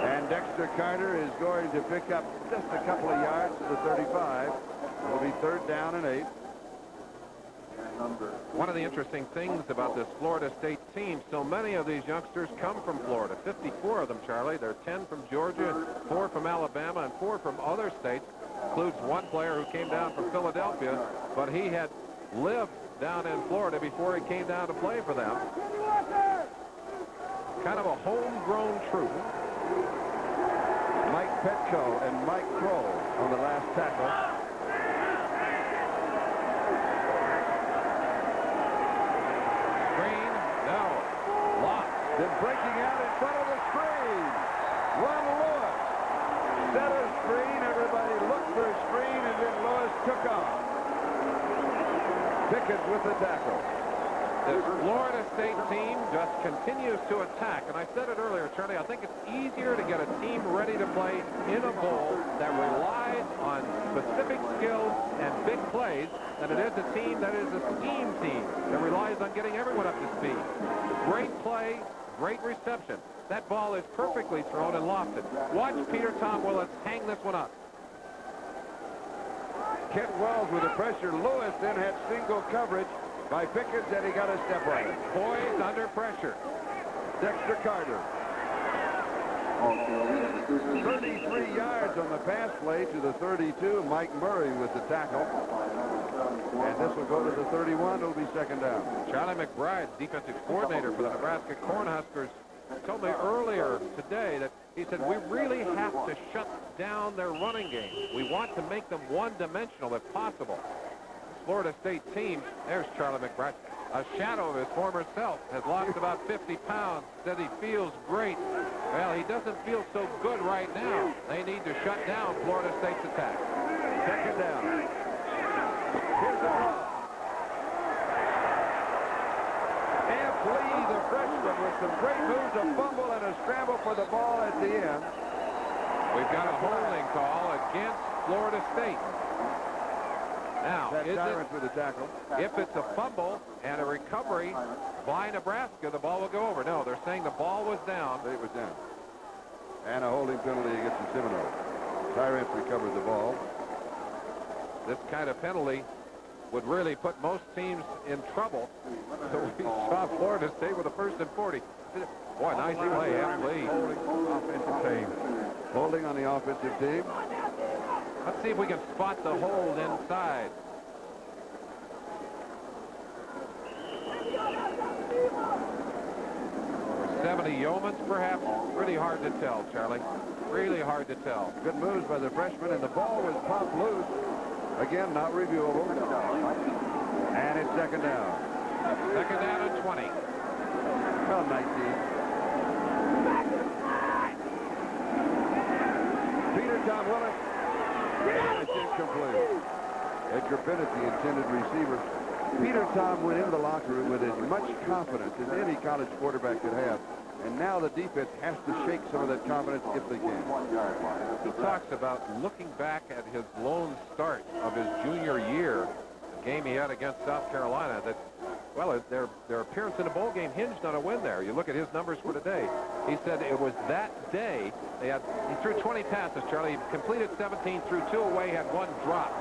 Speaker 2: And Dexter Carter is going to pick up just a couple of yards to the 35. It'll be third down and 8.
Speaker 4: One of the interesting things about this Florida State team, so many of these youngsters come from Florida. 54 of them, Charlie. There are 10 from Georgia, 4 from Alabama, and 4 from other states. Includes one player who came down from Philadelphia, but he had lived down in Florida before he came down to play for them. Kind of a homegrown troop.
Speaker 2: Mike Petco and Mike Kroll on the last tackle. Then breaking out in front of the screen. Ronald Lewis set a screen. Everybody looked for a screen, and then Lewis took off. Pickett with the tackle.
Speaker 4: This Florida State team just continues to attack. And I said it earlier, Charlie, I think it's easier to get a team ready to play in a bowl that relies on specific skills and big plays than it is a team that is a scheme team that relies on getting everyone up to speed. Great play. Great reception. That ball is perfectly thrown and lofted. Watch Peter Tom Willis hang this one up.
Speaker 2: Kent Wells with the pressure. Lewis then had single coverage by Pickett, and he got a step on it.
Speaker 4: Poised under pressure.
Speaker 2: Dexter Carter. 33 yards on the pass play to the 32. Mike Murray with the tackle. And this will go to the 31. It'll be second down.
Speaker 4: Charlie McBride, defensive coordinator for the Nebraska Cornhuskers, told me earlier today that he said, we really have to shut down their running game. We want to make them one-dimensional if possible. This Florida State team, there's Charlie McBride, a shadow of his former self, has lost about 50 pounds, said he feels great. Well, he doesn't feel so good right now. They need to shut down Florida State's attack.
Speaker 2: Second down. Here's the ball. Amp Lee, the freshman, with some great moves, a fumble and a scramble for the ball at the end.
Speaker 4: We've got a holding call against Florida State. Now,
Speaker 2: with the tackle.
Speaker 4: If it's a fumble and a recovery by Nebraska, the ball will go over. No, they're saying the ball was down.
Speaker 2: It was down. And a holding penalty against the Seminoles. Tyrant recovered the ball.
Speaker 4: This kind of penalty would really put most teams in trouble. So we saw Florida State with a 1st and 40. Boy, nice play, Amp Lee.
Speaker 2: Offensive team. Holding on the offensive team.
Speaker 4: Let's see if we can spot the hold inside. Or 70 Yeomans, perhaps. Really hard to tell, Charlie. Really hard to tell.
Speaker 2: Good moves by the freshman, and the ball was popped loose. Again, not reviewable. And it's second down.
Speaker 4: Second down and 20.
Speaker 2: Well, 19. Peter Tom Willis And it's incomplete. Edgar Bennett, the intended receiver. Peter Tom went into the locker room with as much confidence as any college quarterback could have. And now the defense has to shake some of that confidence if they can.
Speaker 4: He talks about looking back at his lone start of his junior year, the game he had against South Carolina, that, well, their appearance in a bowl game hinged on a win there. You look at his numbers for today. He said it was that day he threw 20 passes, Charlie. He completed 17, threw 2 away, had 1 drop.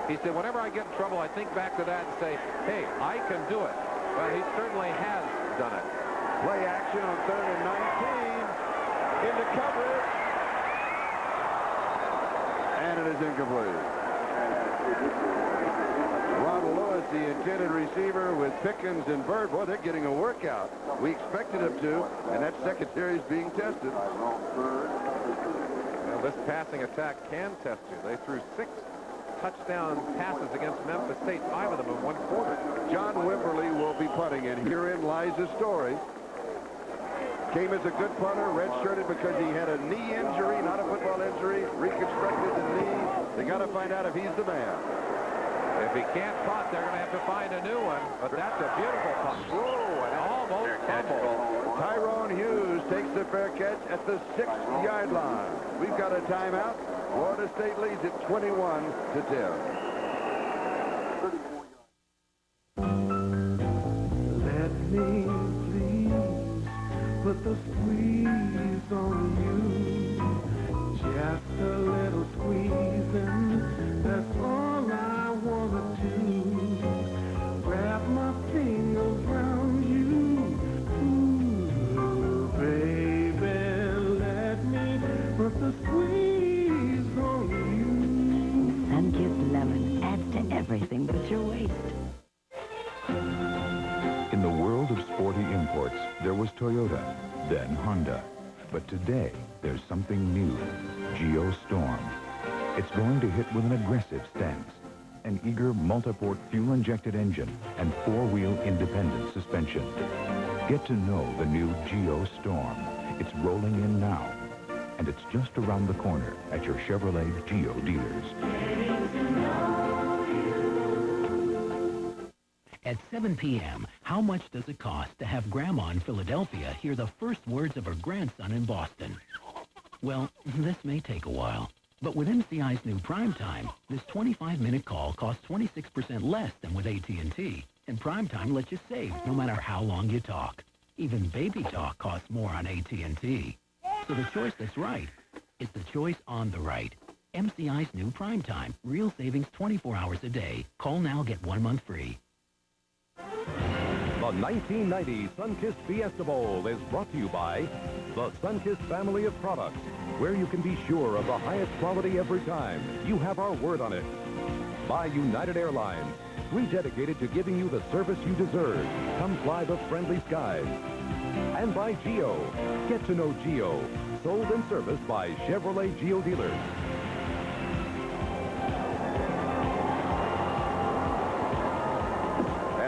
Speaker 4: He said, whenever I get in trouble, I think back to that and say, hey, I can do it. Well, he certainly has done it.
Speaker 2: Play action on 3rd and 19. Into coverage. And it is incomplete. Ron Lewis, the intended receiver, with Pickens and Bird. Boy, they're getting a workout. We expected them to, and that secondary is being tested.
Speaker 4: Well, this passing attack can test you. They threw 6 touchdown passes against Memphis State, 5 of them in 1 quarter.
Speaker 2: John Wimberly will be punting, and herein lies the story. Came as a good punter, redshirted because he had a knee injury, not a football injury, reconstructed the knee. They got to find out if he's the man.
Speaker 4: If he can't punt, they're going to have to find a new one, but that's a beautiful punt. Whoa, and almost fumble.
Speaker 2: Tyrone Hughes takes the fair catch at the 6-yard line. We've got a timeout. Florida State leads it 21-10.
Speaker 7: Let me please put the squeeze on you. Just a little squeezing, that's all I want to do. Wrap my fingers around you. Ooh, baby, let me put the squeeze on you.
Speaker 18: Sunkist Lemon adds to everything but your waist.
Speaker 8: In the world of sporty imports, there was Toyota, then Honda. But today, there's something new, Geo Storm. It's going to hit with an aggressive stance, an eager multi-port fuel-injected engine, and 4-wheel independent suspension. Get to know the new Geo Storm. It's rolling in now, and it's just around the corner at your Chevrolet Geo dealers.
Speaker 19: At 7 p.m., how much does it cost to have Grandma in Philadelphia hear the first words of her grandson in Boston? Well, this may take a while. But with MCI's new Primetime, this 25-minute call costs 26% less than with AT&T. And Primetime lets you save no matter how long you talk. Even baby talk costs more on AT&T. So the choice that's right is the choice on the right. MCI's new Primetime. Real savings 24 hours a day. Call now, get 1 month free.
Speaker 24: The 1990 Sunkist Fiesta Bowl is brought to you by the Sunkist family of products, where you can be sure of the highest quality every time. You have our word on it. By United Airlines, rededicated to giving you the service you deserve. Come fly the friendly skies. And by Geo. Get to know Geo. Sold and serviced by Chevrolet Geo dealers.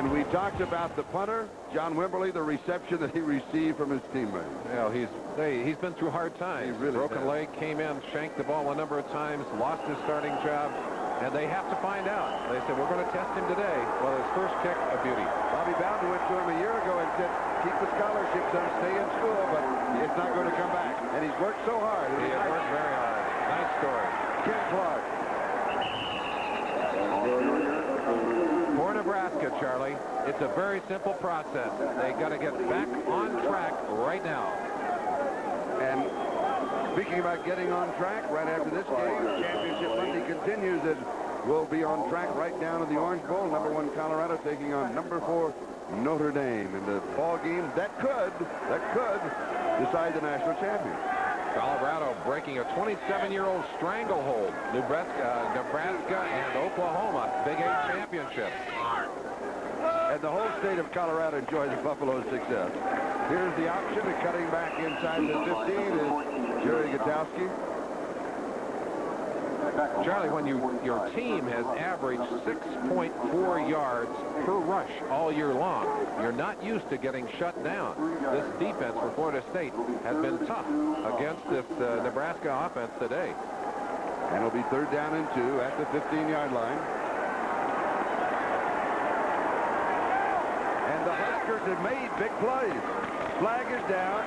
Speaker 2: And we talked about the punter, John Wimberly, the reception that he received from his teammates.
Speaker 4: Well, he's been through hard times.
Speaker 2: He really
Speaker 4: Broken
Speaker 2: has.
Speaker 4: leg, came in, shanked the ball a number of times, lost his starting job, and they have to find out. They said, we're going to test him today. Well, his first kick, a beauty.
Speaker 2: Bobby Bowden went to him a year ago and said, keep the scholarship, son, stay in school, but it's not going to come back. And he's worked so hard.
Speaker 4: He has worked very hard. Nice story.
Speaker 2: Ken Clark.
Speaker 4: For Nebraska, Charlie, it's a very simple process. They got to get back on track right now.
Speaker 2: And speaking about getting on track, right after this game, Championship Monday continues, and we'll be on track right down to the Orange Bowl. Number 1 Colorado taking on number 4 Notre Dame in the ball game that could decide the national champion.
Speaker 4: Colorado breaking a 27-year-old stranglehold. Nebraska and Oklahoma, Big 8 championship.
Speaker 2: And the whole state of Colorado enjoys Buffalo's success. Here's the option of cutting back inside the 15 is Jerry Gutowski.
Speaker 4: Charlie, when your team has averaged 6.4 yards per rush all year long, you're not used to getting shut down. This defense for Florida State has been tough against this Nebraska offense today.
Speaker 2: And it'll be 3rd down and 2 at the 15-yard line. And the Huskers have made big plays. Flag is down.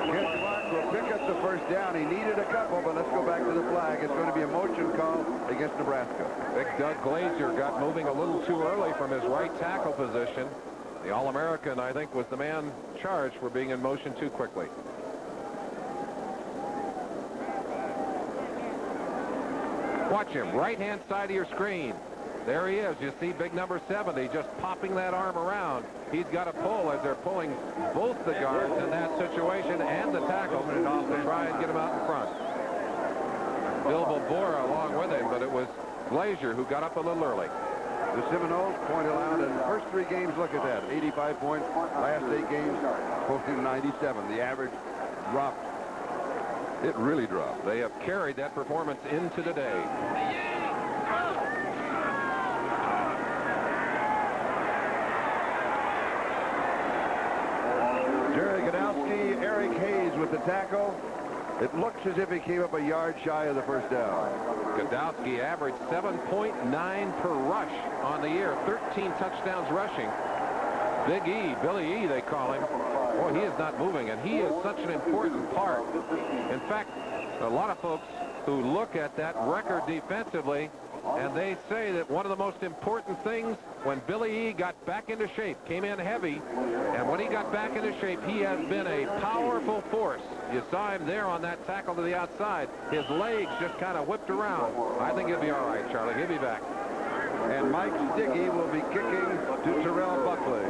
Speaker 2: Ken Clark will pick up the 1st down. He needed a couple, but let's go back to the flag. It's going to be a motion call against Nebraska.
Speaker 4: Big Doug Glazier got moving a little too early from his right tackle position. The All-American, I think, was the man charged for being in motion too quickly. Watch him, right-hand side of your screen. There he is. You see big number 70 just popping that arm around. He's got a pull as they're pulling both the guards in that situation and the tackle to try and get him out in front. Bill Bora along with him, but it was Glazier who got up a little early.
Speaker 2: The Seminoles point allowed in the first 3 games. Look at that, 85 points. Last 8 games, posting 97. The average dropped. It really dropped.
Speaker 4: They have carried that performance into today.
Speaker 2: Jerry Godowski, Eric Hayes with the tackle. It looks as if he came up a yard shy of the 1st down.
Speaker 4: Godowski averaged 7.9 per rush on the year, 13 touchdowns rushing. Big E, Billy E, they call him. Boy, he is not moving, and he is such an important part. In fact, a lot of folks who look at that record defensively, and they say that one of the most important things when Billy E got back into shape, came in heavy, and when he got back into shape, he has been a powerful force. You saw him there on that tackle to the outside. His legs just kind of whipped around. I think he'll be all right, Charlie. He'll be back.
Speaker 2: And Mike Stiggy will be kicking to Terrell Buckley.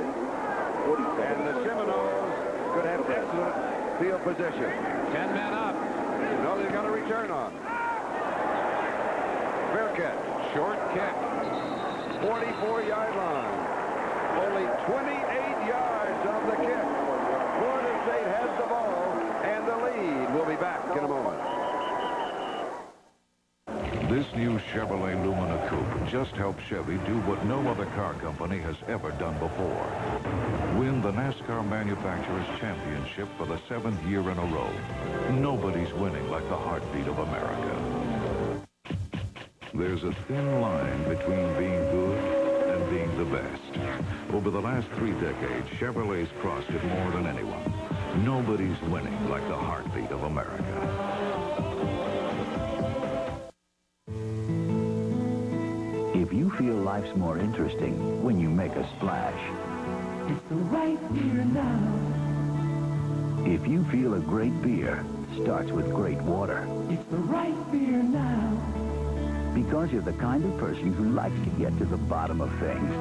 Speaker 2: And the Seminoles could have excellent field position.
Speaker 4: 10 men up.
Speaker 2: No, they've got a return on. Fair catch.
Speaker 4: Short kick.
Speaker 2: 44-yard line. Only 28 yards of the kick. Florida State has the ball, and the lead. We'll be back in a moment.
Speaker 21: This new Chevrolet Lumina Coupe just helped Chevy do what no other car company has ever done before. Win the NASCAR Manufacturers Championship for the 7th year in a row. Nobody's winning like the heartbeat of America. There's a thin line between being good and being the best. Over the last 3 decades, Chevrolet's crossed it more than anyone. Nobody's winning like the heartbeat of America.
Speaker 9: If you feel life's more interesting when you make a splash.
Speaker 7: It's the right beer now.
Speaker 9: If you feel a great beer starts with great water.
Speaker 7: It's the right beer now.
Speaker 9: Because you're the kind of person who likes to get to the bottom of things.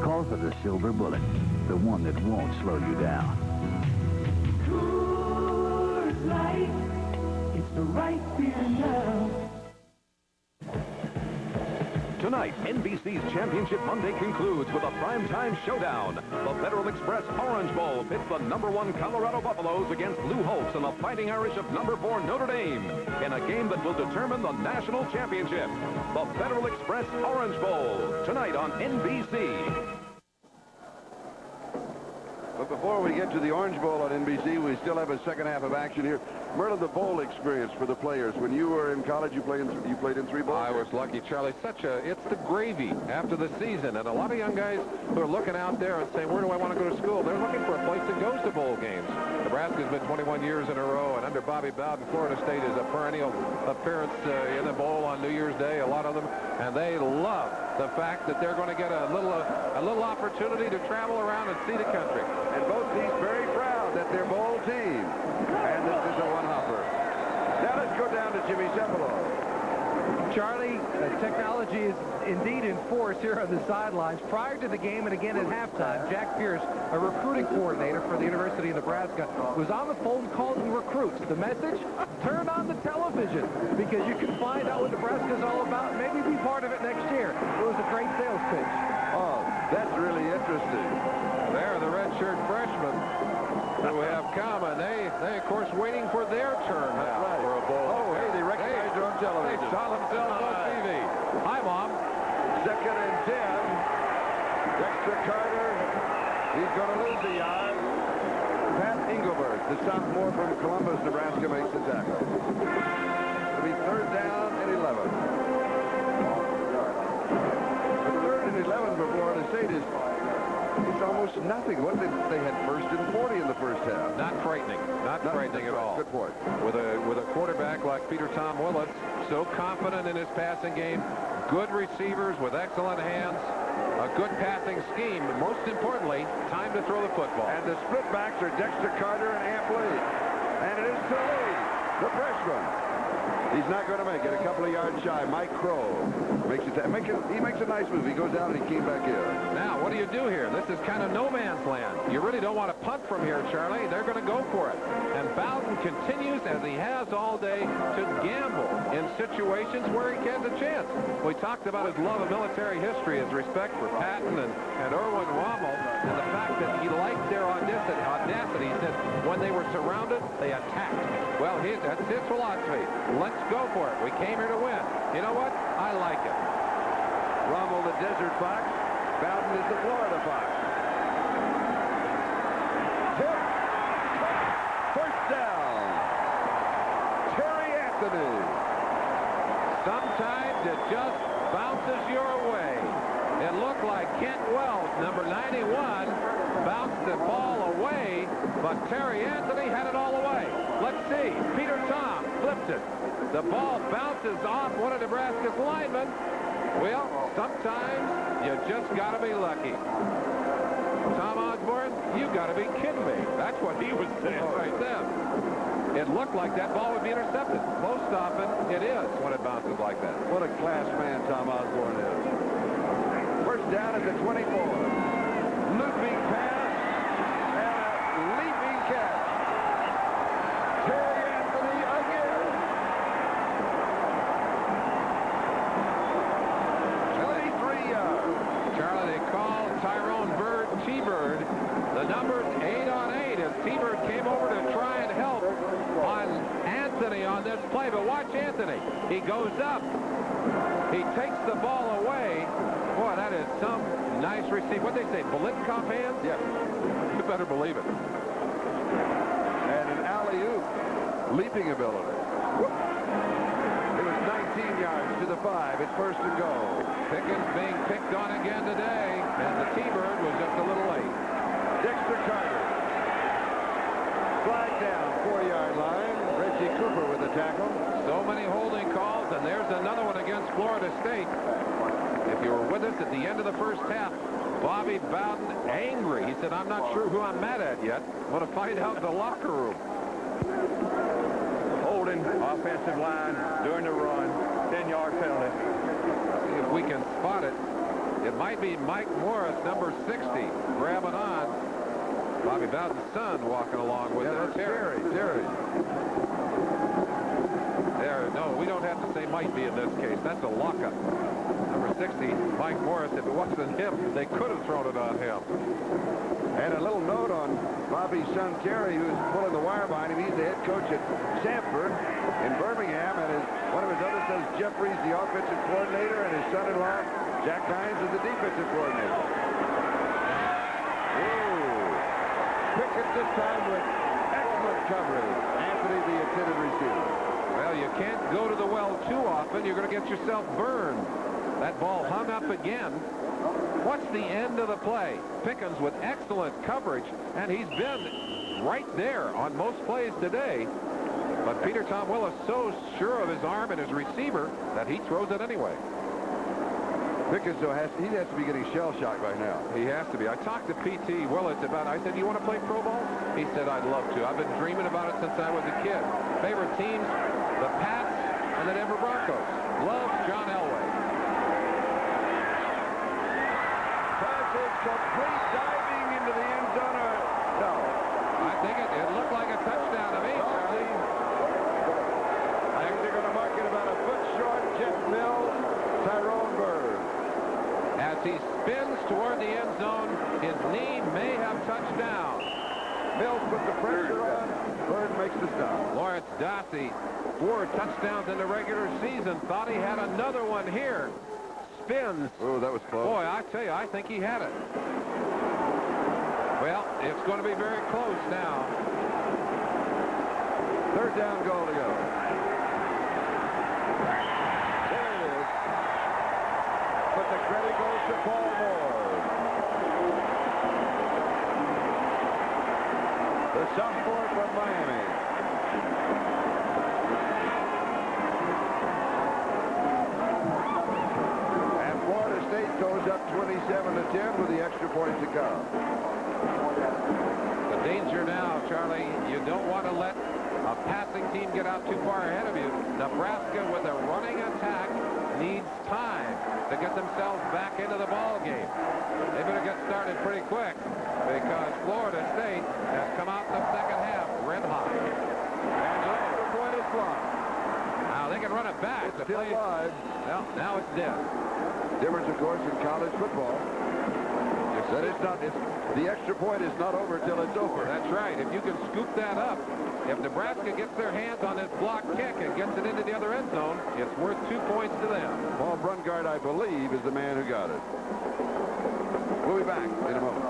Speaker 9: Call for the Silver Bullet, the one that won't slow you down.
Speaker 7: Coors Light. It's the right beer now.
Speaker 13: Tonight, NBC's Championship Monday concludes with a primetime showdown. The Federal Express Orange Bowl pits the #1 Colorado Buffaloes against Lou Holtz and the Fighting Irish of #4 Notre Dame in a game that will determine the national championship. The Federal Express Orange Bowl, tonight on NBC.
Speaker 2: But before we get to the Orange Bowl on NBC, we still have a second half of action here. Merlin, the bowl experience for the players. When you were in college, you played in 3 bowls?
Speaker 4: I was lucky, Charlie. It's the gravy after the season. And a lot of young guys who are looking out there and saying, where do I want to go to school? They're looking for a place that goes to bowl games. Nebraska's been 21 years in a row, and under Bobby Bowden, Florida State is a perennial appearance in the bowl on New Year's Day, a lot of them. And they love the fact that they're going to get a little opportunity to travel around and see the country.
Speaker 2: And both teams very proud that they're bowl team. And this is a one-hopper. Now let's go down to Jimmy Cefalo.
Speaker 3: Charlie, technology is indeed in force here on the sidelines. Prior to the game and again at halftime, Jack Pierce, a recruiting coordinator for the University of Nebraska, was on the phone calling recruits. The message? Turn on the television because you can find out what Nebraska's all about and maybe be part of it next year. It was a great sales pitch.
Speaker 2: Oh, that's really interesting.
Speaker 4: They're the redshirt freshmen who have come, and they of course, waiting for their turn now for a bowl.
Speaker 2: Oh, hey, they recognized her on television.
Speaker 4: They saw themselves on TV. Hi, Mom.
Speaker 2: 2nd and 10. Dexter Carter. He's going to lose the yard. Pat Engelbert, the sophomore from Columbus, Nebraska, makes the tackle. It'll be 3rd down and 11. But 3rd and 11 for Florida State is it's almost nothing. What they had 1st and 40 in the first half.
Speaker 4: Not frightening. Not frightening at all.
Speaker 2: Good point.
Speaker 4: With a quarterback like Peter Tom Willis, so confident in his passing game, good receivers with excellent hands, a good passing scheme, but most importantly, time to throw the football.
Speaker 2: And the split backs are Dexter Carter and Amp Lee. And it is Lee, the freshman. He's not going to make it. A couple of yards shy. Mike Crow makes it. He makes a nice move. He goes out and he came back in.
Speaker 4: Now, what do you do here? This is kind of no man's land. You really don't want to punt from here, Charlie. They're going to go for it. And Bowden continues, as he has all day, to gamble in situations where he gets a chance. We talked about his love of military history, his respect for Patton and Erwin Rommel, and the fact that he liked their audacity. He said when they were surrounded, they attacked. Well, that's his philosophy. Let's go for it. We came here to win. You know what? I like it.
Speaker 2: Rommel, the Desert Fox. Bowden is the Florida Fox. Tip. 1st down. Terry Anthony.
Speaker 4: Sometimes it just bounces your way. It looked like Kent Wells, number 91, bounced the ball away, but Terry Anthony had it all the way. Let's see. Peter Tom flipped it. The ball bounces off one of Nebraska's linemen. Well, sometimes you just got to be lucky. Tom Osborne, you got to be kidding me. That's what he was saying right then. It looked like that ball would be intercepted. Most often, it is when it bounces like that.
Speaker 2: What a class man Tom Osborne is. 1st down at the 24. Looping pass and a leaping catch. Terry Anthony again. 23 yards.
Speaker 4: Charlie, they call Tyrone Bird T-Bird. The number's 8 on 8 as T-Bird came over to try and help on Anthony on this play. But watch Anthony. He goes up. He takes the ball away. Boy, that is some nice receive. What they say, Bolitnikov hands?
Speaker 2: Yeah.
Speaker 4: You better believe it.
Speaker 2: And an alley-oop leaping ability. It was 19 yards to the 5. It's 1st and goal.
Speaker 4: Pickens being picked on again today, and the T-Bird was just a little late.
Speaker 2: Dexter Carter. Flag down, 4-yard line. Reggie Cooper with the tackle.
Speaker 4: So many holding calls, and there's another one against Florida State. If you were with us at the end of the first half, Bobby Bowden angry. He said, I'm not sure who I'm mad at yet. I'm going to find out in the locker room.
Speaker 11: Holding, offensive line, during the run, 10-yard penalty.
Speaker 4: See if we can spot it. It might be Mike Morris, number 60, grabbing on. Bobby Bowden's son walking along with
Speaker 2: that's Terry.
Speaker 4: There, no, we don't have to say might be in this case. That's a lockup. Number 60, Mike Morris. If it wasn't him, they could have thrown it on him.
Speaker 2: And a little note on Bobby's son, Terry, who's pulling the wire behind him. He's the head coach at Sanford in Birmingham, and one of his other sons, Jeffrey's the offensive coordinator, and his son-in-law, Jack Hines, is the defensive coordinator. Pickett this time with excellent coverage. Anthony, the intended receiver.
Speaker 4: Well, you can't go to the well too often. You're going to get yourself burned. That ball hung up again. What's the end of the play? Pickens with excellent coverage, and he's been right there on most plays today. But Peter Tom Willis so sure of his arm and his receiver that he throws it anyway.
Speaker 2: Pickens, though, he has to be getting shell-shocked by now.
Speaker 4: He has to be. I talked to P.T. Willis about it. I said, you want to play pro ball? He said, I'd love to. I've been dreaming about it since I was a kid. Favorite teams, the Pats and the Denver Broncos. Love John Elway.
Speaker 2: Pass is complete, diving into the end zone. No.
Speaker 4: I think it looked like a touchdown to me, Charlie.
Speaker 2: I think they're going to mark it about a foot short. Jeff Mills, Tyrone Bird.
Speaker 4: As he spins toward the end zone, his knee may have touched down.
Speaker 2: Mills put the pressure on. Bird makes the stop.
Speaker 4: Lawrence Dawsey, 4 touchdowns in the regular season. Thought he had another one here. Spins.
Speaker 2: Oh, that was close.
Speaker 4: Boy, I tell you, I think he had it. Well, it's going to be very close now.
Speaker 2: 3rd down goal to go. There it is. But the credit goes to Paul Moore. The sophomore from Miami. And Florida State goes up 27-10 with the extra point to come.
Speaker 4: The danger now, Charlie, you don't want to let a passing team get out too far ahead of you. Nebraska, with a running attack, needs time to get themselves back into the ball game. They better get started pretty quick because Florida State has come out in the second half red hot. And the point is blocked. Now they can run it back.
Speaker 2: It's still alive.
Speaker 4: Well, now it's dead.
Speaker 2: Difference, of course, in college football. That it's not. The extra point is not over till it's over.
Speaker 4: That's right. If you can scoop that up, if Nebraska gets their hands on this block kick and gets it into the other end zone, it's worth 2 points to them.
Speaker 2: Paul Brungard, I believe, is the man who got it. We'll be back in a moment.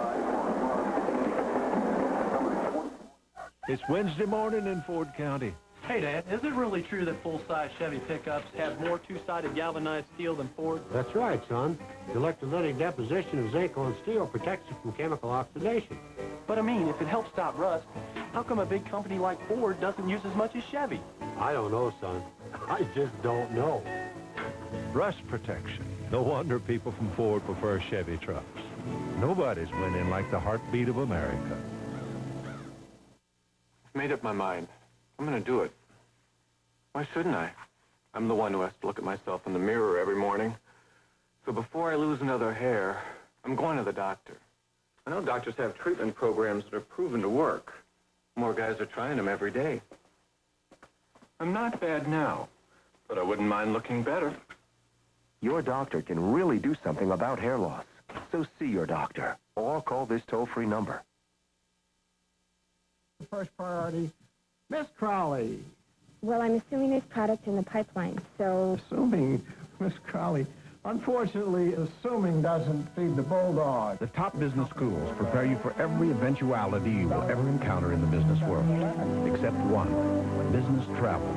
Speaker 1: It's Wednesday morning in Ford County.
Speaker 10: Hey, Dad, is it really true that full-size Chevy pickups have more two-sided galvanized steel than Ford?
Speaker 20: That's right, son. The electrolytic deposition of zinc on steel protects it from chemical oxidation.
Speaker 10: But I mean, if it helps stop rust, how come a big company like Ford doesn't use as much as Chevy?
Speaker 20: I don't know, son. I just don't know.
Speaker 1: Rust protection. No wonder people from Ford prefer Chevy trucks. Nobody's winning like the heartbeat of America.
Speaker 22: I've made up my mind. I'm going to do it. Why shouldn't I? I'm the one who has to look at myself in the mirror every morning. So before I lose another hair, I'm going to the doctor. I know doctors have treatment programs that are proven to work. More guys are trying them every day. I'm not bad now, but I wouldn't mind looking better.
Speaker 23: Your doctor can really do something about hair loss. So see your doctor, or call this toll-free number.
Speaker 26: First priority, Miss Crowley.
Speaker 27: Well, I'm assuming there's product in the pipeline, so...
Speaker 26: Assuming, Miss Crowley, unfortunately, assuming doesn't feed the bulldog.
Speaker 8: The top business schools prepare you for every eventuality you will ever encounter in the business world, except one, business travel.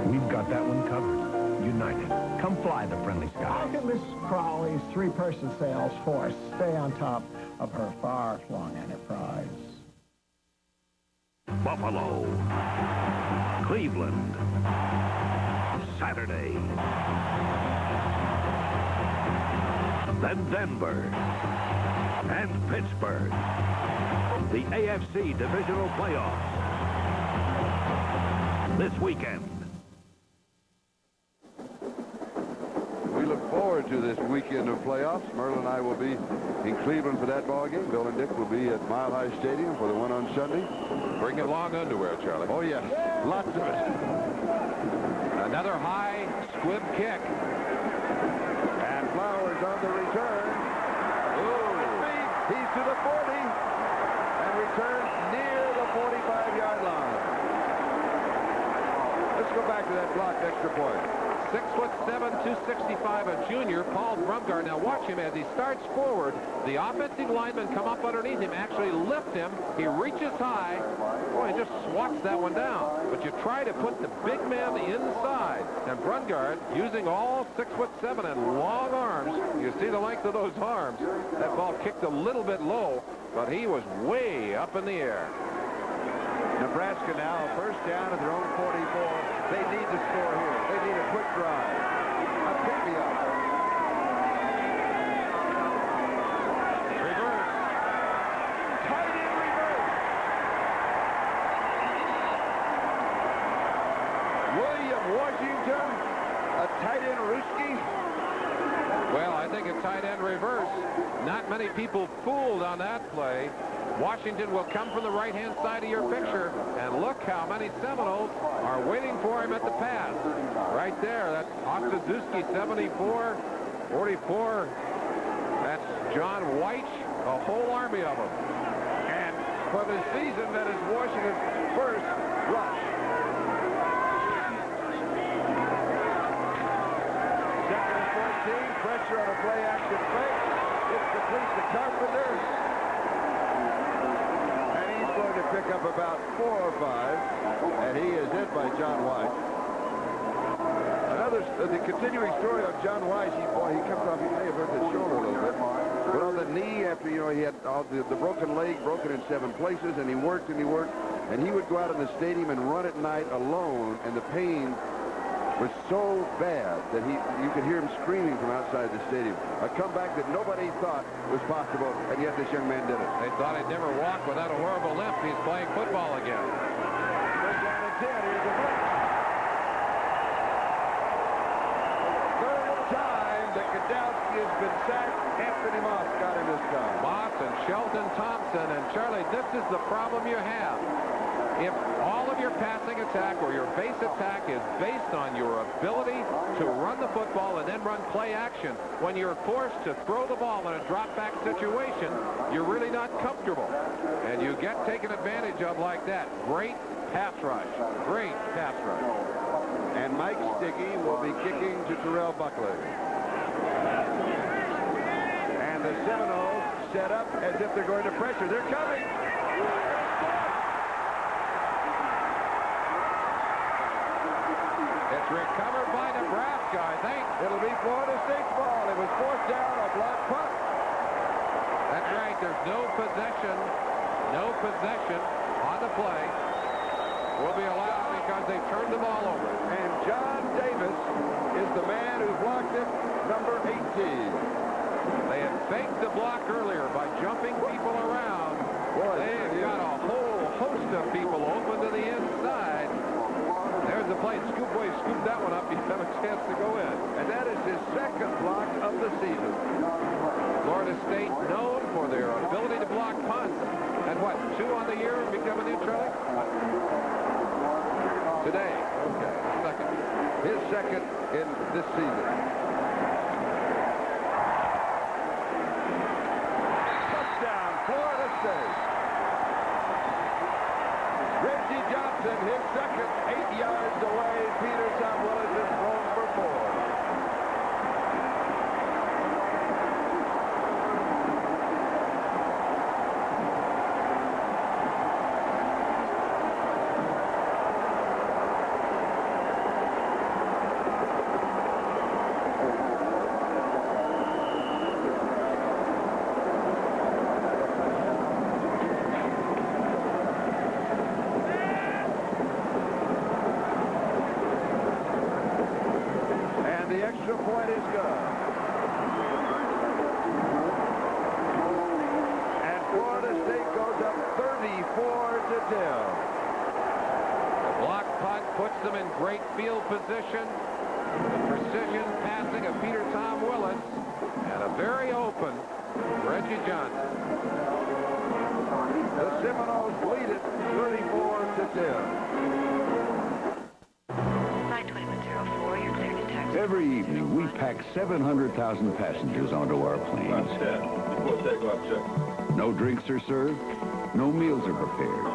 Speaker 8: We've got that one covered. United. Come fly the friendly sky.
Speaker 26: How can Miss Crowley's three-person sales force stay on top of her far-flung enterprise?
Speaker 28: Buffalo, Cleveland, Saturday, then Denver, and Pittsburgh. The AFC Divisional Playoffs this weekend.
Speaker 2: We look forward to this weekend of playoffs. Merle and I will be in Cleveland for that ball game. Bill and Dick will be at Mile High Stadium for the one on Sunday.
Speaker 4: Bring your long underwear, Charlie.
Speaker 2: Oh, yes. Lots of it.
Speaker 4: Another high squib kick.
Speaker 2: And Flowers on the return. He's to the 40 and returns near the 45-yard line. Let's go back to that blocked extra point.
Speaker 4: 6'7", 265, a junior, Paul Brungard. Now watch him as he starts forward. The offensive linemen come up underneath him, actually lift him. He reaches high. Boy, he just swats that one down. But you try to put the big man inside. And Brungard, using all 6'7" and long arms, you see the length of those arms. That ball kicked a little bit low, but he was way up in the air.
Speaker 2: Nebraska now, first down at their own 44. They need to score here. They need a quick drive. A pick-me-up.
Speaker 4: Reverse.
Speaker 2: Tight end reverse. William Washington, a tight end Ruski.
Speaker 4: Well, I think a tight end reverse. Not many people fooled on that play. Washington will come from the right-hand side of your picture, and look how many Seminoles are waiting for him at the pass. Right there, that's Oxadowski, 74, 44. That's John White, a whole army of them.
Speaker 2: And for the season, that is Washington's first rush. Second and 14, pressure on a play-action fake. It's complete to Carpenter. To pick up about 4 or 5, and he is hit by John White. Another, the continuing story of John Weiss, he comes off, he may have hurt his shoulder a little bit. But on the knee, after, you know, he had all the broken leg, broken in 7 places, and he worked and he worked. And he would go out in the stadium and run at night alone, and the pain was so bad that you could hear him screaming from outside the stadium. A comeback that nobody thought was possible, and yet this young man did it.
Speaker 4: They thought he'd never walk without a horrible limp. He's playing football again.
Speaker 2: Goes down at 10. Here's the blitz. Third time that Godowski has been sacked. Anthony Moss got him this time.
Speaker 4: Moss and Shelton Thompson. And Charlie, this is the problem you have. If all of your passing attack or your base attack is based on your ability to run the football and then run play action, when you're forced to throw the ball in a drop-back situation, you're really not comfortable. And you get taken advantage of like that. Great pass rush. Great pass rush.
Speaker 2: And Mike Sticky will be kicking to Terrell Buckley. And the Seminoles set up as if they're going to pressure. They're coming.
Speaker 4: It's recovered by Nebraska, I think.
Speaker 2: It'll be Florida State's ball. It was forced down, a block punt.
Speaker 4: That's right. There's no possession on the play. Will be allowed because they turned the ball over.
Speaker 2: And John Davis is the man who blocked it, number 18.
Speaker 4: They had faked the block earlier by jumping people around.
Speaker 2: Boy,
Speaker 4: they've got a whole host of people open to the inside. There's the play. Scoop that one up. You have a chance to go in.
Speaker 2: And that is his second block of the season.
Speaker 4: Florida State known for their ability to block punts. And what, 2 on the year becoming new, Charlie? Today. Okay, second.
Speaker 2: His second in this season. Touchdown, Florida State. Reggie Johnson, his second, 8 yards away. Peter Tom Willis is thrown for 4. Extra point is good. And Florida State goes up 34-10.
Speaker 4: The block punt puts them in great field position. The precision passing of Peter Tom Willis. And a very open Reggie Johnson.
Speaker 2: The Seminoles lead it 34-10.
Speaker 9: Every evening, we pack 700,000 passengers onto our planes. No drinks are served, no meals are prepared.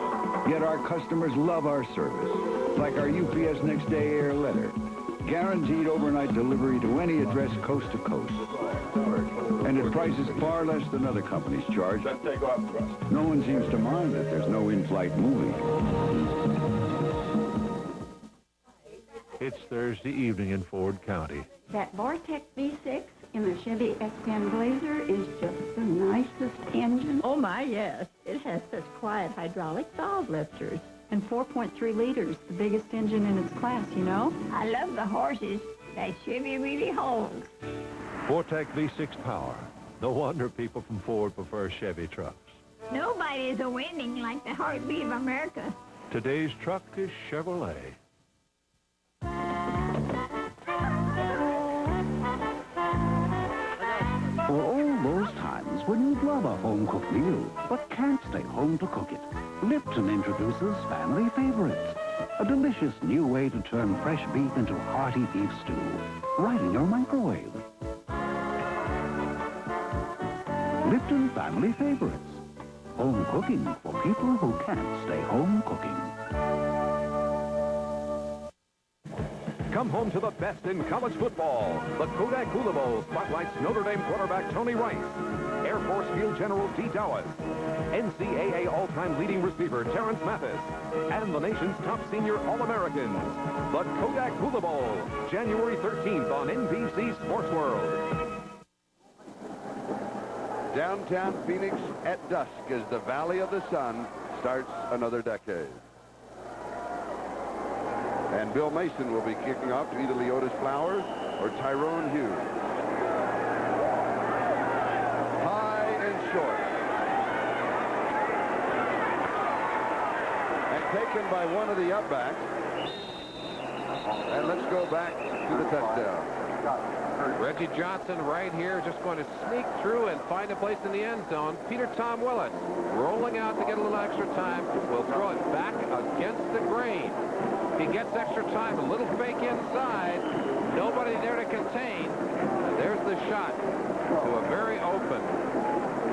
Speaker 9: Yet our customers love our service, like our UPS Next Day Air letter. Guaranteed overnight delivery to any address coast to coast. And at prices far less than other companies charge. No one seems to mind that there's no in-flight movie.
Speaker 1: It's Thursday evening in Ford County.
Speaker 5: That Vortex V6 in the Chevy X10 Blazer is just the nicest engine.
Speaker 6: Oh, my, yes. It has such quiet hydraulic valve lifters. And 4.3 liters, the biggest engine in its class, you know?
Speaker 5: I love the horses. That Chevy really holds.
Speaker 1: Vortec V6 power. No wonder people from Ford prefer Chevy trucks.
Speaker 5: Nobody's a winning like the heartbeat of America.
Speaker 1: Today's truck is Chevrolet.
Speaker 9: For all those times when you'd love a home-cooked meal, but can't stay home to cook it, Lipton introduces Family Favorites, a delicious new way to turn fresh beef into hearty beef stew, right in your microwave. Lipton Family Favorites, home cooking for people who can't stay home cooking.
Speaker 13: Come home to the best in college football. The Kodak Hula Bowl spotlights Notre Dame quarterback Tony Rice, Air Force Field General D. Dowis, NCAA all-time leading receiver Terrence Mathis, and the nation's top senior All-Americans. The Kodak Hula Bowl, January 13th on NBC Sports World.
Speaker 2: Downtown Phoenix at dusk as the Valley of the Sun starts another decade. And Bill Mason will be kicking off to either Leotis Flowers or Tyrone Hughes. High and short. And taken by one of the upbacks. And let's go back to the touchdown.
Speaker 4: Reggie Johnson right here just going to sneak through and find a place in the end zone. Tom Willis rolling out to get a little extra time. Will throw it back against the grain. He gets extra time, a little fake inside. Nobody there to contain. And there's the shot to a very open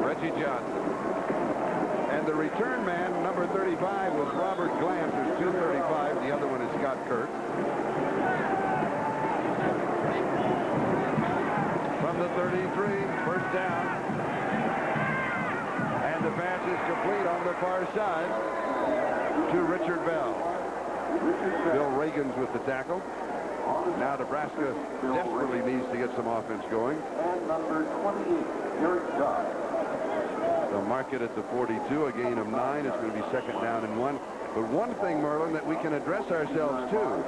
Speaker 4: Reggie Johnson.
Speaker 2: And the return man, number 35, was Robert Glantz, who's 235. The other one is Scott Kirk. From the 33, first down. And the pass is complete on the far side to Richard Bell. Bill Reagan's with the tackle. Now Nebraska desperately needs to get some offense going.
Speaker 7: And number 28, Eric Dodd.
Speaker 2: They'll mark it at the 42, a gain of 9. It's going to be second down and 1. But one thing, Merlin, that we can address ourselves to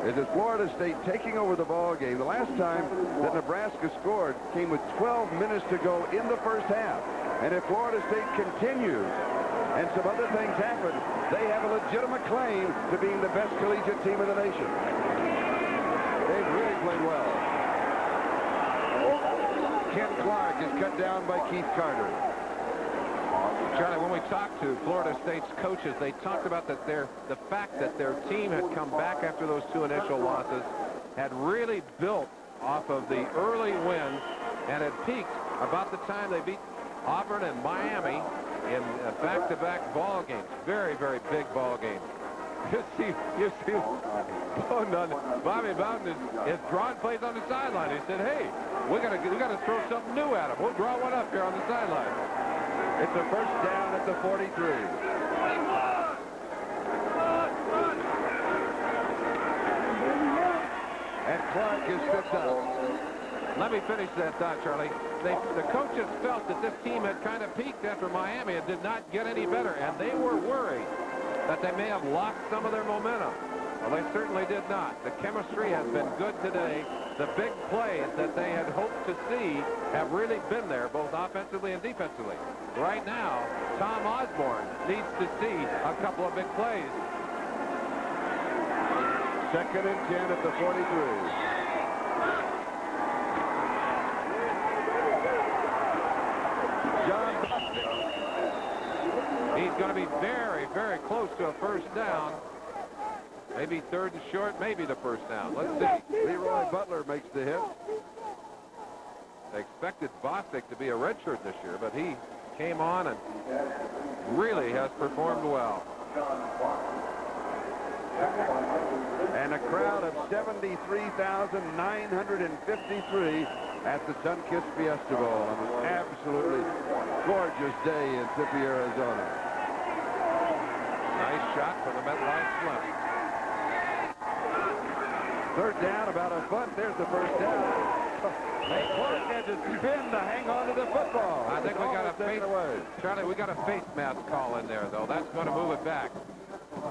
Speaker 2: is that Florida State taking over the ball game. The last time that Nebraska scored came with 12 minutes to go in the first half. And if Florida State continues and some other things happen, they have a legitimate claim to being the best collegiate team in the nation. They've really played well. Ken Clark is cut down by Keith Carter.
Speaker 4: Charlie, when we talked to Florida State's coaches, they talked about that the fact that their team had come back after those 2 initial losses, had really built off of the early wins, and had peaked about the time they beat Auburn and Miami in back-to-back ball games. Very, very big ball games. You see, Bobby Bowden is drawing plays on the sideline. He said, "Hey, we got to throw something new at him. We'll draw one up here on the sideline."
Speaker 2: It's a first down at the 43. And Clark is picked up.
Speaker 4: Let me finish that thought, Charlie. The coaches felt that this team had kind of peaked after Miami and did not get any better, and they were worried that they may have lost some of their momentum. Well, they certainly did not. The chemistry has been good today. The big plays that they had hoped to see have really been there, both offensively and defensively. Right now, Tom Osborne needs to see a couple of big plays.
Speaker 2: Second and 10 at the 43.
Speaker 4: He's going to be very, very close to a first down. Maybe third and short, maybe the first down. Let's see.
Speaker 2: Leroy Butler makes the hit.
Speaker 4: They expected Bostic to be a redshirt this year, but he came on and really has performed well.
Speaker 2: And a crowd of 73,953 at the Sunkist Fiesta Bowl on an absolutely gorgeous day in Tempe, Arizona.
Speaker 4: Nice shot for the MetLife Slim.
Speaker 2: Third down, about a foot. There's the first down. Clark had to spin to hang on to the football.
Speaker 4: I think we got a face, Charlie, we got a face mask call in there, though. That's going to move it back.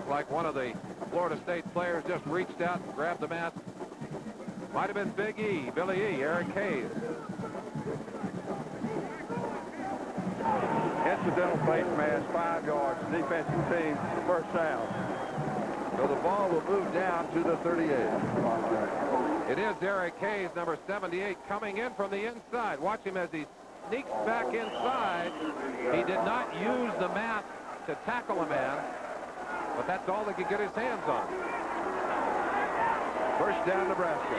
Speaker 4: Like one of the Florida State players just reached out and grabbed the mask. Might have been Big E, Billy E, Eric Hayes.
Speaker 11: Incidental face mask, 5 yards. Defensive team, first down.
Speaker 2: So the ball will move down to the 38.
Speaker 4: It is Eric Hayes, number 78, coming in from the inside. Watch him as he sneaks back inside. He did not use the mask to tackle a man, but that's all they could get his hands on.
Speaker 2: First down, Nebraska.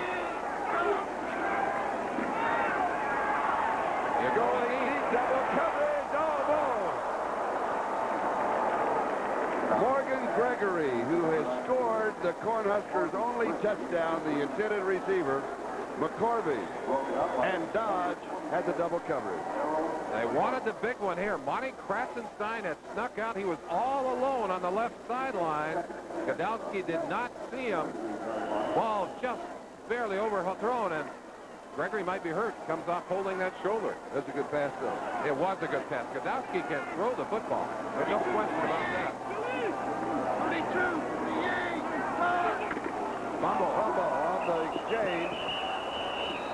Speaker 4: You're going east,
Speaker 2: double coverage, almost. Morgan Gregory, who has scored the Cornhuskers' only touchdown, the intended receiver, McCorvey, and Dodge had the double coverage.
Speaker 4: They wanted the big one here. Monty Kratzenstein had snuck out. He was all alone on the left sideline. Gadowski did not see him. Ball just barely overthrown, and Gregory might be hurt. Comes off holding that shoulder.
Speaker 2: That's a good pass, though.
Speaker 4: It was a good pass. Gadowski can throw the football. There's no question about that. Fumble on the exchange.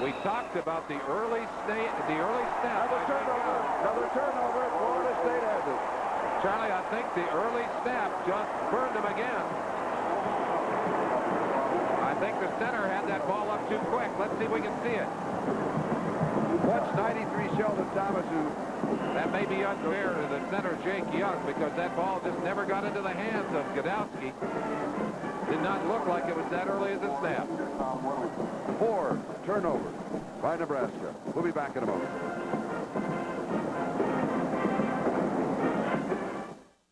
Speaker 4: We talked about the early snap.
Speaker 2: Another turnover. Florida State has it.
Speaker 4: Charlie, I think the early snap just burned him again. I think the center had that ball up too quick. Let's see if we can see it.
Speaker 2: Watch 93 Sheldon Thomas, who...
Speaker 4: That may be unfair to the center, Jake Young, because that ball just never got into the hands of Gadowski. Did not look like it was that early as a snap.
Speaker 2: 4 turnovers by Nebraska. We'll be back in a moment.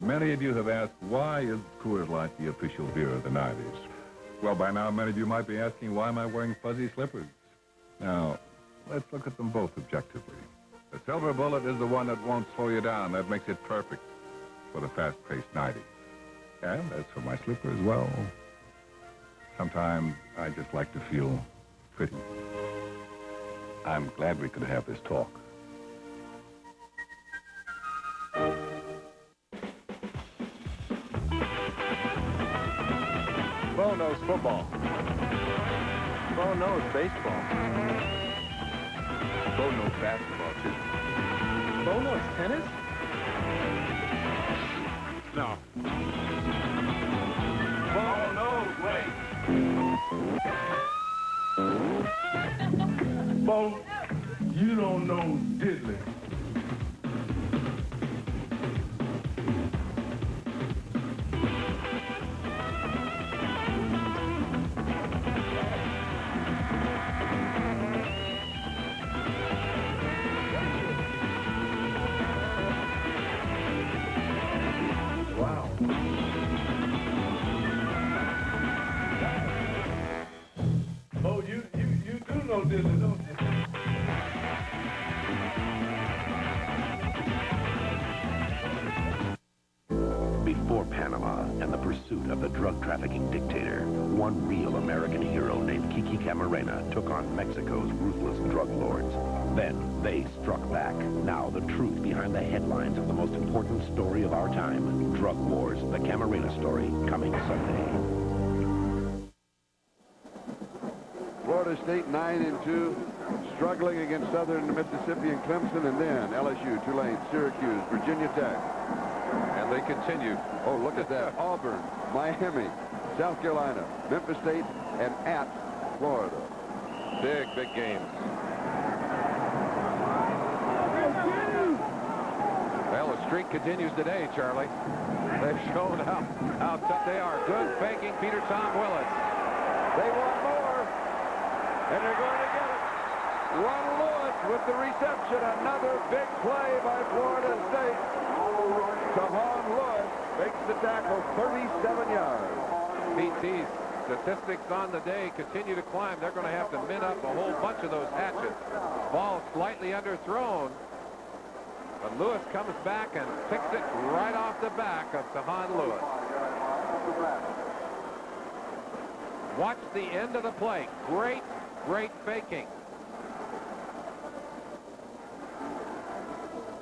Speaker 21: Many of you have asked, why is Coors Light the official beer of the 90s? Well, by now, many of you might be asking, why am I wearing fuzzy slippers? Now, let's look at them both objectively. The Silver Bullet is the one that won't slow you down. That makes it perfect for the fast-paced 90s. And as for my slippers, well, sometimes I just like to feel pretty. I'm glad we could have this talk.
Speaker 4: Bo knows football.
Speaker 12: Bo knows baseball.
Speaker 21: Bo knows basketball, too.
Speaker 12: Bo knows tennis?
Speaker 21: No.
Speaker 12: Bo knows weight.
Speaker 7: Bo, you don't know diddly. Wow. Bo, you do know diddly, don't you?
Speaker 28: Before Panama and the pursuit of the drug trafficking dictator, one real American hero named Kiki Camarena took on Mexico's ruthless drug lords. Then they struck back. Now the truth behind the headlines of the most important story of our time, Drug Wars, the Camarena story, coming Sunday.
Speaker 2: Florida State 9-2, struggling against Southern Mississippi and Clemson, and then LSU, Tulane, Syracuse, Virginia Tech.
Speaker 4: And they continue.
Speaker 2: Oh, look at that. Auburn, Miami, South Carolina, Memphis State, and at Florida.
Speaker 4: Big games. Well, the streak continues today, Charlie. They've shown how tough they are. Good faking Peter Tom Willis.
Speaker 2: They want more, and they're going to get it. Ron Lewis with the reception. Another big play by Florida State. Tahan Lewis makes the tackle, 37 yards.
Speaker 4: PT's statistics on the day continue to climb. They're going to have to min up a whole bunch of those hatchets. Ball slightly underthrown. But Lewis comes back and picks it right off the back of Tahan Lewis. Watch the end of the play. Great faking.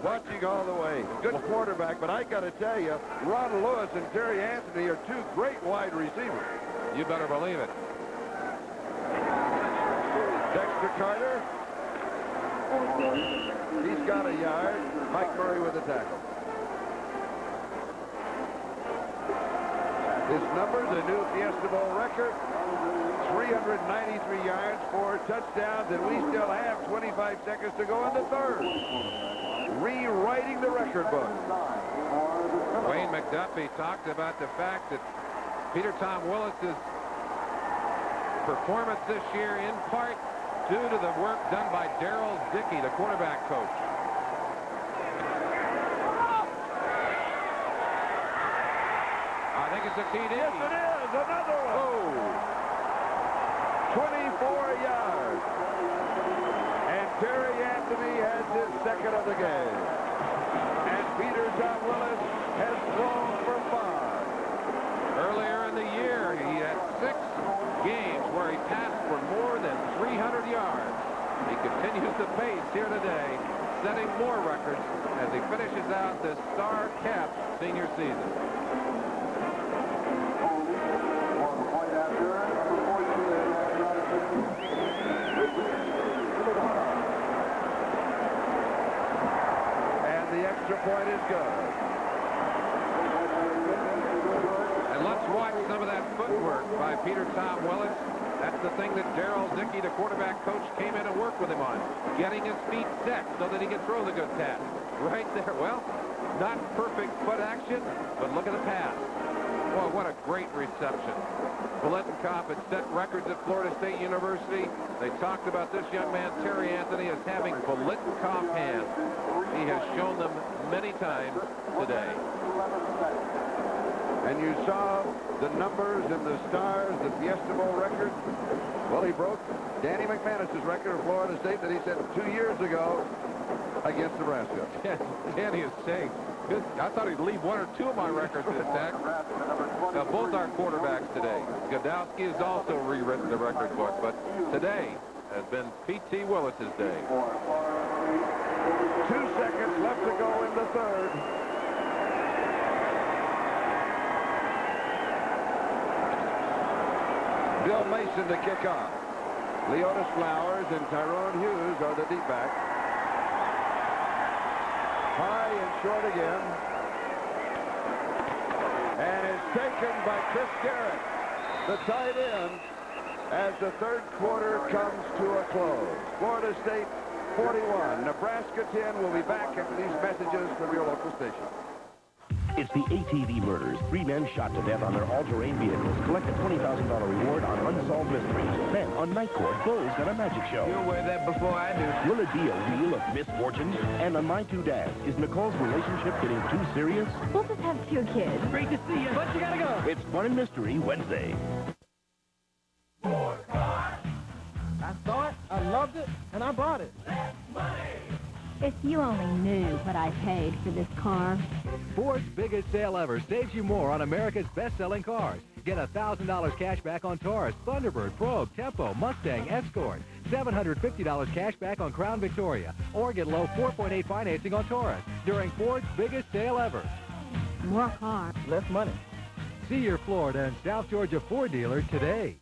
Speaker 2: Watching all the way. Good quarterback, but I got to tell you, Ron Lewis and Terry Anthony are two great wide receivers.
Speaker 4: You better believe it.
Speaker 2: Dexter Carter. He's got a yard. Mike Murray with the tackle. His numbers, a new Fiesta Bowl record. 393 yards, 4 touchdowns, and we still have 25 seconds to go in the third. Rewriting the record book.
Speaker 4: Wayne McDuffie talked about the fact that Peter Tom Willis's performance this year in part due to the work done by Darryl Dickey, the quarterback coach. I think it's a TD.
Speaker 2: Yes, it is. Another one. Oh. 24 yards. And Terry Anthony has his second of the game. And Peter Tom Willis has thrown for 5.
Speaker 4: Earlier in the year, he had 6 games where he passed for more than 300 yards. He continues the pace here today, setting more records as he finishes out this star-capped senior season.
Speaker 2: And the extra point is good.
Speaker 4: And let's watch some of that footwork by Peter Tom Willis. That's the thing that Darryl Dickey, the quarterback coach, came in and worked with him on, getting his feet set so that he could throw the good pass. Right there. Well, not perfect foot action, but look at the pass. Boy, what a great reception. Bolitnikov had set records at Florida State University. They talked about this young man, Terry Anthony, as having Bolitnikov hands. He has shown them many times today.
Speaker 2: And you saw the numbers and the stars, the Fiesta Bowl record. Well, he broke Danny McManus's record of Florida State that he set 2 years ago against Nebraska.
Speaker 4: Danny is saying, I thought he'd leave 1 or 2 of my records intact. Both our quarterbacks today. Godowski has also rewritten the record book, but today has been P.T. Willis's day.
Speaker 2: 2 seconds left to go in the third. Bill Mason to kick off. Leotis Flowers and Tyrone Hughes are the deep backs. High and short again. And is taken by Chris Garrett, the tight end, as the third quarter comes to a close. Florida State 41, Nebraska 10. We'll be back after these messages from your local station.
Speaker 28: It's the ATV murders. 3 men shot to death on their all-terrain vehicles. Collect a $20,000 reward on unsolved mysteries. Then, on Night Court, Bo's got a magic show.
Speaker 12: You'll wear that before I do.
Speaker 28: Will it be a wheel of misfortune? And on My Two Dads, is Nicole's relationship getting too serious?
Speaker 6: We'll just have 2 kids.
Speaker 12: Great to see you, but you gotta go.
Speaker 28: It's Fun and Mystery Wednesday.
Speaker 11: I saw it, I loved it, and I bought it.
Speaker 6: If you only knew what I paid for this car.
Speaker 3: Ford's biggest sale ever saves you more on America's best-selling cars. Get $1,000 cash back on Taurus, Thunderbird, Probe, Tempo, Mustang, Escort. $750 cash back on Crown Victoria. Or get low 4.8 financing on Taurus during Ford's biggest sale ever.
Speaker 6: More cars.
Speaker 11: Less money.
Speaker 3: See your Florida and South Georgia Ford dealer today.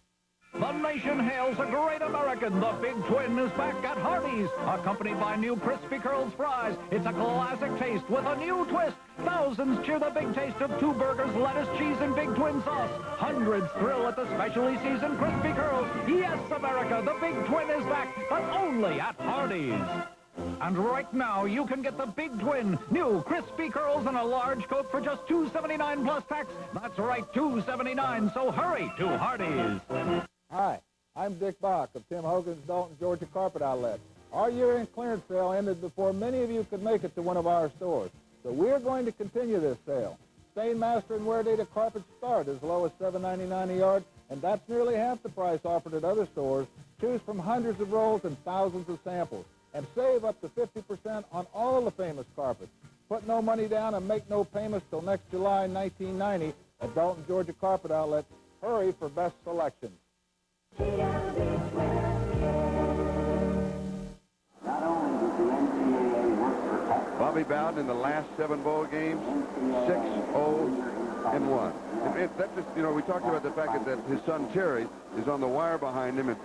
Speaker 14: The nation hails a great American. The Big Twin is back at Hardee's, accompanied by new Crispy Curls fries. It's a classic taste with a new twist. Thousands cheer the big taste of 2 burgers, lettuce, cheese, and Big Twin sauce. Hundreds thrill at the specially seasoned Crispy Curls. Yes, America, the Big Twin is back, but only at Hardee's. And right now, you can get the Big Twin, new Crispy Curls and a large Coke for just $2.79 plus tax. That's right, $2.79, so hurry to Hardee's.
Speaker 11: Hi, I'm Dick Bach of Tim Hogan's Dalton, Georgia Carpet Outlet. Our year-end clearance sale ended before many of you could make it to one of our stores. So we're going to continue this sale. Stainmaster and Wear Data carpets start as low as $7.99 a yard, and that's nearly half the price offered at other stores. Choose from hundreds of rolls and thousands of samples, and save up to 50% on all the famous carpets. Put no money down and make no payments till next July 1990 at Dalton, Georgia Carpet Outlet. Hurry for best selection.
Speaker 2: Bobby Bowden in the last 7 bowl games, 6-0-1. That's just, we talked about the fact that his son Terry is on the wire behind him, and